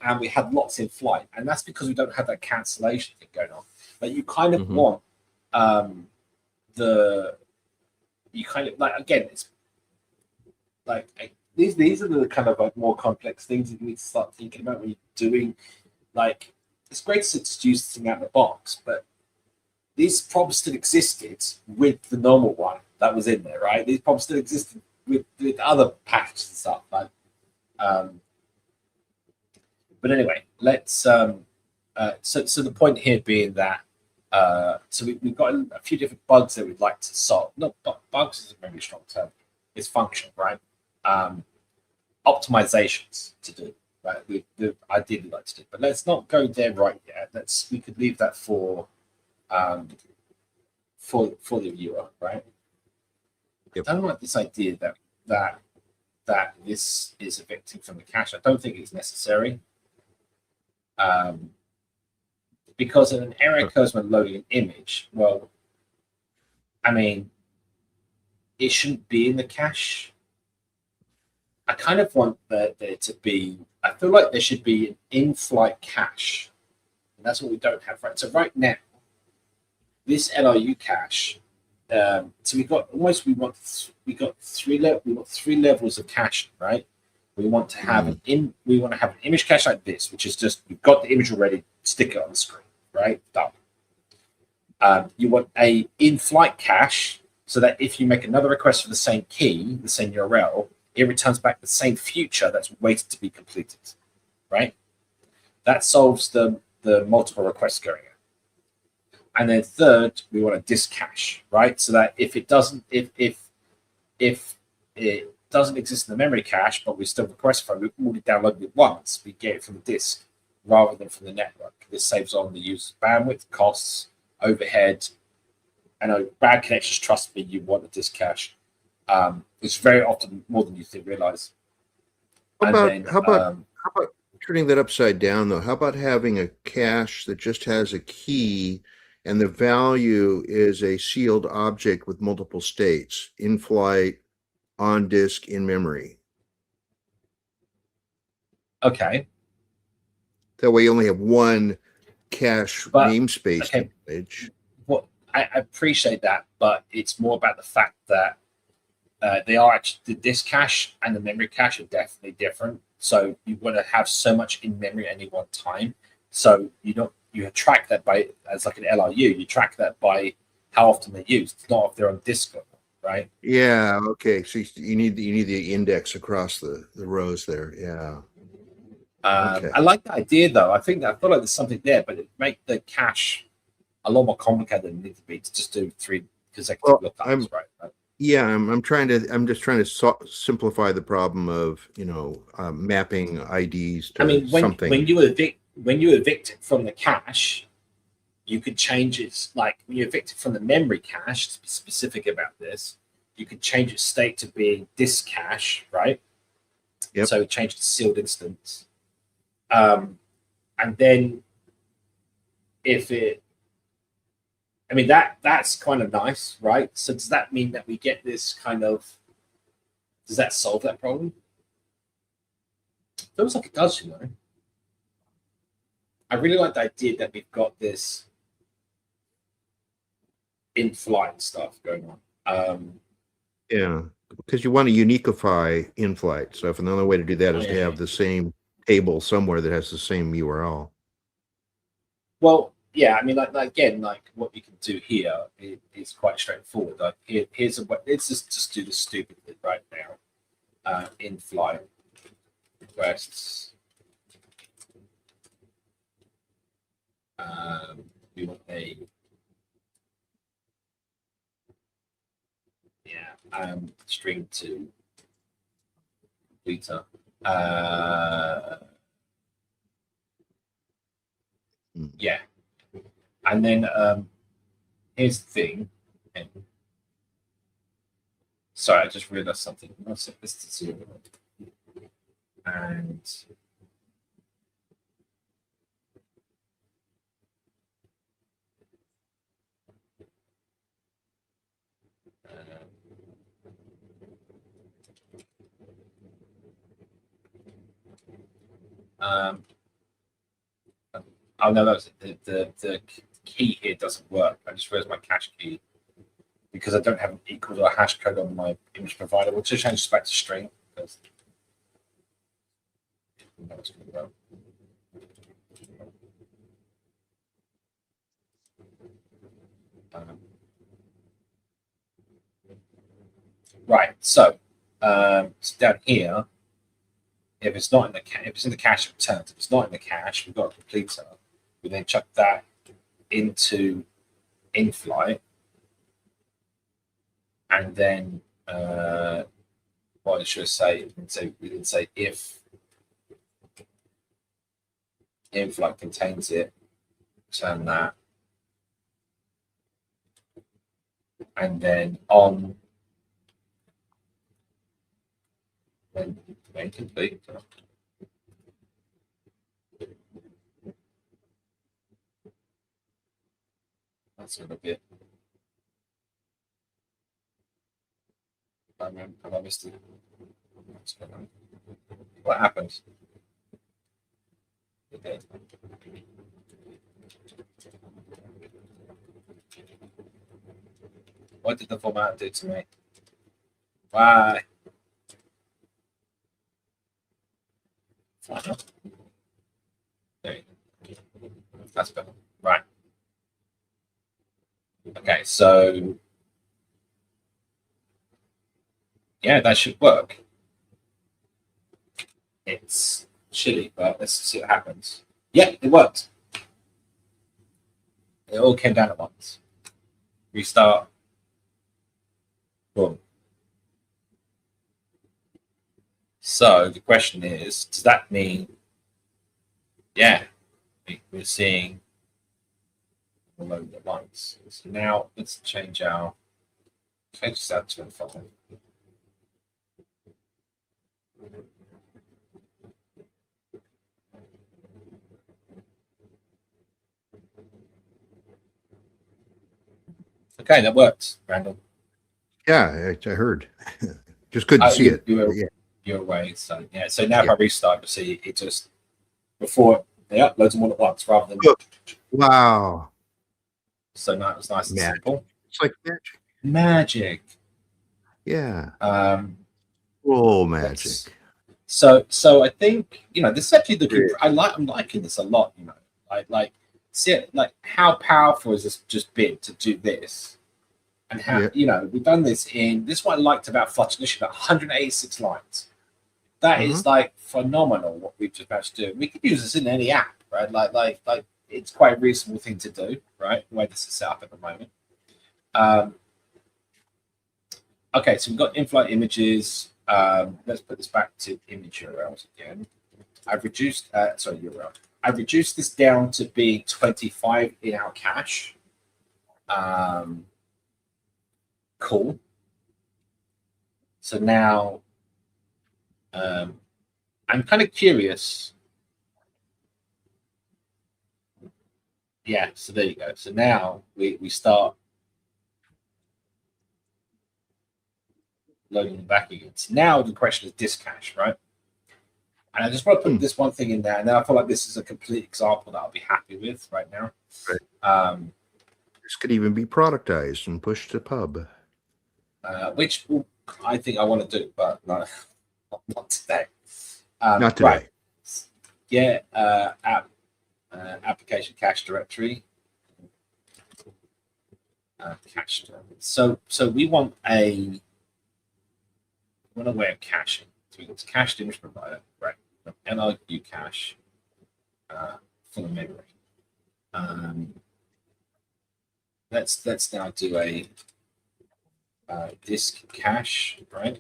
and we had lots in flight, and that's because we don't have that cancellation thing going on. But you kind of want it's like these are the kind of like more complex things that you need to start thinking about when you're doing. Like, it's great to just use this thing out of the box, but these problems still existed with the normal one that was in there, right? These problems still existed with other packages and stuff. Like, but anyway, let's. So the point here being that so we've got a few different bugs that we'd like to solve. Not bugs is a very strong term. It's function, right? Optimizations to do, right? We ideally like to do, but let's not go there right yet. We could leave that for the viewer, right? Yep. I don't like this idea that this is evicting from the cache. I don't think it's necessary. Because an error occurs when loading an image. Well, I mean, it shouldn't be in the cache. I kind of want there to be, I feel like there should be an in-flight cache. And that's what we don't have, right? So right now, this LRU cache, so we got three levels of caching, right? We want to have an image cache like this, which is just, we've got the image already, stick it on the screen, right? Done. You want a in-flight cache so that if you make another request for the same key, the same URL, it returns back the same future that's waited to be completed, right? That solves the multiple requests going in. And then third, we want a disk cache, right? So that if it doesn't exist in the memory cache, but we still request for it, we've already downloaded it once, we get it from the disk rather than from the network. This saves on the user's bandwidth, costs, overhead. I know bad connections, trust me, you want a disk cache. It's very often more than you realize. How about turning that upside down, though? How about having a cache that just has a key and the value is a sealed object with multiple states, in flight, on disk, in memory? Okay. That way you only have one cache namespace. Okay. Image. Well, I appreciate that, but it's more about the fact that they are actually, the disk cache and the memory cache are definitely different. So you want to have so much in memory at any one time. So you track that by, as like an LRU, you track that by how often they're used, not if they're on disk, right? Yeah. Okay. So you need the index across the rows there. Yeah. Okay. I like the idea though. I feel like there's something there, but it make the cache a lot more complicated than it needs to be to just do 3 consecutive lookups, right? Yeah, I'm just trying to simplify the problem of, mapping IDs I to mean, something. when you evict it from the cache, you could change its like when you evict it from the memory cache. To be specific about this, you could change its state to being this cache, right? Yep. So change to sealed instance, and then if it, I mean that's kind of nice, right? So does that mean that we get this kind of? Does that solve that problem? Feels like it does, you know. I really like the idea that we've got this in-flight stuff going on. Yeah, because you want to uniqueify in flight. So if another way to do that is to have the same table somewhere that has the same URL. Well, yeah, I mean, like again, like what you can do here is quite straightforward. Like here's a way. Let's just do this stupidly right now. In-flight requests. We want a string to completer. Yeah, and then here's the thing. Sorry, I just realized something. I'll set this to 0, and oh no, that's the key here doesn't work. I just realized my cache key because I don't have an equal or a hash code on my image provider. We'll just change this back to string because that's going to go. Right, so down here, if it's not in the if it's in the cache, it returns. If it's not in the cache, we've got a completer. We then chuck that into in-flight, and then what I should say, we didn't say if in-flight contains it, turn that, and then on then complete. That's a little bit. I missed it. What happened? Okay. What did the format do to me? Why? That's better. Right. Okay, so yeah, that should work. It's chilly, but let's see what happens. Yeah, it worked. It all came down at once. Restart. Boom. So the question is, does that mean, yeah, we're seeing a load at once? So now let's change our, change that to a 5. Okay, that worked, Randall. Yeah, I heard. Just couldn't see it. You're away. So yeah. So now if I restart, you'll see it just before they uploads them all at once rather than. Wow. So now it's nice and simple. It's like magic. Magic. Yeah. Oh, magic. So I think this is actually the I'm liking this a lot. Like see it, like how powerful has this just been to do this, and how we've done this in this. Is what I liked about Flutter initially, about 186 lines. That is like phenomenal what we've just managed to do. We could use this in any app, right? Like it's quite a reasonable thing to do, right? The way this is set up at the moment. Okay, so we've got in-flight images. Let's put this back to image URLs again. I've reduced, URL. I've reduced this down to being 25 in our cache. Cool. So now I'm kind of curious. Yeah, so there you go. So now we start loading them back again. So now the question is disk cache, right? And I just want to put this one thing in there, and then I feel like this is a complete example that I'll be happy with right now. Right. This could even be productized and pushed to pub. Which I think I want to do, but no, not today. Not today. Right. Yeah, application cache directory. Cache. So we want a way of caching. So it's cached image provider, right? NRU cache full of memory. Let's now do a disk cache, right?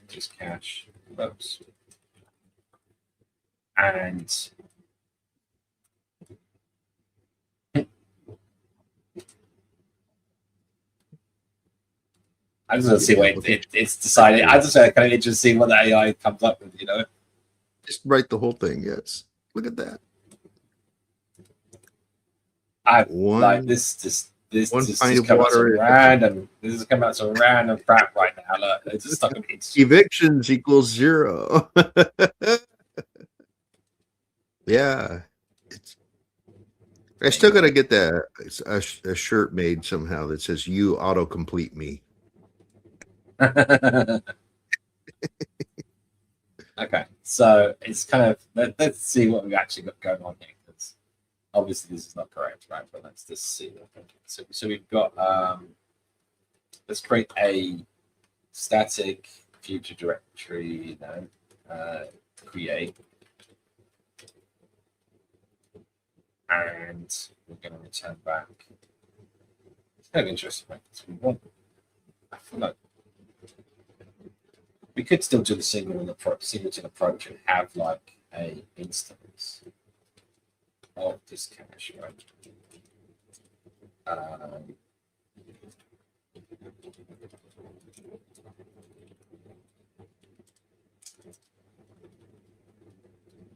Disk cache, oops. And I just want to see what it's decided. I just kind of interested to see what the AI comes up with, you know. Just write the whole thing. Yes. Look at that. I like this. This just come out some random. This is coming out some random crap right now. Look, it's just stuck in evictions equals 0. Yeah, I still gotta get that a shirt made somehow that says "You autocomplete me." Okay, so it's kind of let's see what we've actually got going on here, because obviously this is not correct, right? But let's just see. So we've got let's create a static future directory. Create, and we're going to return back. It's kind of interesting, right? So I feel like we could still do the singleton approach and have like a instance of this cache, right?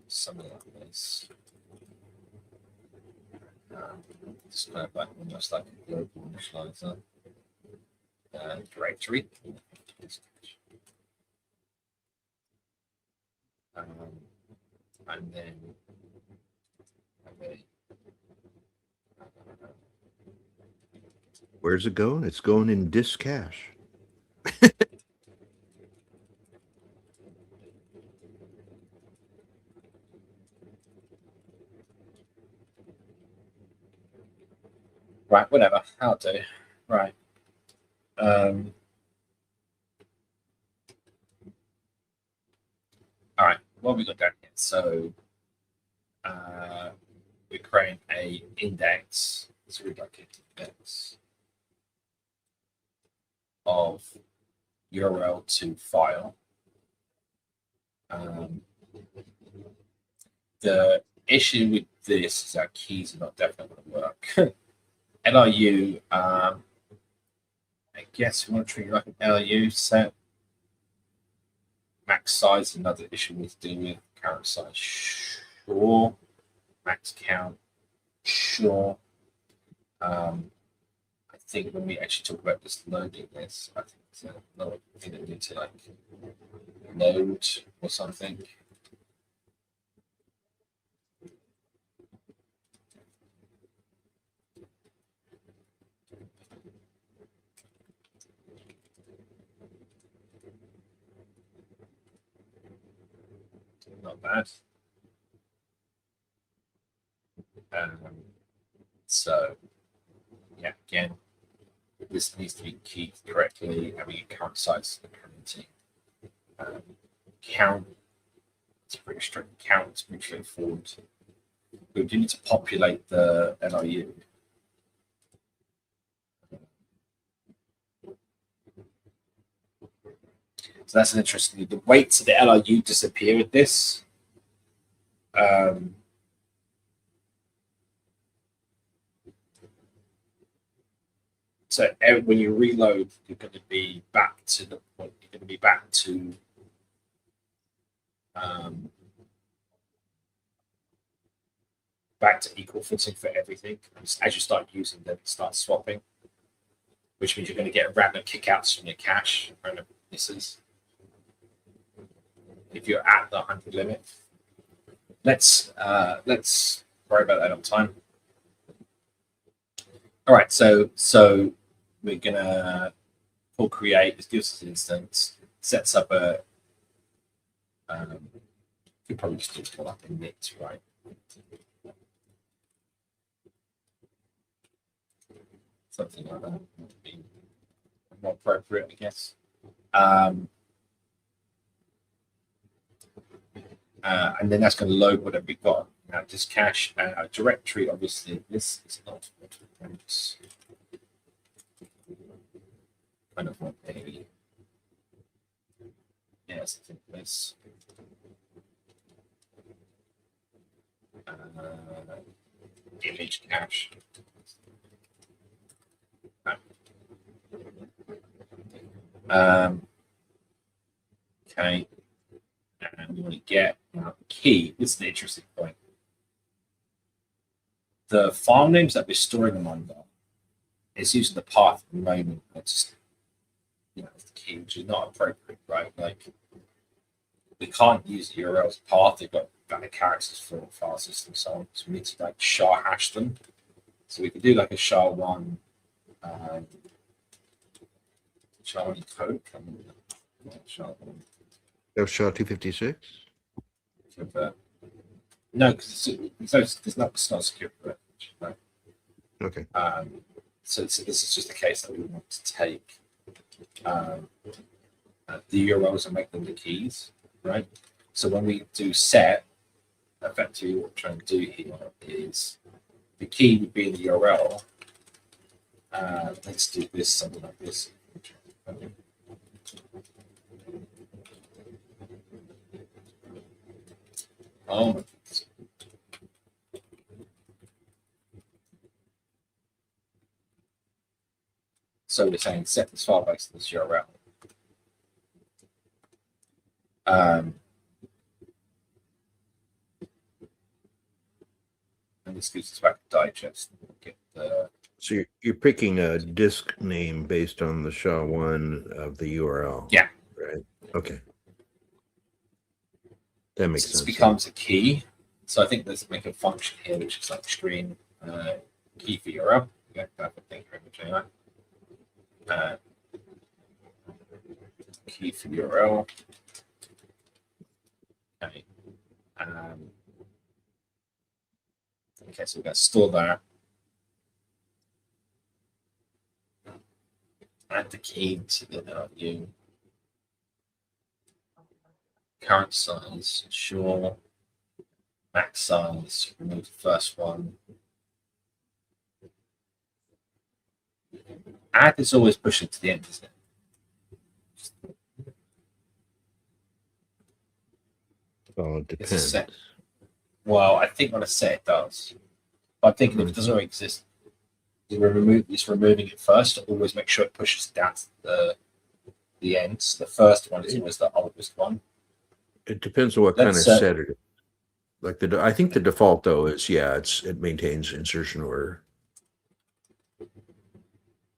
Something like this. Just kind of like almost like a global initializer directory. And then Where's it going? It's going in disk cache. Right, whatever. I'll do. Right. All right. What have we got down here? So we create a index. So we'd like an index of URL to file. The issue with this is our keys are not definitely going to work. LRU, I guess we want to treat it like an LRU set. Max size is another issue we need to deal with. Current size, sure. Max count, sure. I think when we actually talk about just loading this, I think it's another thing that we need to like load or something. Not bad. So yeah, again, this needs to be keyed correctly. I mean, current size incrementing. Count, it's pretty straight. Count, it's pretty straightforward. We do need to populate the LRU. So that's an interesting. The weights of the LRU disappear with this. So when you reload, you're going to be back to the point. You're going to be back to equal footing for everything. As you start using them, start swapping, which means you're going to get random kickouts from your cache, random misses. If you're at the 100 limit, let's worry about that on time. All right, so we're gonna pull create. This gives us an instance, sets up a. You probably just do it all up in init, right? Something like that would be more appropriate, I guess. And then that's going to load whatever we've got. Now, just cache a directory. Obviously, this is not what we want. Kind of want a yes, I think this. Image cache. Okay, and we want to get key. This is an interesting point. The file names that we're storing them under is using the path at the moment. It's the key, which is not appropriate, right? Like we can't use the URL as path. They've got valid characters for file system, so on. So we need to like SHA hash them. So we could do like a SHA-1. SHA-1 code. SHA-1. SHA-256? No, because it's not secure, right? Okay. So this is just a case that we want to take the URLs and make them the keys, right? So when we do set, effectively what we're trying to do here is the key would be in the URL. Let's do this, something like this. Oh my goodness. So we're saying set this file based on this URL. And this gives us back to digest. Get the So you're picking a disk name based on the SHA-1 of the URL. Yeah. Right. Okay. That makes sense. This becomes a key. So I think let's make a function here, which is like screen key for URL. Yeah, perfect. Thank you very much. Anyway. Key for URL. Okay. Okay, so we're going to store that. Add the key to the LRU. Current size, sure. Max size, remove the first one. Add is always pushing to the end, isn't it? Oh, it depends. Well, I think on a set it does. But I'm thinking if it doesn't already exist, it's removing it first to always make sure it pushes down to the end. So the first one is always the oldest one. It depends on what kind of set it is. Like I think the default though is it maintains insertion order.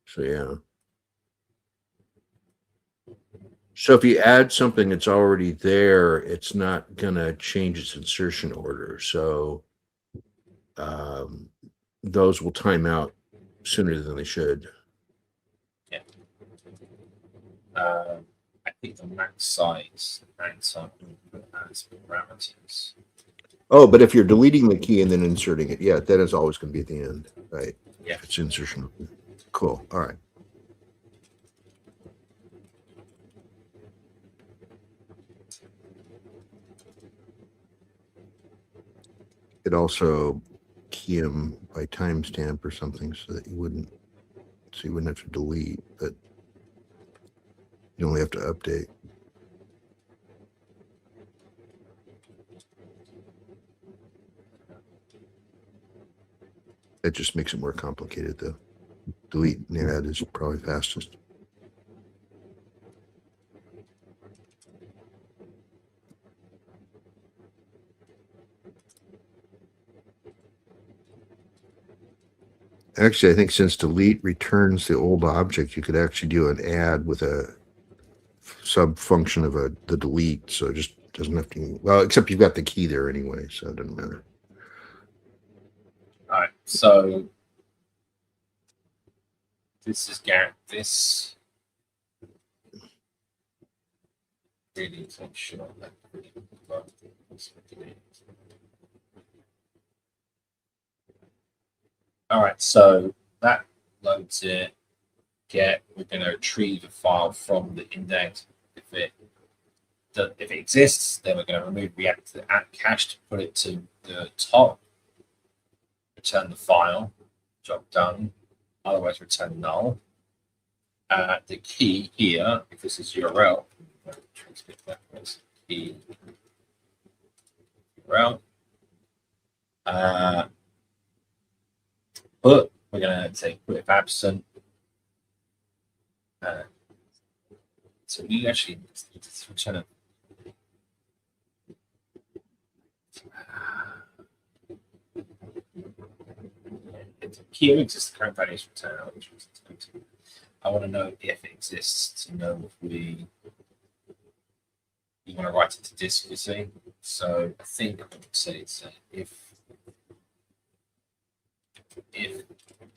So yeah. So if you add something that's already there, it's not gonna change its insertion order. So those will time out sooner than they should. Yeah. I think the max size as parameters. Oh, but if you're deleting the key and then inserting it, that is always going to be at the end, right? Yeah. It's insertion. Cool. All right. It also key them by timestamp or something so that you wouldn't have to delete, but you only have to update. It just makes it more complicated, though. Delete and add is probably fastest. Actually, I think since delete returns the old object, you could actually do an add with a sub function of the delete. So it just doesn't have to, well, except you've got the key there anyway, so it doesn't matter. All right, so this is Garrett. This really is not sure that really all right, so that loads it. We're going to retrieve a file from the index. If it exists, then we're going to remove React to the app cache to put it to the top. Return the file. Job done. Otherwise, return null. The key here, if this is URL, transmit that as key URL. But we're going to say put if absent. So we actually need to return it. Key exists, the current value is returned. I want to know if it exists to know if you want to write it to disk, you see. So I think I would say it's if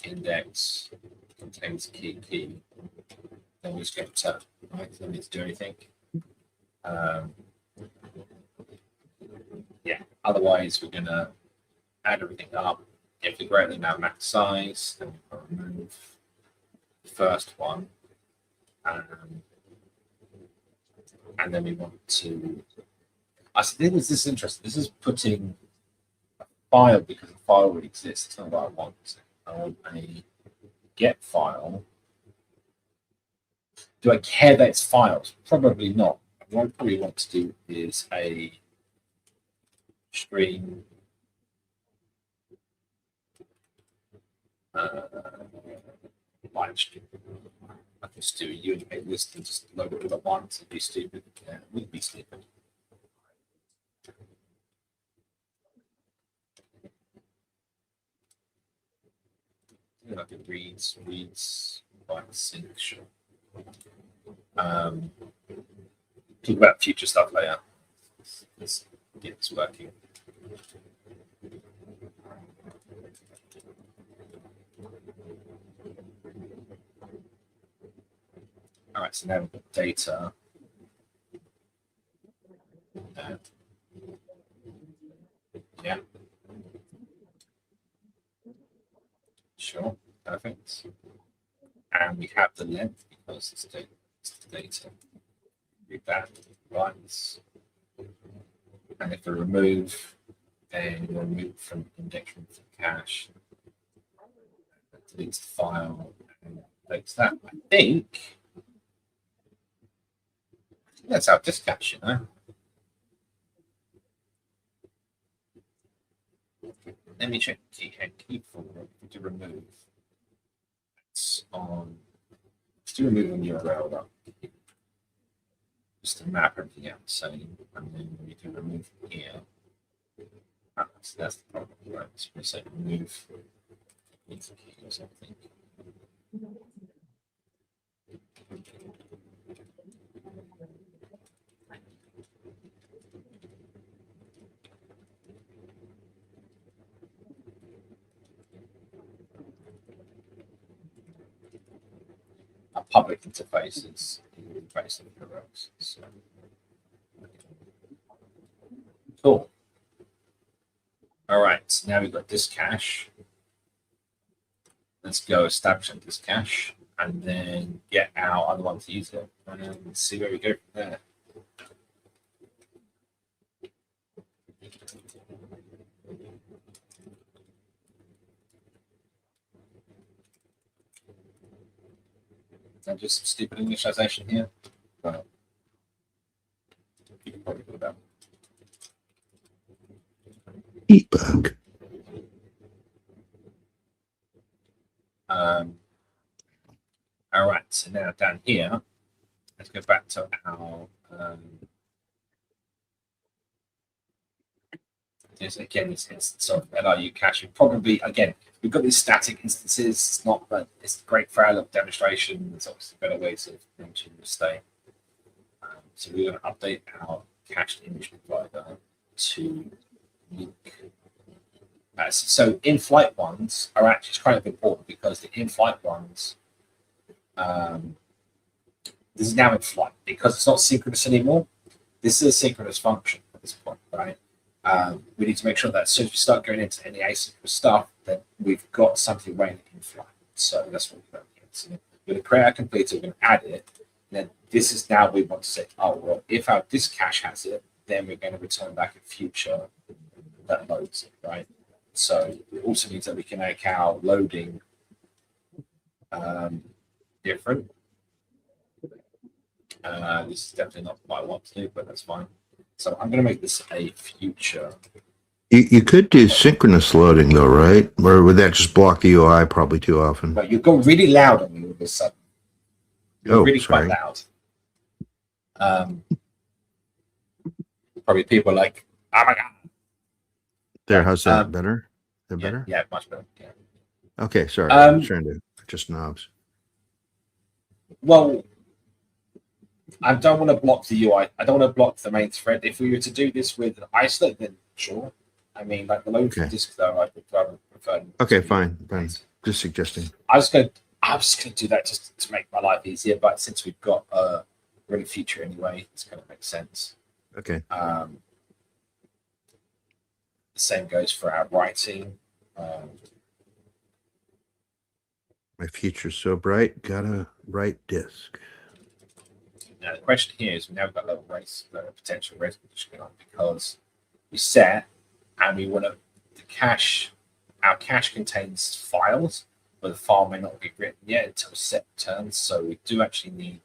index contains key, then we just go to right, don't need to do anything. Yeah, otherwise we're gonna add everything up. If the greater than our max size, then we'll remove the first one. And then we want to, I think this is interesting. This is putting a file because the file already exists. That's not what I want. I want a get file. Do I care that it's files? Probably not. What I probably want to do is a stream live stream. I can just do a UNP list and just load it all at once. It'd be stupid. Yeah, it would be stupid. Like it reads by sync. Sure. Talk about future stuff later. Let's get this working. All right, so now we've got data. Yeah. Sure, perfect. And we have the length because it's the data. Read that, runs. And if we remove, then we'll remove from index from cache. Deletes the file and takes that. I think that's our disk cache, you know. Let me check key forward to remove. It's on. Let's do remove on URL though. Just to map everything out the same, and then we can remove from here. So that's the problem, right? So we say remove key or something. Our public interfaces based on the rows. So. Cool. All right, so now we've got this cache. Let's go establish this cache and then get our other one to use it and see where we go from there. And just some stupid initialization here. Well, you can probably do that. Debug. here, let's go back to our this instance of LRU caching. Probably again, we've got these static instances. It's not, but it's great for our demonstration. There's obviously better ways of mentioning the state. So we're going to update our cached image provider to link. So in-flight ones are actually kind of important because the in-flight ones, this is now in flight because it's not synchronous anymore. This is a synchronous function at this point, right? We need to make sure that as soon as we start going into any asynchronous stuff, that we've got something running in flight. So that's what we're going to do. So we're going to create our completer, we're going to add it, and then this is now we want to say, oh, well, if our disk cache has it, then we're going to return back a future that loads it, right? So it also means that we can make our loading different. This is definitely not what I want to do, but that's fine. So I'm going to make this a future. You could do synchronous loading though, right? Or would that just block the UI probably too often? But you've got really loud on me all of a sudden. You're really sorry. quite loud. Probably people are like, oh my God. There, how's that? Better? That Yeah, better? yeah, much better. Yeah. Okay, sorry. I'm trying to adjust knobs. Well, I don't want to block the UI. I don't want to block the main thread. If we were to do this with an isolate, then sure. I mean, like the load from disk, though, I would rather prefer. Okay, fine. Just suggesting. I was going to do that just to make my life easier, but since we've got a running feature anyway, it's going to make sense. Okay. The same goes for our writing. My future's so bright, gotta write disk. Now the question here is, now we've got a little potential race condition on because we set and we want to the cache. Our cache contains files, but the file may not be written yet until set returns. So we do actually need.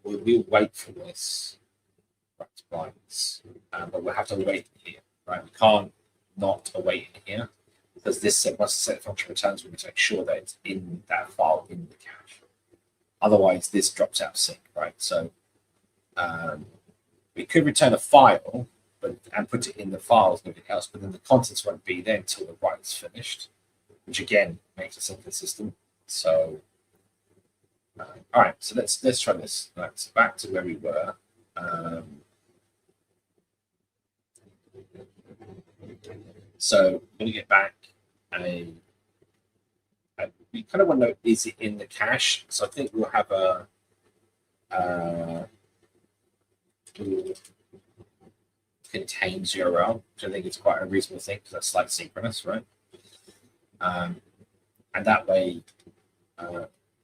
We'll wait for this. Right, but we'll have to wait here. Right, we can't not await it here because this once the set function returns, we need to make sure that it's in that file in the cache. Otherwise, this drops out of sync, right? So we could return a file and put it in the files and everything else, but then the contents won't be there until the write is finished, which again makes us inconsistent. So, all right, so let's try this. Right, so back to where we were. So I'm going to get back we kind of want to know, is it in the cache? So I think we'll have a contains URL, which I think is quite a reasonable thing because that's like synchronous, right? And that way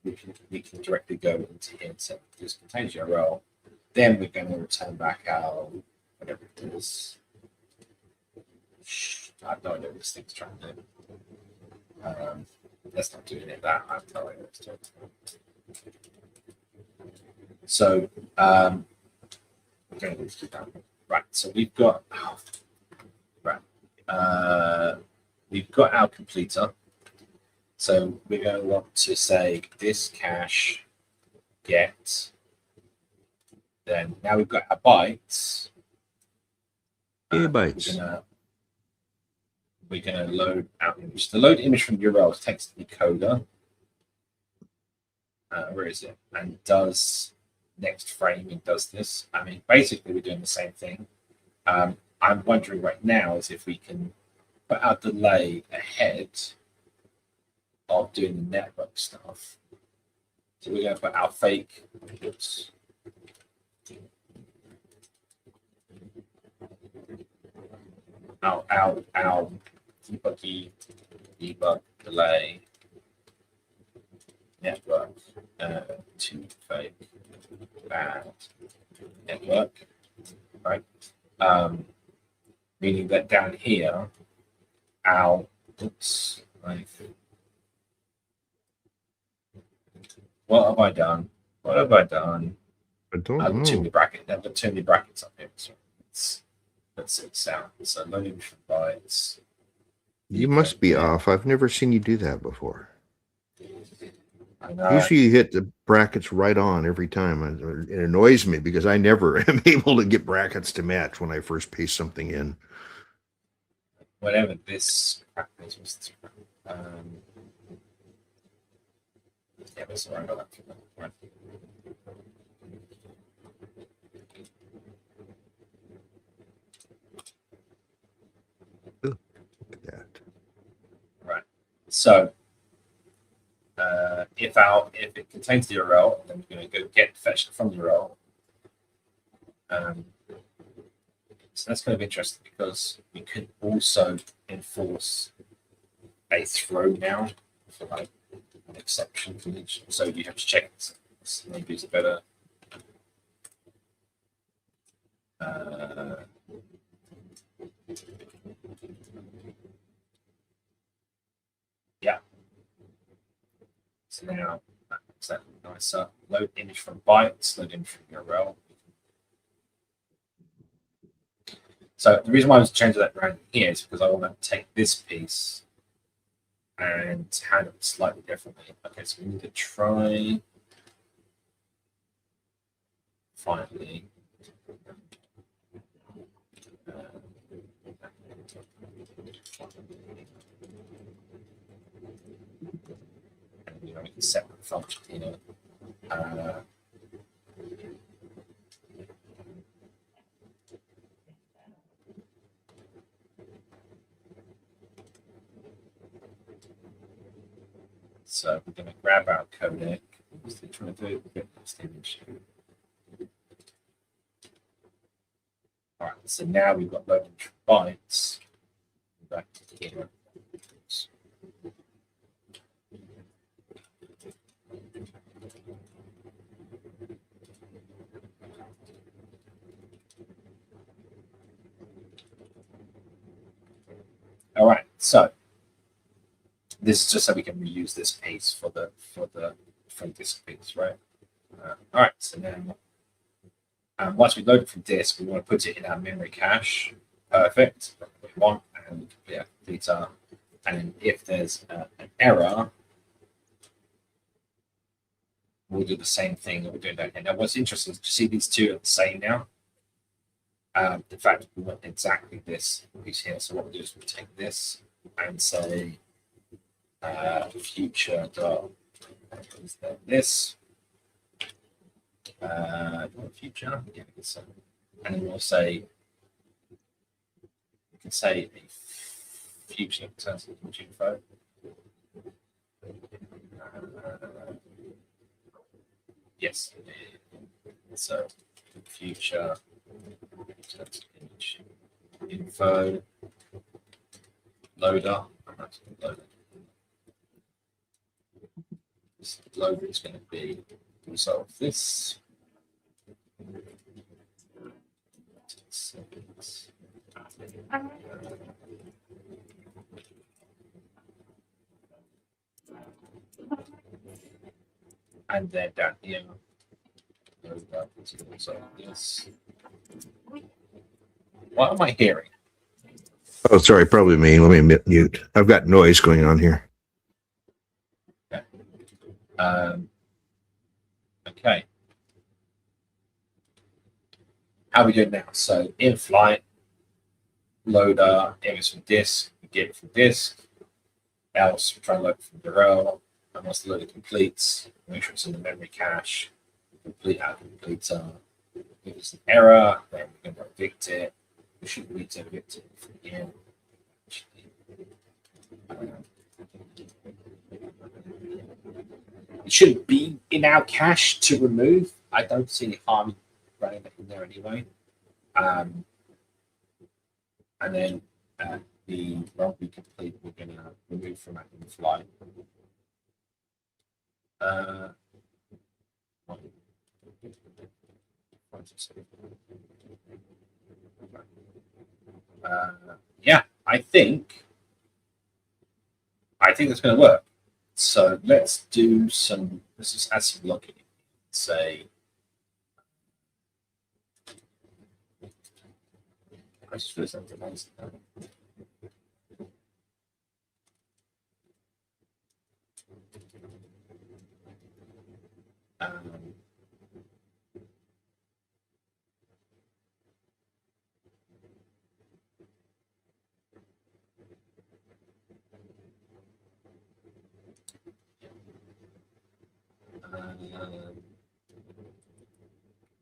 we can directly go into here and say this contains URL. Then we're going to return back our whatever it is. I have no idea what this thing's trying to do. Let's not do any of that. I have no idea what it's doing. So we're going to do that. Right. So we've got we've got our completer. So we're going to want to say this cache get. Then now we've got our bytes. Bytes. We're going to load out image. The load image from URL is text decoder. Where is it? And does next framing does this. I mean, basically, we're doing the same thing. I'm wondering right now is if we can put our delay ahead of doing the network stuff. So we're going to put our fake. Oops. Our debug delay network to fake bad network, right? Meaning that down here, our oops, right? What have I done? What have I done? I don't I've know. too many brackets. I've got too many brackets up here. So let's see sound. So loading from bytes. You must be off. I've never seen you do that before. I know. Usually you hit the brackets right on every time. It annoys me because I never am able to get brackets to match when I first paste something in. Whatever this crap is, yeah, that's all right about that. Right. Look at that. Right. So if it contains the URL, then we're going to go get fetch it from the URL. So that's kind of interesting because we could also enforce a throw now for like an exception for each. So you have to check this. Maybe it's a better. Yeah. So now that's that nicer. Load image from bytes, load image from URL. So the reason why I was changing that around here is because I want to take this piece and handle it slightly differently. Okay, so we need to try finally. You know, we can separate function here. So we're going to grab our codec. What's it trying to do? Get this image. All right, so now we've got loaded bytes. Back to here. All right, so this is just so we can reuse this piece for from disk piece, right? All right, so now once we load it from disk, we want to put it in our memory cache. Perfect. That's what we want, and yeah, data. And if there's an error, we'll do the same thing that we're doing down here. Now, what's interesting is to see these two are the same now. In fact, we want exactly this piece here. So what we'll do is we'll take this and say future dot this future, yeah, so, and then we'll say we can say a future turns into info. Yes, so future image info loader. This loader is going to be resolve this. And then down here, yes. What am I hearing? Oh, sorry, probably me. Let me mute. I've got noise going on here. Okay. Okay. How are we doing now? So in flight, loader, image from disk, we get it from disk. Else, we try and load it from URL. And once the loader completes, make sure it's in the memory cache. Complete out completer. If it's an error, then we can evict it. We should evict it from here. It shouldn't be in our cache to remove. I don't see any harm in running it in there anyway. And then the run we complete, we're going to remove from that in flight. Yeah, I think that's going to work. So let's just add some logic. Say, I just feel something else.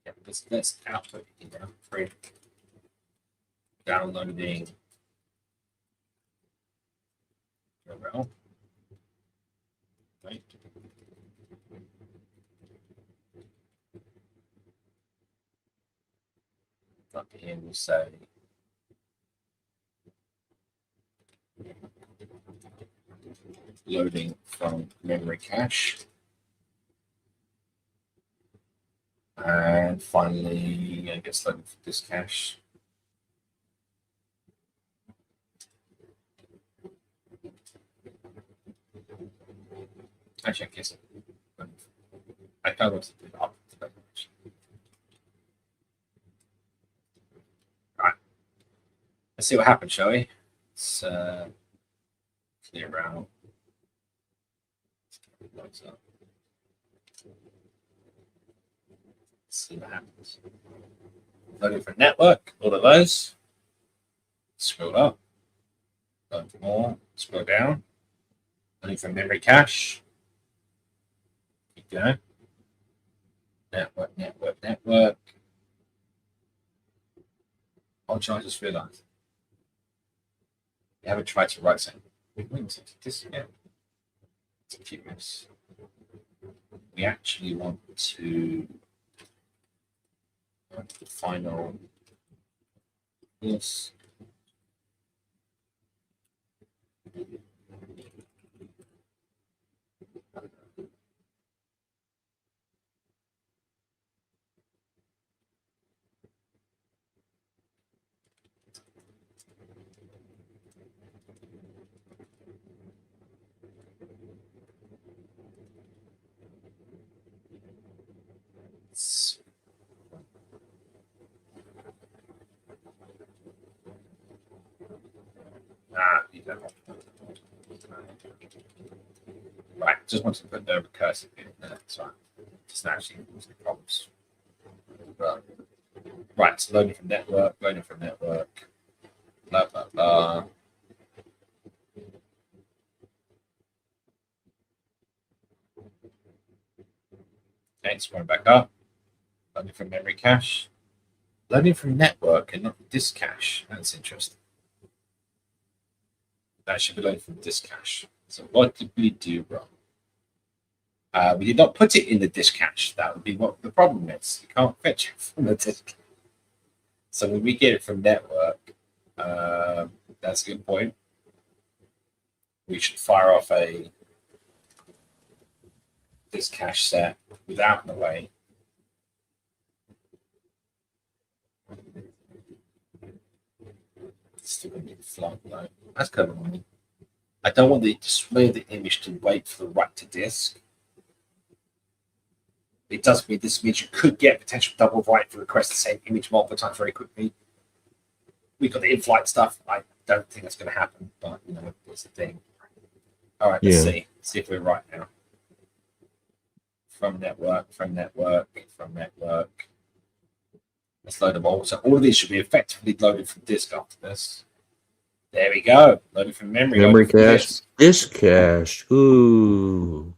Yeah, let's output free downloading URL. Right. Up here we'll say loading from memory cache. And finally, I guess loading from disk cache. Actually, I guess I kind of want to do it up to that. Right. Let's see what happens, shall we? Let's clear out. Let's see what happens. Loading for network, all of those. Scroll up. Load more. Scroll down. Loading for memory cache. Keep going. Network, network, network. Oh, I just realized. You haven't tried to write something. This again. It's a cute mess. We actually want to the final yes. Right, just want to put the recursive in there. So just actually causing problems. Right, so loading from network, blah blah blah. Okay, it's going back up. Loading from memory cache. Loading from network and not disk cache. That's interesting. That should be loading from disk cache. So what did we do wrong? We did not put it in the disk cache. That would be what the problem is. You can't fetch it from the disk. So when we get it from network, that's a good point. We should fire off a disk cache set without in the way. Still going to be flat. No, that's kind of annoying. I don't want the display of the image to wait for the write to disk. It does mean this means you could get potential double write to request the same image multiple times very quickly. We got the in-flight stuff. I don't think that's going to happen, but you know, it's the thing. All right, let's see. See if we're right now. From network. Let's load them all. So all of these should be effectively loaded from disk after this. There we go. Loaded from memory. Memory cache. Disk cache. Ooh.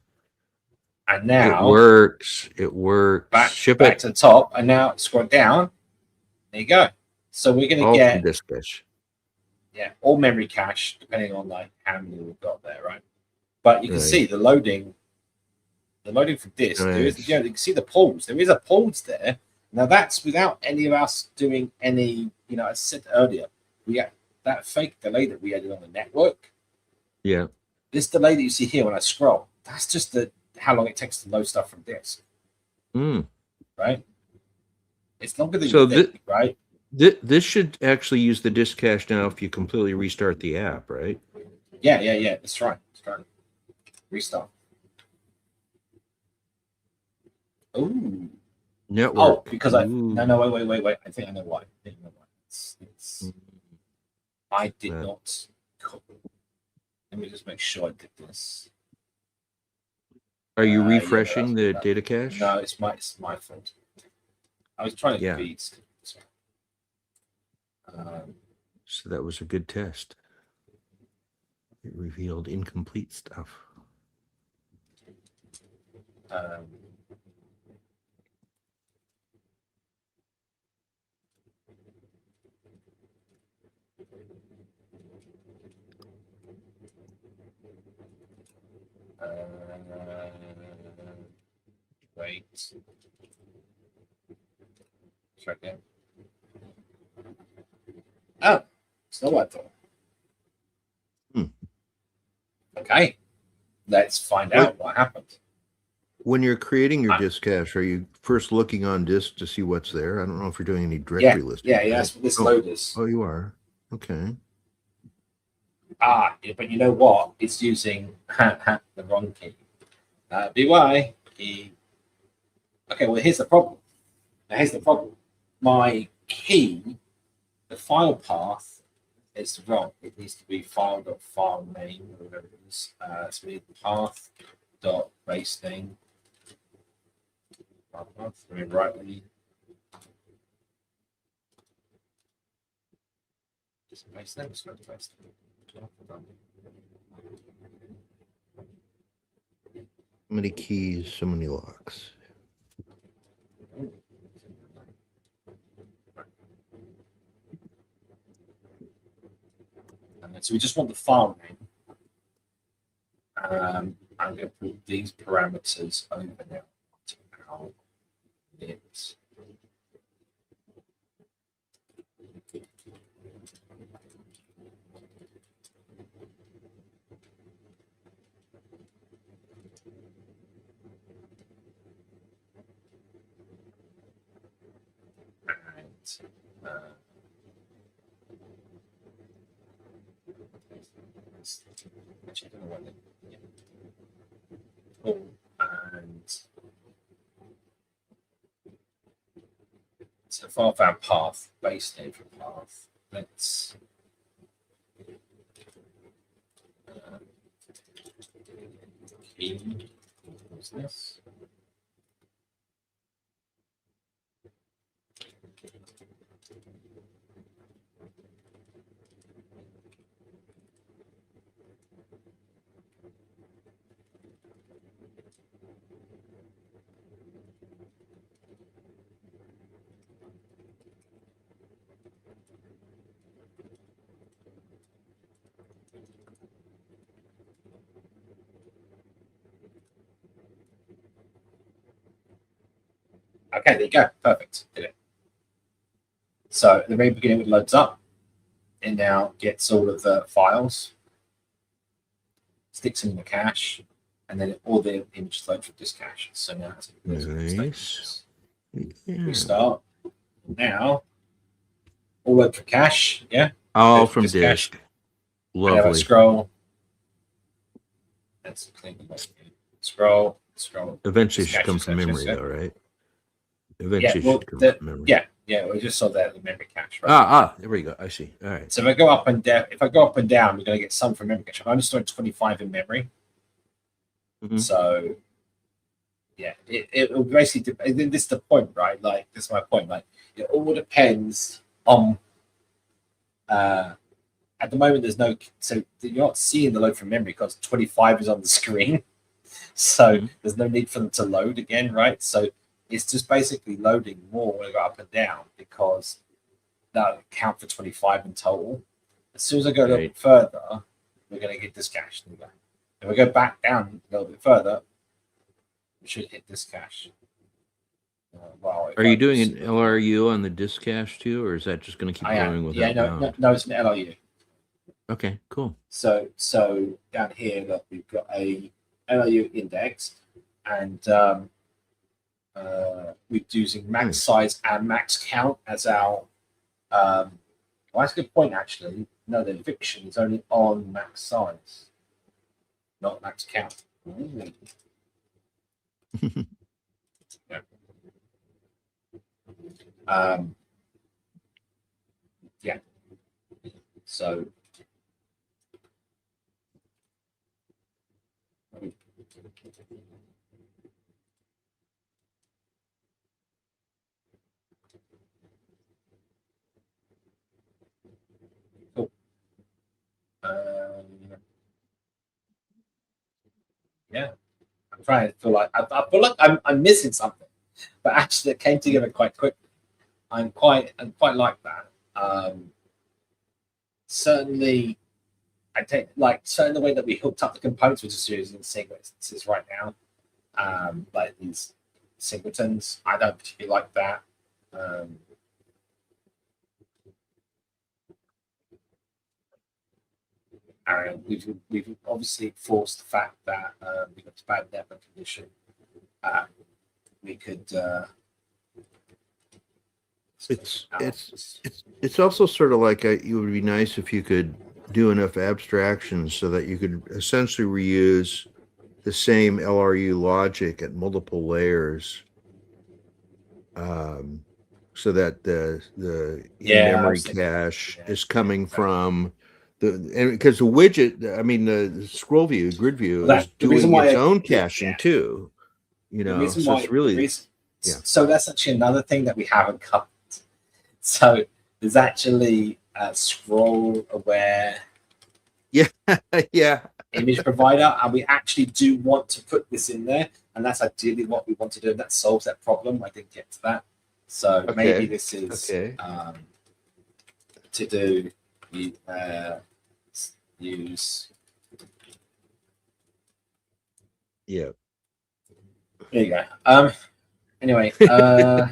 And now it works. It works. Back to the top, and now scroll down. There you go. So we're going to get disk cache. Yeah, all memory cache, depending on like how many we've got there, right? But you can see the loading from disk. There is, you can see the pulls. There is a pulls there. Now that's without any of us doing any. You know, as I said earlier, we got that fake delay that we added on the network. Yeah. This delay that you see here when I scroll, that's just how long it takes to load stuff from disk. Right? It's longer than you think, right? This should actually use the disk cache now if you completely restart the app, right? Yeah. That's right. Restart. Ooh. Network. Oh, because no, wait. I think I know why. I did not. Let me just make sure I did this. Are you Yeah, refreshing the data cache? No, it's my fault. I was trying to Yeah. feed. So that was a good test. It revealed incomplete stuff. Wait. Check in. Oh, still what though? Okay, let's find out what happened. When you're creating your disk cache, are you first looking on disk to see what's there? I don't know if you're doing any directory listing. Yeah, that's what this load is. Oh, you are? Okay. Yeah, but you know what? It's using the wrong key. BY key. Okay, well, here's the problem. My key, the file path, is wrong. It needs to be file.file name or whatever it is. So we need path dot base name. Rightly. Just base name. Just go to base name. So many keys, so many locks. And so we just want the file name. I'm going to put these parameters over now to our lips. Actually, I don't know what and so file found path, base name for path. Let's key. What's this? Okay, there you go. Perfect. Did it. So at the very beginning, it loads up. It now gets all of the files, sticks them in the cache, and then all the images load from this cache. So now Nice. We start now. All load for cache, yeah. All from disk. Lovely. And I scroll. Let's clean the scroll. Eventually, it should come from memory, though, right? Eventually, yeah, should come from memory. Yeah. We just saw that the memory cache. Right? There we go. I see. All right. So if I go up and down, we're going to get some from memory cache. I'm only storing 25 in memory. Mm-hmm. So, yeah, it will basically. This is the point, right? Like, this is my point. Like, it all depends on. At the moment, there's no, so you're not seeing the load from memory because 25 is on the screen. So there's no need for them to load again, right? So it's just basically loading more when I go up and down because that'll count for 25 in total. As soon as I go a little bit further, we're going to get this cache. If we go back down a little bit further, we should hit this cache. Are you doing an LRU on the disk cache too, or is that just going to keep going without no, it's an LRU. Okay, cool. So down here, look, we've got a LRU index, and we're using max size and max count as our. Well, that's a good point, actually. No, the eviction is only on max size, not max count. Yeah. Yeah. So. trying to feel like I feel like I'm missing something, but actually it came together quite quickly. I'm quite like that. Certainly, I take like certainly the way that we hooked up the components we're just using single instances right now. Like these singletons, I don't particularly like that. And we've obviously forced the fact that we got to bad network condition. We could. It's also sort of like it would be nice if you could do enough abstractions so that you could essentially reuse the same LRU logic at multiple layers, so that the in-memory cache is coming from because the widget, I mean the scroll view, grid view is doing its own caching too. You know, so it's really So that's actually another thing that we haven't covered. So there's actually a scroll aware image provider, and we actually do want to put this in there, and that's ideally what we want to do. That solves that problem. I didn't get to that, so maybe this is to do use. Yeah. There you go. Anyway, I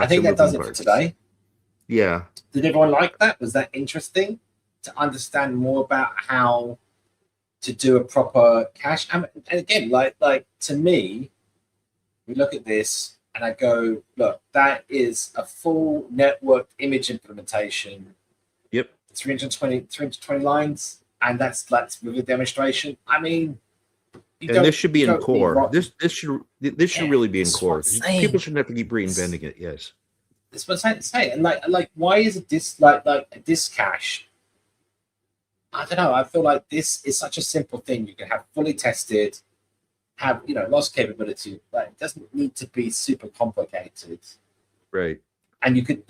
think that does it for today. Yeah. Did everyone like that? Was that interesting to understand more about how to do a proper cache? And again, like to me, we look at this and I go, look, that is a full networked image implementation. Yep. 320 lines, and that's with a demonstration. I mean, and this should be in core. This should really be in core. People shouldn't have to keep reinventing it. Yes. That's what I'm saying. And like why is a disk like a disk cache? I don't know. I feel like this is such a simple thing. You can have fully tested, have lots of capability. Like it doesn't need to be super complicated. Right. And you could.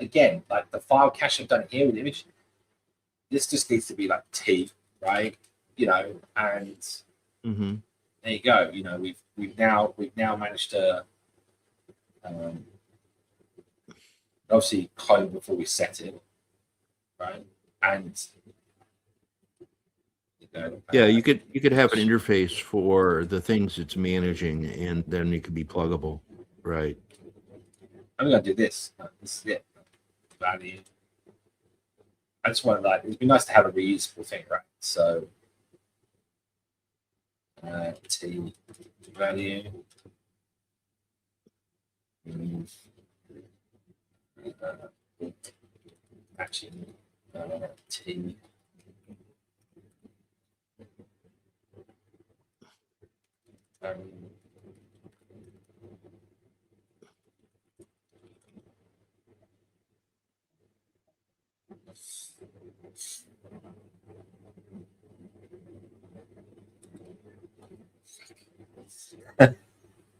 Again, like the file cache I've done here with image. This just needs to be like T, right? And there you go. We've now managed to obviously code before we set it, right? And you could have an interface for the things it's managing, and then it could be pluggable, right? I'm gonna do this. This is it. Value. I just want to it'd be nice to have a reusable thing, right? So T value. Actually, T.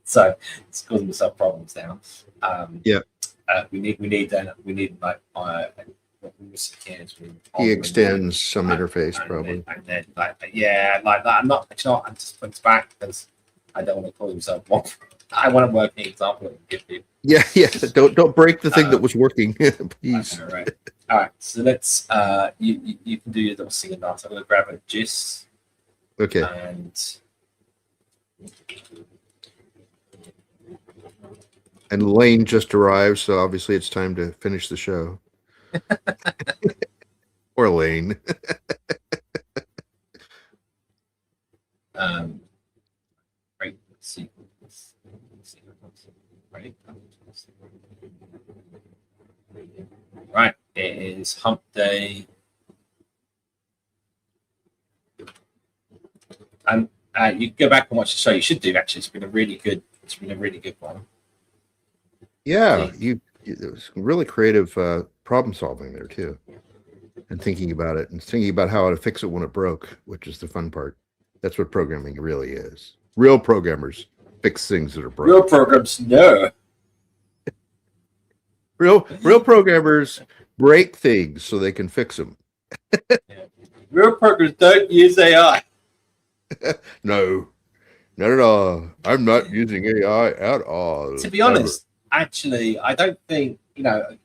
So it's causing myself problems now. We need like he extends some interface probably, and then like that. I'm not. I'm just putting this back because I don't want to call myself one. I want a working example and give people. Yeah. Don't break the thing that was working, please. Right. All right. So let's. You can do your little singing dance. I'm gonna grab a gist. Okay. And Lane just arrived, so obviously it's time to finish the show. Or Lane. Right. Let's see. Right. It is Humpday. And you can go back and watch the show. You should do actually. It's been a really good one. Yeah, it was really creative problem solving there too, and thinking about it and thinking about how to fix it when it broke, which is the fun part. That's what programming really is. Real programmers fix things that are broken. Real programs, no. Real programmers break things so they can fix them. Real programmers don't use AI. No, not at all. I'm not using AI at all. To be honest, actually, I don't think,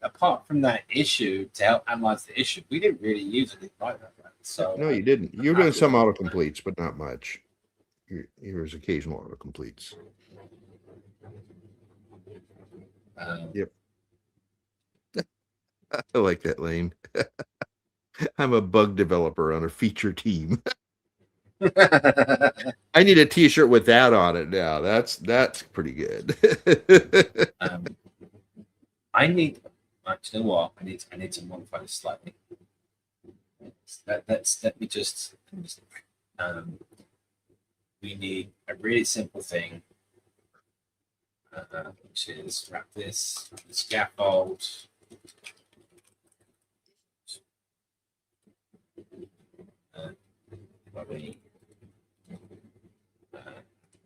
apart from that issue to help analyze the issue, we didn't really use anything like that. Right? So No, you didn't. You're doing some autocompletes, but not much. Here's occasional autocompletes. Yep. I like that, Lane. I'm a bug developer on a feature team. I need a T-shirt with that on it now. That's pretty good. I need. Actually, you know what? I need to modify this slightly. Let me just. We need a really simple thing, which is wrap this scaffold.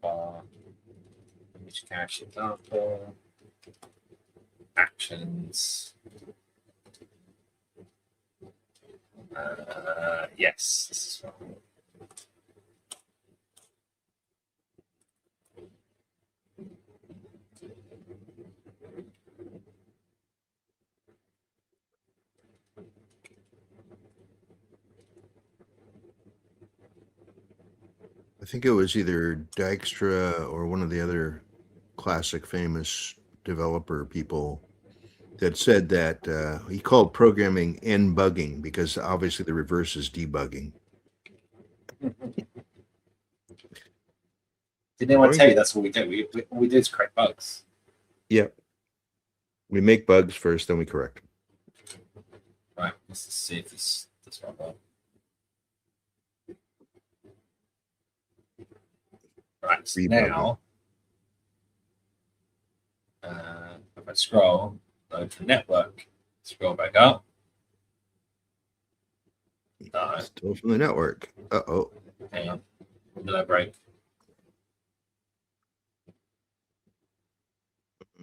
Bar, image cache example, actions. Yes, this is fine. I think it was either Dijkstra or one of the other classic famous developer people that said that he called programming bugging because obviously the reverse is debugging. Did anyone tell you that's what we do? We do is correct bugs. Yep. We make bugs first, then we correct them. Right. Let's just see if this one will. Right. So now, if I scroll, load to network, scroll back up. No. Still from the network. Uh-oh. Hang on. Did I break?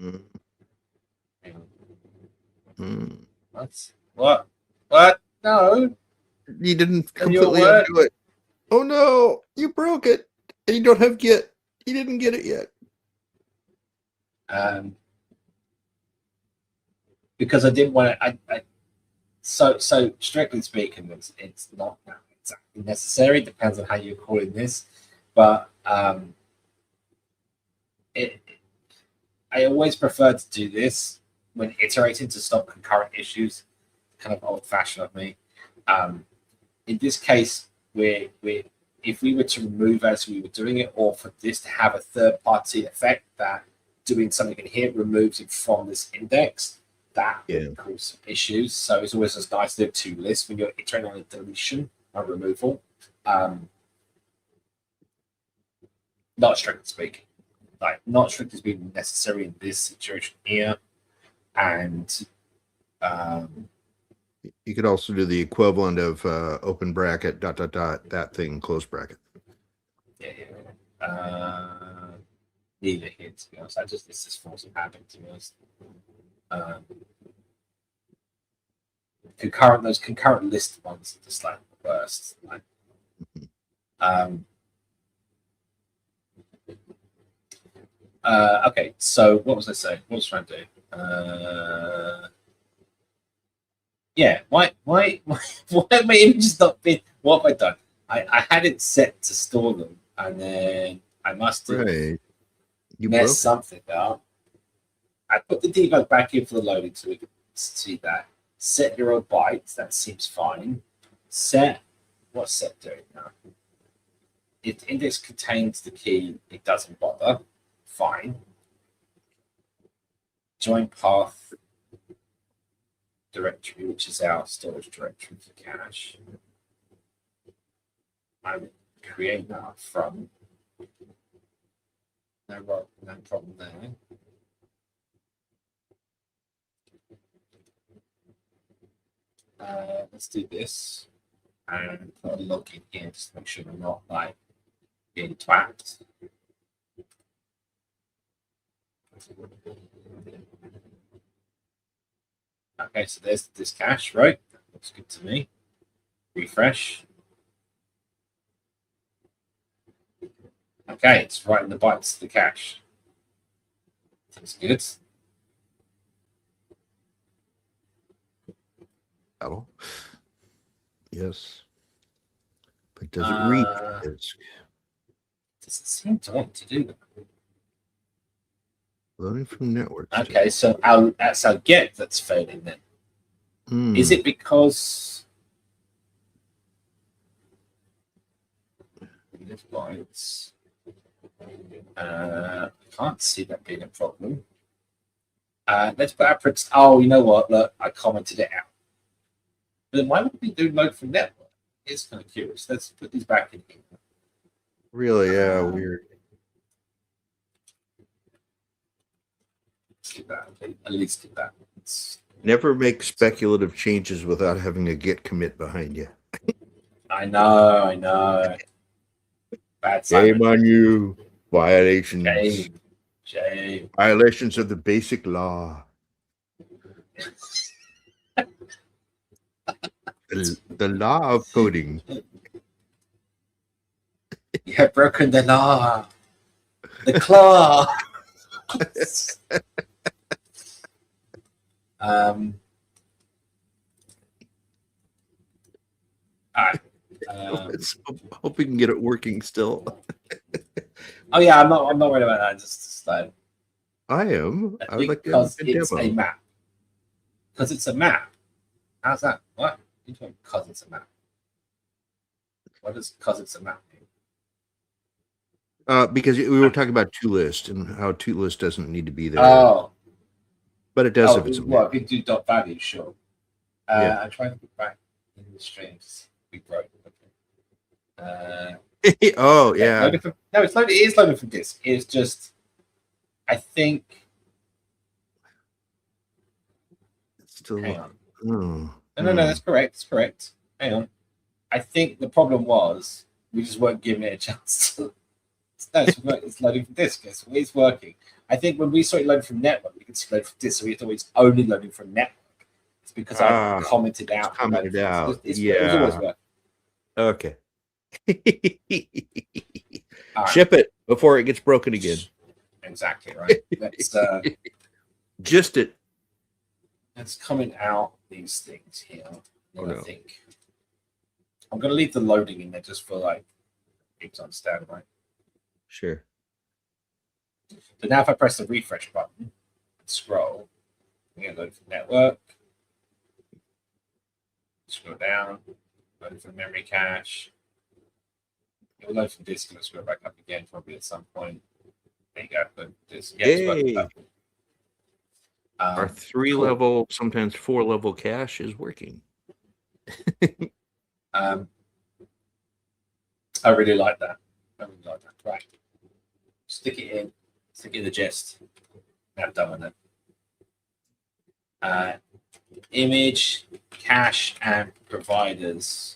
Hang on. What? No. You didn't completely undo it. Oh no, you broke it. And you don't have Git. You didn't get it yet. Because I didn't want to. So strictly speaking, it's not exactly necessary. It depends on how you're calling this, but I always prefer to do this when iterating to stop concurrent issues. Kind of old-fashioned of me. In this case, if we were to remove as we were doing it, or for this to have a third-party effect that doing something in here removes it from this index, that would cause some issues. So it's always just nice to have two lists when you're iterating on a deletion or removal. Not strictly speaking, not strictly speaking necessary in this situation here. And you could also do the equivalent of open bracket, ... that thing, close bracket. Yeah. Neither here, to be honest. It's just force of habit, to be honest. Those concurrent list ones are just like the worst. Okay, so what was I saying? What was I trying to do? Yeah, why have my images not been? What have I done? I had it set to store them, and then I must have messed something up. I put the debug back in for the loading so we can see that. Set 0 bytes, that seems fine. What's set doing now? If the index contains the key, it doesn't bother. Fine. Join path directory, which is our storage directory for cache. I would create that up front. No problem there. Let's do this and put a login here just to make sure we're not being twapped. Okay, so there's this cache, right? That looks good to me. Refresh. Okay, it's right in the bites of the cache. That's good. Oh, yes. But does it read disk? Doesn't seem to want to do that. Loading from network. Okay, so that's our get that's failing then. Is it because bytes? I can't see that being a problem. Let's put our print. Oh, you know what? Look, I commented it out. But then why would we do load from network? It's kind of curious. Let's put these back in here. Really? Yeah, weird. Let's do that. At least do that. Never make speculative changes without having a git commit behind you. I know. Bad Shame on you. Violations. Shame. Violations of the basic law. The law of coding. You have broken the law. The claw. All right. Hope we can get it working still. Oh yeah, I'm not worried about that. Just like I am. I would like to because have a it's demo. a map. Because it's a map. How's that? What? Because it's a map. What does because it's a map mean? Because we were talking about toList and how toList doesn't need to be there. Oh, but it does if it's a map. well, if you do dot value, sure. Yeah. I'm trying to get back in the streams. We broke. Oh yeah. It is loaded from disk. It's just, I think. It's still. Hang on. Oh. No, that's correct. It's correct. Hang on. I think the problem was we just weren't giving it a chance to. No, it's loading from disk. It's working. I think when we saw it loading from network, we could see load from disk, so we thought it's only loading from network. It's because I commented out. Commented out. It was always working. Okay. Right. Ship it before it gets broken again. Exactly right. Let's just it. Let's comment out these things here. I think I'm going to leave the loading in there just for like people to understand, right? Sure. So now if I press the refresh button and scroll, I'm going to load from network. Scroll down, load from memory cache. It will load from disk and it'll scroll back up again probably at some point. There you go. Load disk. Yeah, our 3-level, sometimes 4-level cache is working. I really like that. Right. Stick it in the gist. Now I'm done with it. Image, cache, and providers.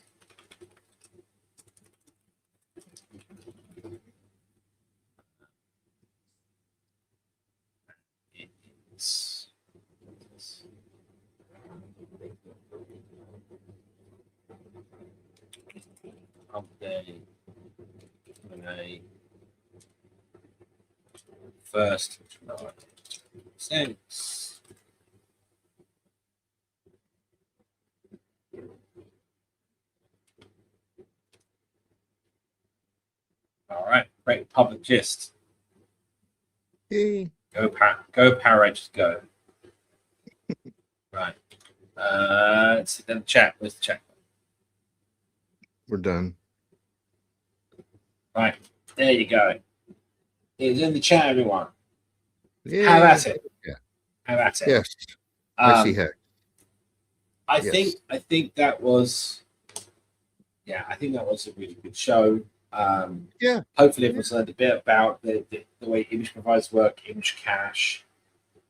Humpday, first sense. All right, great public gist. Hey. Go Power Rangers, go. Right. Let's see the chat. Where's the chat? We're done. Right. There you go. It's in the chat, everyone. Yeah. Have at it. Yeah. Have at it. Yes. I see heck. I think that was I think that was a really good show. Hopefully everyone's learned a bit about the way image providers work, image cache,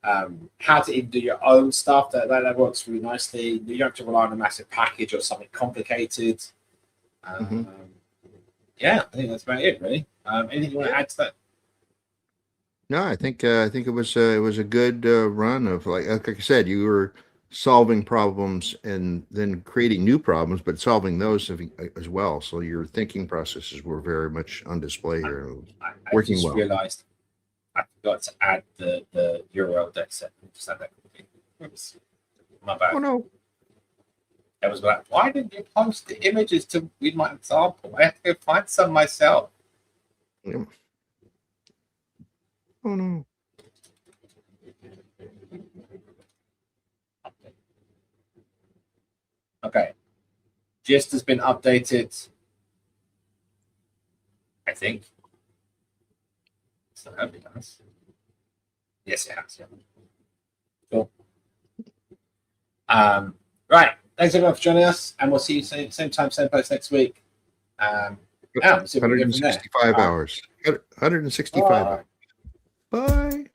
how to even do your own stuff. That works really nicely. You don't have to rely on a massive package or something complicated. I think that's about it, really. Anything you want to add to that? No, I think it was a good run of like I said, you were solving problems and then creating new problems, but solving those as well. So your thinking processes were very much on display here. I Working just well. realized I forgot to add the URL deck set. Just had that quickly. Oops. My bad. Oh no. I was like, why didn't you post the images to read my example? I have to go find some myself. Yeah. Oh no. Okay. Gist has been updated. I think. So hope it has. Yes, it has. Yeah. Cool. Right. Thanks everyone for joining us, and we'll see you same time, same place next week. We'll see what we get from there. 165 hours. 165 hours. Bye.